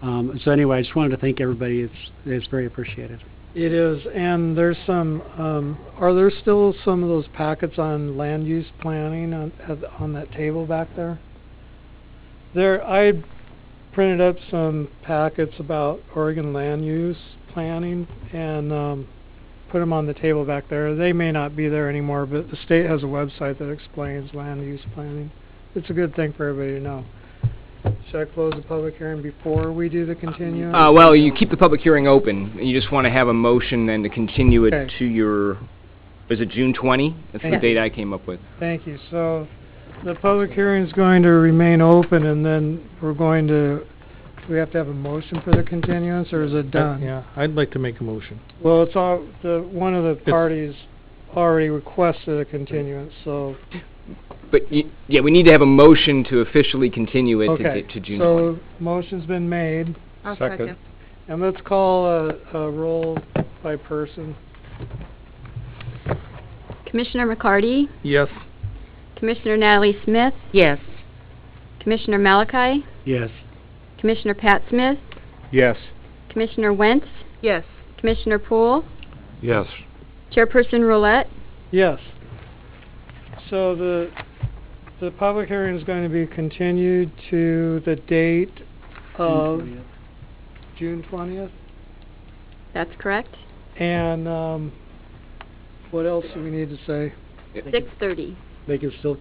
So anyway, I just wanted to thank everybody. It's very appreciated. It is, and there's some, are there still some of those packets on land use planning on that table back there? I printed up some packets about Oregon land use planning and put them on the table back there. They may not be there anymore, but the state has a website that explains land use planning. It's a good thing for everybody to know. Should I close the public hearing before we do the continuance? Well, you keep the public hearing open. You just want to have a motion then to continue it to your, is it June 20? That's the date I came up with. Thank you. So the public hearing is going to remain open, and then we're going to, do we have to have a motion for the continuance, or is it done? Yeah, I'd like to make a motion. Well, it's all, one of the parties already requested a continuance, so. But, yeah, we need to have a motion to officially continue it to June 20. So motion's been made. I'll second. And let's call a roll by person. Commissioner McCarty? Yes. Commissioner Natalie Smith? Yes. Commissioner Malachi? Yes. Commissioner Pat Smith? Yes. Commissioner Wentz? Yes. Commissioner Poole? Yes. Chairperson Roulette? Yes. So the public hearing is going to be continued to the date of June 20th. That's correct. And what else do we need to say? 6:30. They can still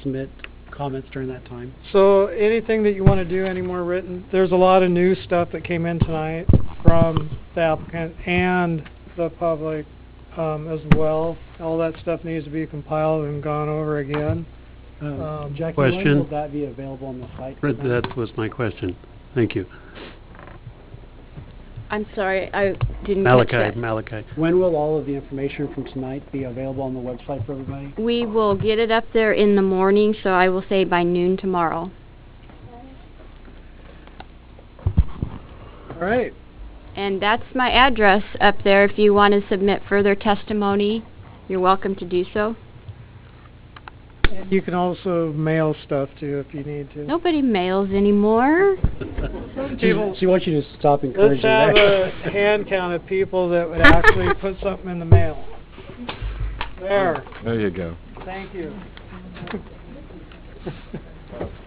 submit comments during that time. So anything that you want to do any more written, there's a lot of new stuff that came in tonight from the applicant and the public as well. All that stuff needs to be compiled and gone over again. Jackie, Question? when will that be available on the site? That was my question. Thank you. I'm sorry, I didn't catch that. Malachi. When will all of the information from tonight be available on the website for everybody? We will get it up there in the morning, so I will say by noon tomorrow. All right. And that's my address up there. If you want to submit further testimony, you're welcome to do so. And you can also mail stuff too if you need to. Nobody mails anymore. She wants you to stop encouraging Let's have that. a hand count of people that would actually put something in the mail. There. There you go. Thank you.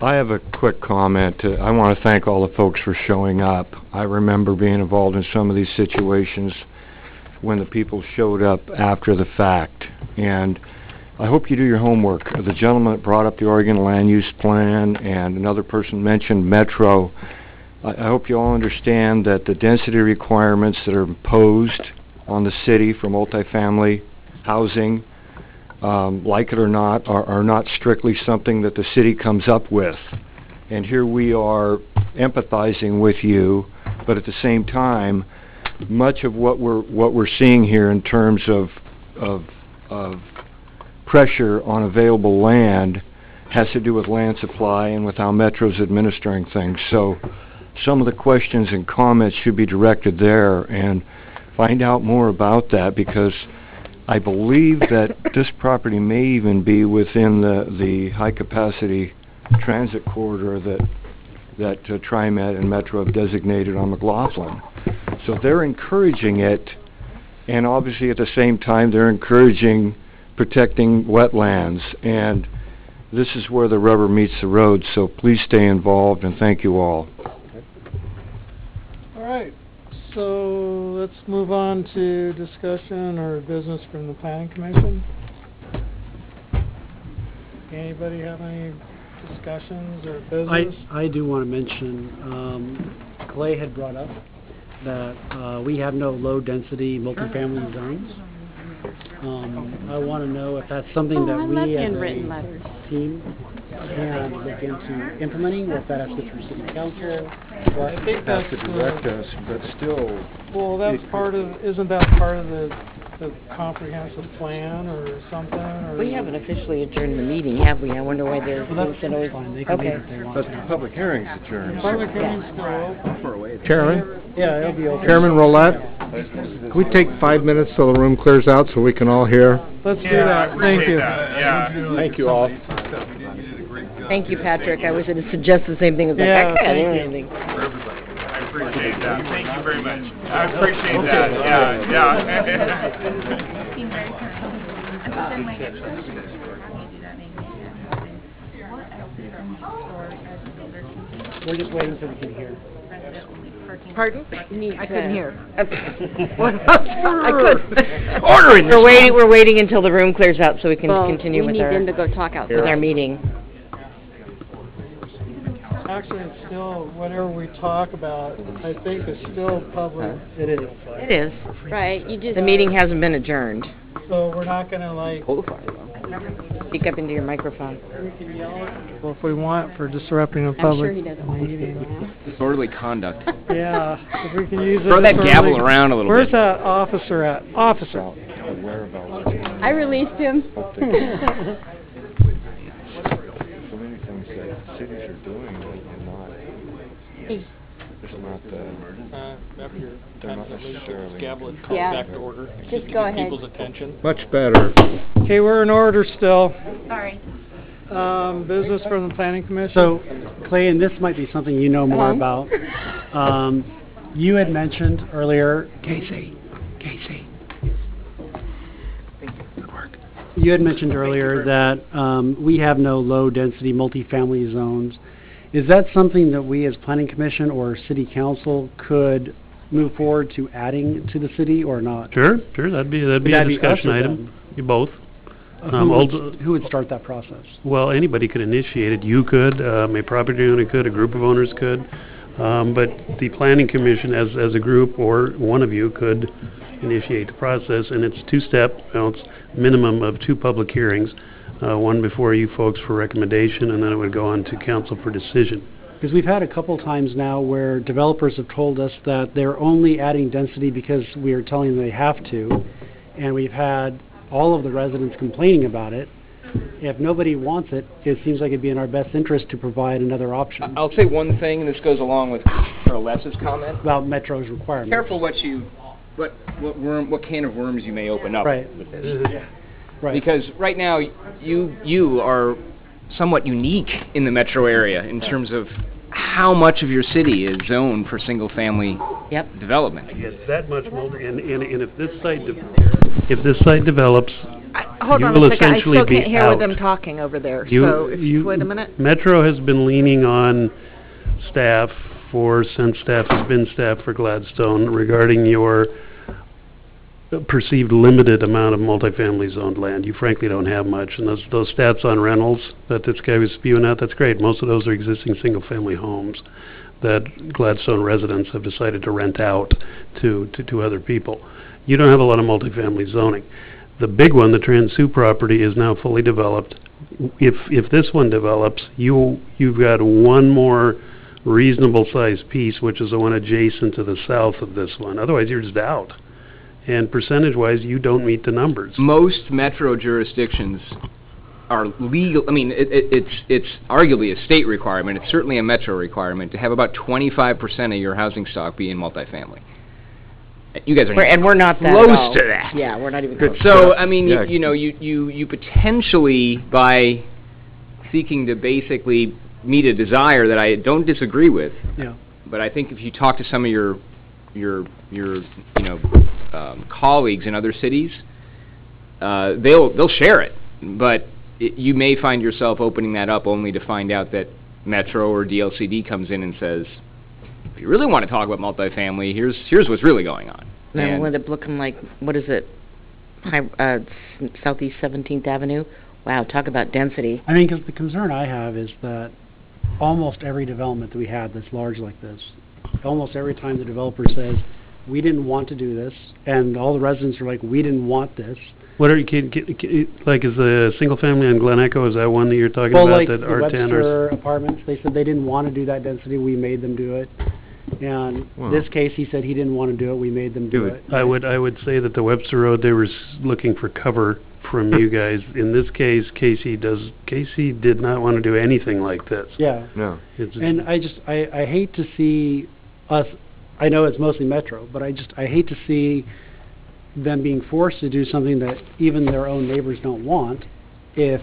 I have a quick comment. I want to thank all the folks for showing up. I remember being involved in some of these situations when the people showed up after the fact. And I hope you do your homework. The gentleman that brought up the Oregon Land Use Plan and another person mentioned Metro. I hope you all understand that the density requirements that are imposed on the city for multifamily housing, like it or not, are not strictly something that the city comes up with. And here we are empathizing with you, but at the same time, much of what we're seeing here in terms of pressure on available land has to do with land supply and with how Metro's administering things. So some of the questions and comments should be directed there, and find out more about that, because I believe that this property may even be within the high-capacity transit corridor that TriMet and Metro have designated on McLaughlin. So they're encouraging it, and obviously at the same time they're encouraging protecting wetlands, and this is where the rubber meets the road, so please stay involved, and thank you all. All right. So let's move on to discussion or business from the Planning Commission. Anybody have any discussions or business? I do want to mention, Clay had brought up that we have no low-density multifamily zones. I want to know if that's something that I we love as handwritten a letters. team can look into implementing, or if that has to go through city council. Or I think Has that's to direct us, but still, well, that's it- part of, isn't that part of the comprehensive plan or something, or? We haven't officially adjourned the meeting, have we? I wonder why they're, Well, that's said always, fine. They can leave okay. if they want but to. the public hearing's adjourned. Public hearing's still open. Chairman? Yeah, it'll be open. Chairman Roulette, can we take 5 minutes till the room clears out so we can all hear? Let's do that, thank you. Thank you all. Thank you, Patrick. I was going to suggest the same thing as like, Yeah, I can't thank do you. anything. I appreciate that. Thank you very much. I appreciate that. We're just waiting so we can hear. Pardon? I couldn't hear. I couldn't. Ordering. We're waiting until the room clears out so we can continue we with need our them to go talk outside. with our meeting. Actually, it's still, whatever we talk about, I think is still public. It is. It is. Right, you just. The meeting hasn't been adjourned. So we're not gonna like, Speak up into your microphone. we can yell at people if we want for disrupting a I'm sure he public. doesn't mind you doing that. Disorderly conduct. Yeah, if we can use it. Throw that as gavel early- around a little Where's bit. that officer at? Officer. I released him. So many things that cities are doing and not, there's not After your they're not release, necessarily. gavel it, call Yeah. back to order. Just to go get ahead. people's attention. Much better. Okay, we're in order still. Sorry. Business from the planning commission? So, Clay, and this might be something you know more Uh-huh. about. You had mentioned earlier, Casey. You had mentioned earlier that we have no low-density multifamily zones. Is that something that we as planning commission or city council could move forward to adding to the city or not? Sure, that'd be a discussion item. You both. Who would start that process? Well, anybody could initiate it. You could, a property owner could, a group of owners could. But the planning commission as a group or one of you could initiate the process, and it's two-step, it's minimum of 2 public hearings, one before you folks for recommendation, and then it would go on to council for decision. Because we've had a couple times now where developers have told us that they're only adding density because we are telling them they have to, and we've had all of the residents complaining about it. If nobody wants it, it seems like it'd be in our best interest to provide another option. I'll say one thing, and this goes along with Colonel Less's comment. About Metro's requirements. Careful what can of worms you may open up. Right. With this. Right. Because right now, you are somewhat unique in the metro area in terms of how much of your city is zoned for single-family development. Yes, that much multi, and if this site develops, Hold you on will a second, I essentially still be can't hear out. with them talking over there, so if you wait a minute. Metro has been leaning on staff since staff has been staff for Gladstone regarding your perceived limited amount of multifamily zoned land. You frankly don't have much, and those stats on rentals that this guy was spewing out, that's great. Most of those are existing single-family homes that Gladstone residents have decided to rent out to other people. You don't have a lot of multifamily zoning. The big one, the Transu property, is now fully developed. If this one develops, you've got one more reasonable sized piece, which is the one adjacent to the south of this one. Otherwise, you're just out. And percentage-wise, you don't meet the numbers. Most metro jurisdictions are legal. I mean, it's arguably a state requirement. It's certainly a metro requirement to have about 25% of your housing stock be in multifamily. You guys are And we're not that close at all. to that. Yeah, we're not even close. So, I mean, you potentially, by seeking to basically meet a desire that I don't disagree with, but I think if you talk to some of your colleagues in other cities, they'll share it. But you may find yourself opening that up only to find out that Metro or DLCD comes in and says, if you really want to talk about multifamily, here's what's really going on. Then we'll end up looking like, what is it, Southeast 17th Avenue? Wow, talk about density. I mean, because the concern I have is that almost every development that we have that's large like this, almost every time the developer says, we didn't want to do this, and all the residents are like, we didn't want this. What are you, like, is the single family on Glen Echo, is that one that you're talking Well, about, like that the R10 Webster or? apartments, they said they didn't want to do that density, we made them do it. And Wow. this case, he said he didn't want to do it, we made them do it. I would say that the Webster Road, they were looking for cover from you guys. In this case, Casey did not want to do anything like this. Yeah. No. And I hate to see us, I know it's mostly Metro, but I hate to see them being forced to do something that even their own neighbors don't want. If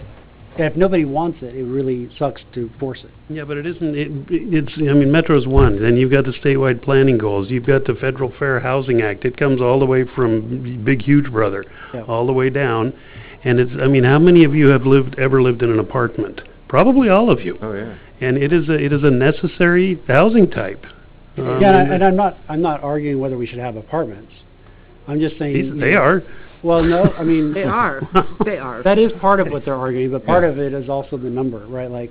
nobody wants it, it really sucks to force it. Yeah, but it isn't, I mean, Metro's one, then you've got the statewide planning goals, you've got the Federal Fair Housing Act, it comes all the way from Big Huge Brother, all the way down, and I mean, how many of you have ever lived in an apartment? Probably all of you. Oh, yeah. And it is a necessary housing type. And I'm not arguing whether we should have apartments. I'm just saying... They are. Well, no, I mean... They are. They are. That is part of what they're arguing, but part of it is also the number, right? Like,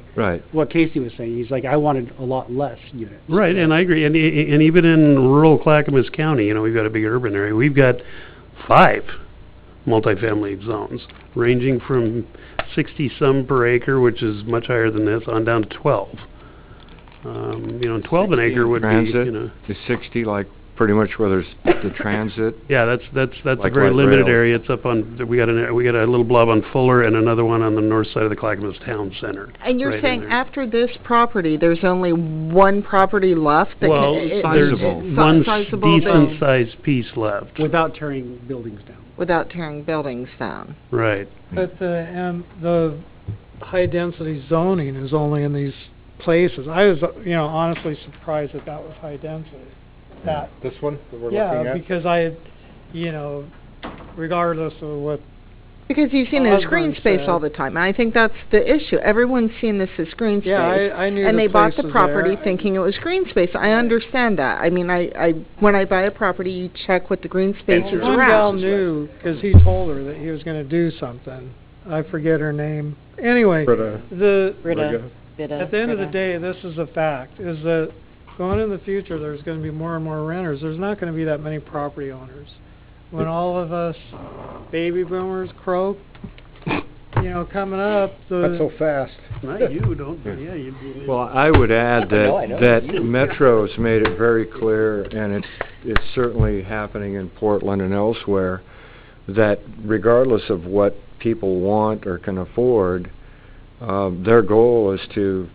what Casey was saying, he's like, I wanted a lot less units. Right, and I agree. And even in rural Clackamas County, you know, we've got a big urban area, we've got 5 multifamily zones, ranging from 60-some per acre, which is much higher than this, on down to 12. You know, 12 an acre would transit, be, you know... Is 60 like pretty much where there's the transit? Yeah, that's like a very light limited rail. area. It's up on, we got a little blob on Fuller and another one on the north side of the Clackamas Town Center. And you're right in saying there. after this property, there's only one property left that Well, there's one decent-sized piece left. Without tearing buildings down. without tearing buildings down. Right. But the high-density zoning is only in these places. I was, honestly surprised that was high density. That This one that we're looking at? Yeah, because I had, regardless of what... Because you've seen it as Osborne green space said. all the time, and I think that's the issue. Everyone's seen this as green space. Yeah, I knew and the they bought the places property there. thinking it was green space. I understand that. I mean, I when I buy a property, you check what the green space is One around. gal knew, because he told her that he was going to do something. I forget her name. Anyway, Britta. At the end of the day, this is a fact, is that going in the future, there's going to be more and more renters. There's not going to be that many property owners. When all of us baby boomers croak, coming up, Not so fast. Not you, don't, yeah, you... Well, I would add I know. that Metro's made it very clear, and it's certainly happening in Portland and elsewhere, that regardless of what people want or can afford, their goal is to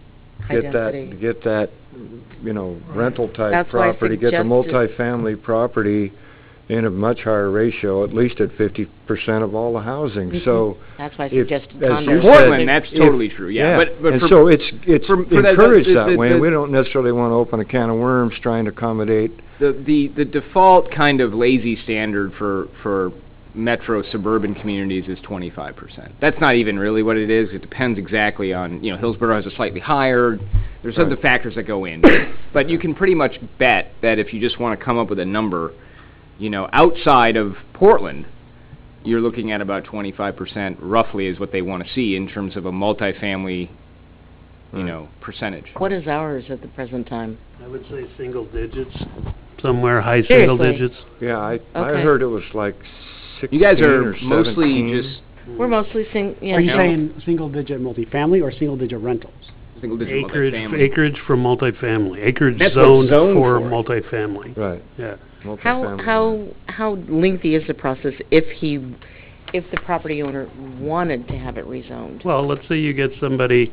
get that rental type That's why I property, get the suggested- multifamily property in a much higher ratio, at least at 50% of all the housing. So That's why I if, suggested as you condos. said, Portland, that's if- totally true, yeah. But and for- so it's for that- encouraged the- that way, and the- we don't necessarily want to open a can of worms trying to accommodate. The default kind of lazy standard for metro suburban communities is 25%. That's not even really what it is. It depends exactly on, Hillsborough has a slightly higher, there's other factors that go in. But you can pretty much bet that if you just want to come up with a number, outside of Portland, you're looking at about 25% roughly is what they want to see in terms of a multifamily, percentage. What is ours at the present time? I would say single digits, somewhere high single Seriously? digits. Yeah, I Okay. heard it was like 16 You guys are or 17. mostly just We're mostly Are you saying single-digit multifamily or single-digit rentals? single-digit Acreage, multifamily. acreage for multifamily, acreage That's what's zoned zoned for for. multifamily. Right. Yeah. How lengthy is the process if the property owner wanted to have it rezoned? Well, let's say you get somebody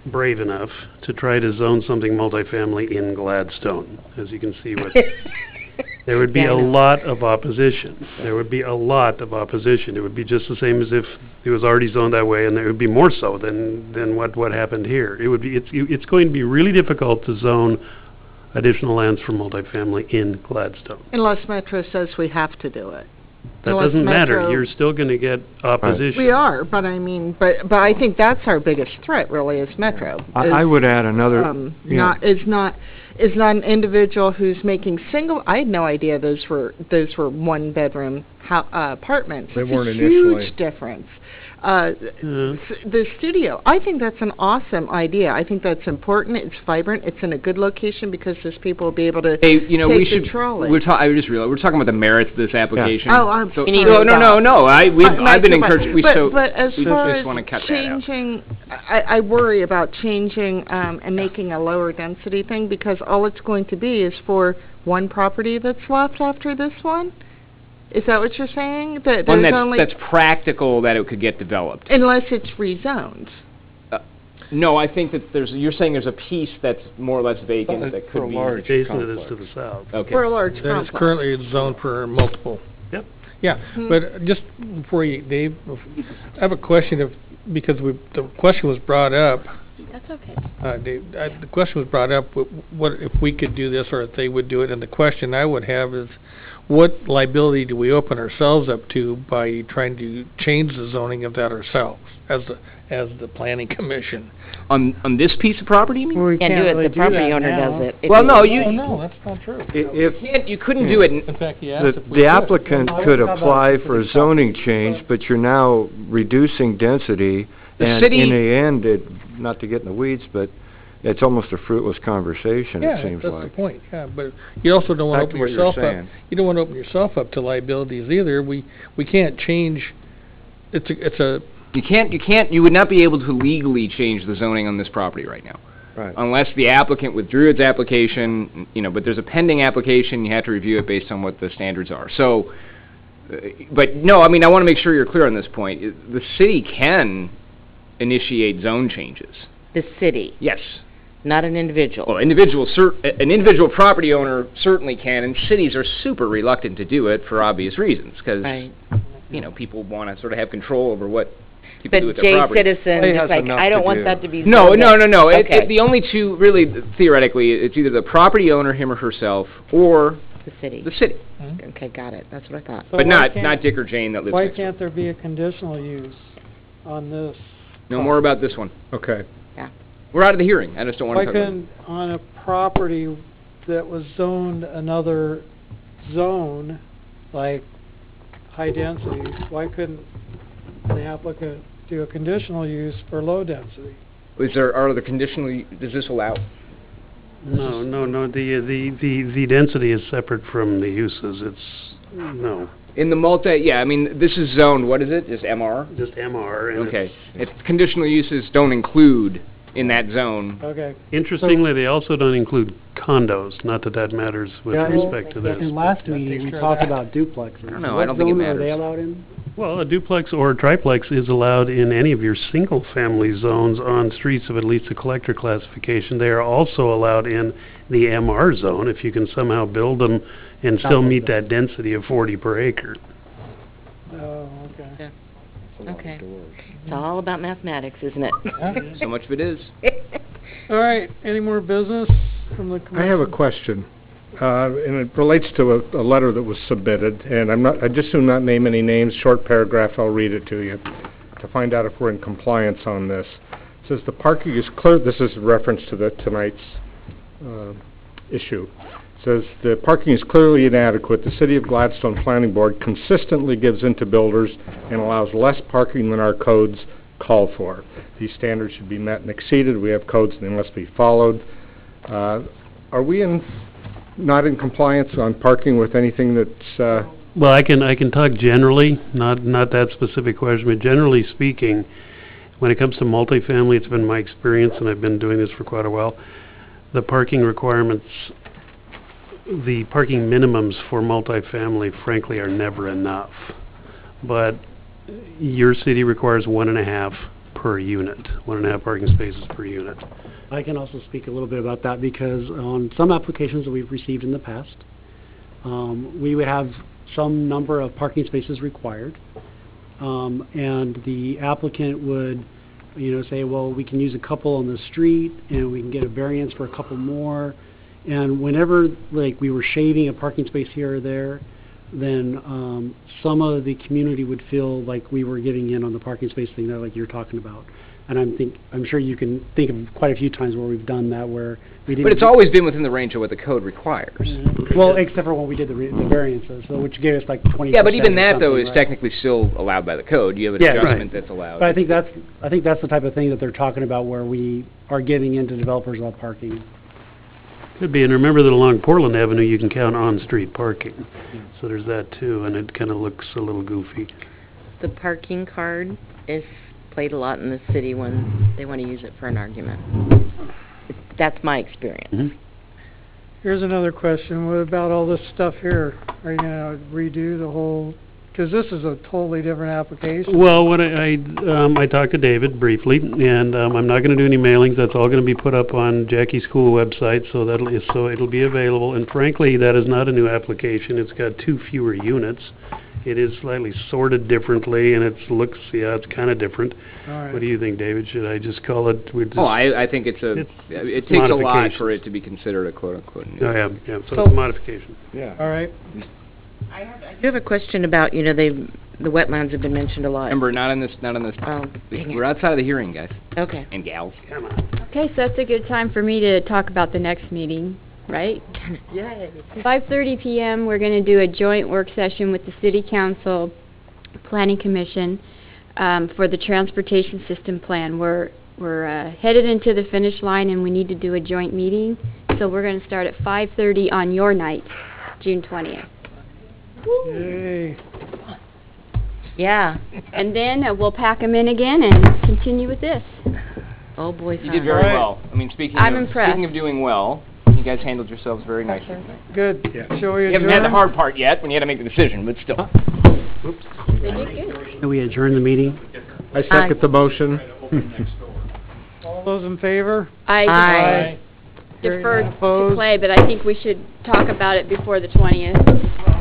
brave enough to try to zone something multifamily in Gladstone, as you can see what... There would be Yeah, I a know. lot of opposition. There would be a lot of opposition. It would be just the same as if it was already zoned that way, and there would be more so than what happened here. It would be it's going to be really difficult to zone additional lands for multifamily in Gladstone. Unless Metro says we have to do it. That Unless doesn't matter. Metro- You're still going to get opposition. We are, but I mean, but I think that's our biggest threat, really, is Metro. I would add another... Is not an individual who's making single. I had no idea those were one bedroom apartments. They It's weren't a initially. huge difference. The studio, I think that's an awesome idea. I think that's important. It's vibrant. It's in a good location because those people will be able to Hey, you know, take we the should. trolley. I just realized we're talking about the merits of this application. Oh, I'm so, sorry. No. I've been encouraged. But as far just want to cut as that out. changing, I worry about changing and making a lower density thing because all it's going to be is for one property that's left after this one. Is that what you're saying? That One there's only that's practical that it could get developed. unless it's rezoned. No, I think that you're saying there's a piece that's more or less vacant that could be Jason, it is to the south. Okay. For a large That is complex. currently zoned for multiple. Yep. Yeah, but just before you, Dave, I have a question because the question was brought up. That's okay. Dave, the question was brought up, what if we could do this or if they would do it, and the question I would have is, what liability do we open ourselves up to by trying to change the zoning of that ourselves as the planning commission? On this piece of property, you mean? Well, we Can't do it, really the property owner now. does it. Well, no, No, that's not true. you couldn't do it. In fact, you asked if we The could. applicant could apply for a zoning change, but you're now reducing density, The and city- in the end, not to get in the weeds, but it's almost a fruitless conversation, it seems that's like. the point. Yeah, but you also don't want to Back to open what you yourself were up. saying. You don't want to open yourself up to liabilities either. We can't change. It's a. You would not be able to legally change the zoning on this property right now. Right. Unless the applicant withdrew its application, but there's a pending application, you have to review it based on what the standards are. So, but no, I want to make sure you're clear on this point. The city can initiate zone changes. The city, Yes. not an individual. Well, an individual property owner certainly can, and cities are super reluctant to do it for obvious reasons, because, Right. People want to sort of have control over what people do But with their Jay property. Citizen He is has like, enough I don't to want do. that to be No. zoned in. Okay. The only two, really, theoretically, it's either the property owner, him or herself, or The city. the city. Okay, got it. That's what I thought. But why not Dick or Jane that lives Why next door. can't there be a conditional use on this? No more about this one. Okay. We're out of the hearing. I just don't want Why to talk about it. couldn't, on a property that was zoned another zone, like high density, why couldn't the applicant do a conditional use for low density? Are the conditional, does this allow? No. The density is separate from the uses. No. In the this is zoned, what is it? Just MR? Just MR. And Okay. If conditional uses don't include in that zone. Okay. Interestingly, they also don't include condos. Not that matters with Yeah, respect to this. In last meeting, we talked about duplexes. I don't know, I don't think it What zone matters. are they allowed in? Well, a duplex or a triplex is allowed in any of your single-family zones on streets of at least a collector classification. They are also allowed in the MR zone if you can somehow build them and still meet that density of 40 per acre. Oh, okay. Yeah. Okay. It's all about mathematics, isn't it? So much of it is. All right, any more business from the commission? I have a question, and it relates to a letter that was submitted, and I just do not name any names, short paragraph, I'll read it to you, to find out if we're in compliance on this. It says the parking is clear, this is a reference to tonight's issue. Says the parking is clearly inadequate. The City of Gladstone Planning Board consistently gives in to builders and allows less parking than our codes call for. These standards should be met and exceeded. We have codes and they must be followed. Are we not in compliance on parking with anything that's Well, I can talk generally, not that specific question, but generally speaking, when it comes to multifamily, it's been my experience, and I've been doing this for quite a while, the parking requirements, the parking minimums for multifamily, frankly, are never enough. But your city requires 1.5 per unit, 1.5 parking spaces per unit. I can also speak a little bit about that because on some applications that we've received in the past, we would have some number of parking spaces required, and the applicant would, say, well, we can use a couple on the street, and we can get a variance for a couple more. And whenever, we were shaving a parking space here or there, then some of the community would feel like we were giving in on the parking space thing that, like you're talking about. And I'm sure you can think of quite a few times where we've done that where we didn't. But it's always been within the range of what the code requires. Well, except for when we did the variances, so which gave us like 20%. Yeah, but even that though is right? technically still allowed by the code. You have an adjustment that's allowed. But I think that's the type of thing that they're talking about where we are giving into developers about parking. Could be, and remember that along Portland Avenue, you can count on-street parking. So there's that too, and it kind of looks a little goofy. The parking card is played a lot in the city when they want to use it for an argument. That's my experience. Here's another question. What about all this stuff here? Are you gonna redo the whole, because this is a totally different application. Well, what I talked to David briefly, and I'm not going to do any mailings. That's all going to be put up on Jackie's school website, so it'll be available. And frankly, that is not a new application. It's got 2 fewer units. It is slightly sorted differently, and it's kind of different. All right. What do you think, David? Should I just call it? I think it takes a lot for it to be considered a quote-unquote new. Oh, yeah, so it's a modification. Yeah. All right. I do have a question about, the wetlands have been mentioned a lot. Remember, not on this. Oh, We're outside of the hearing, guys. Okay. And gals. Come on. Okay, so that's a good time for me to talk about the next meeting, right? Yay. 5:30 p.m. we're going to do a joint work session with the City Council, Planning Commission, for the transportation system plan. We're headed into the finish line and we need to do a joint meeting. So we're going to start at 5:30 on your night, June 20th. Yay. Yeah. And then we'll pack them in again and continue with this. Oh boy, You did very well. I mean, speaking of doing well, you guys handled yourselves very nicely. Good. Yeah. Shall we You haven't had the hard part yet when you had to make the decision, but still. Oops. Can we adjourn the meeting? I second the motion. All those in favor? I deferred to Clay, but I think we should talk about it before the 20th.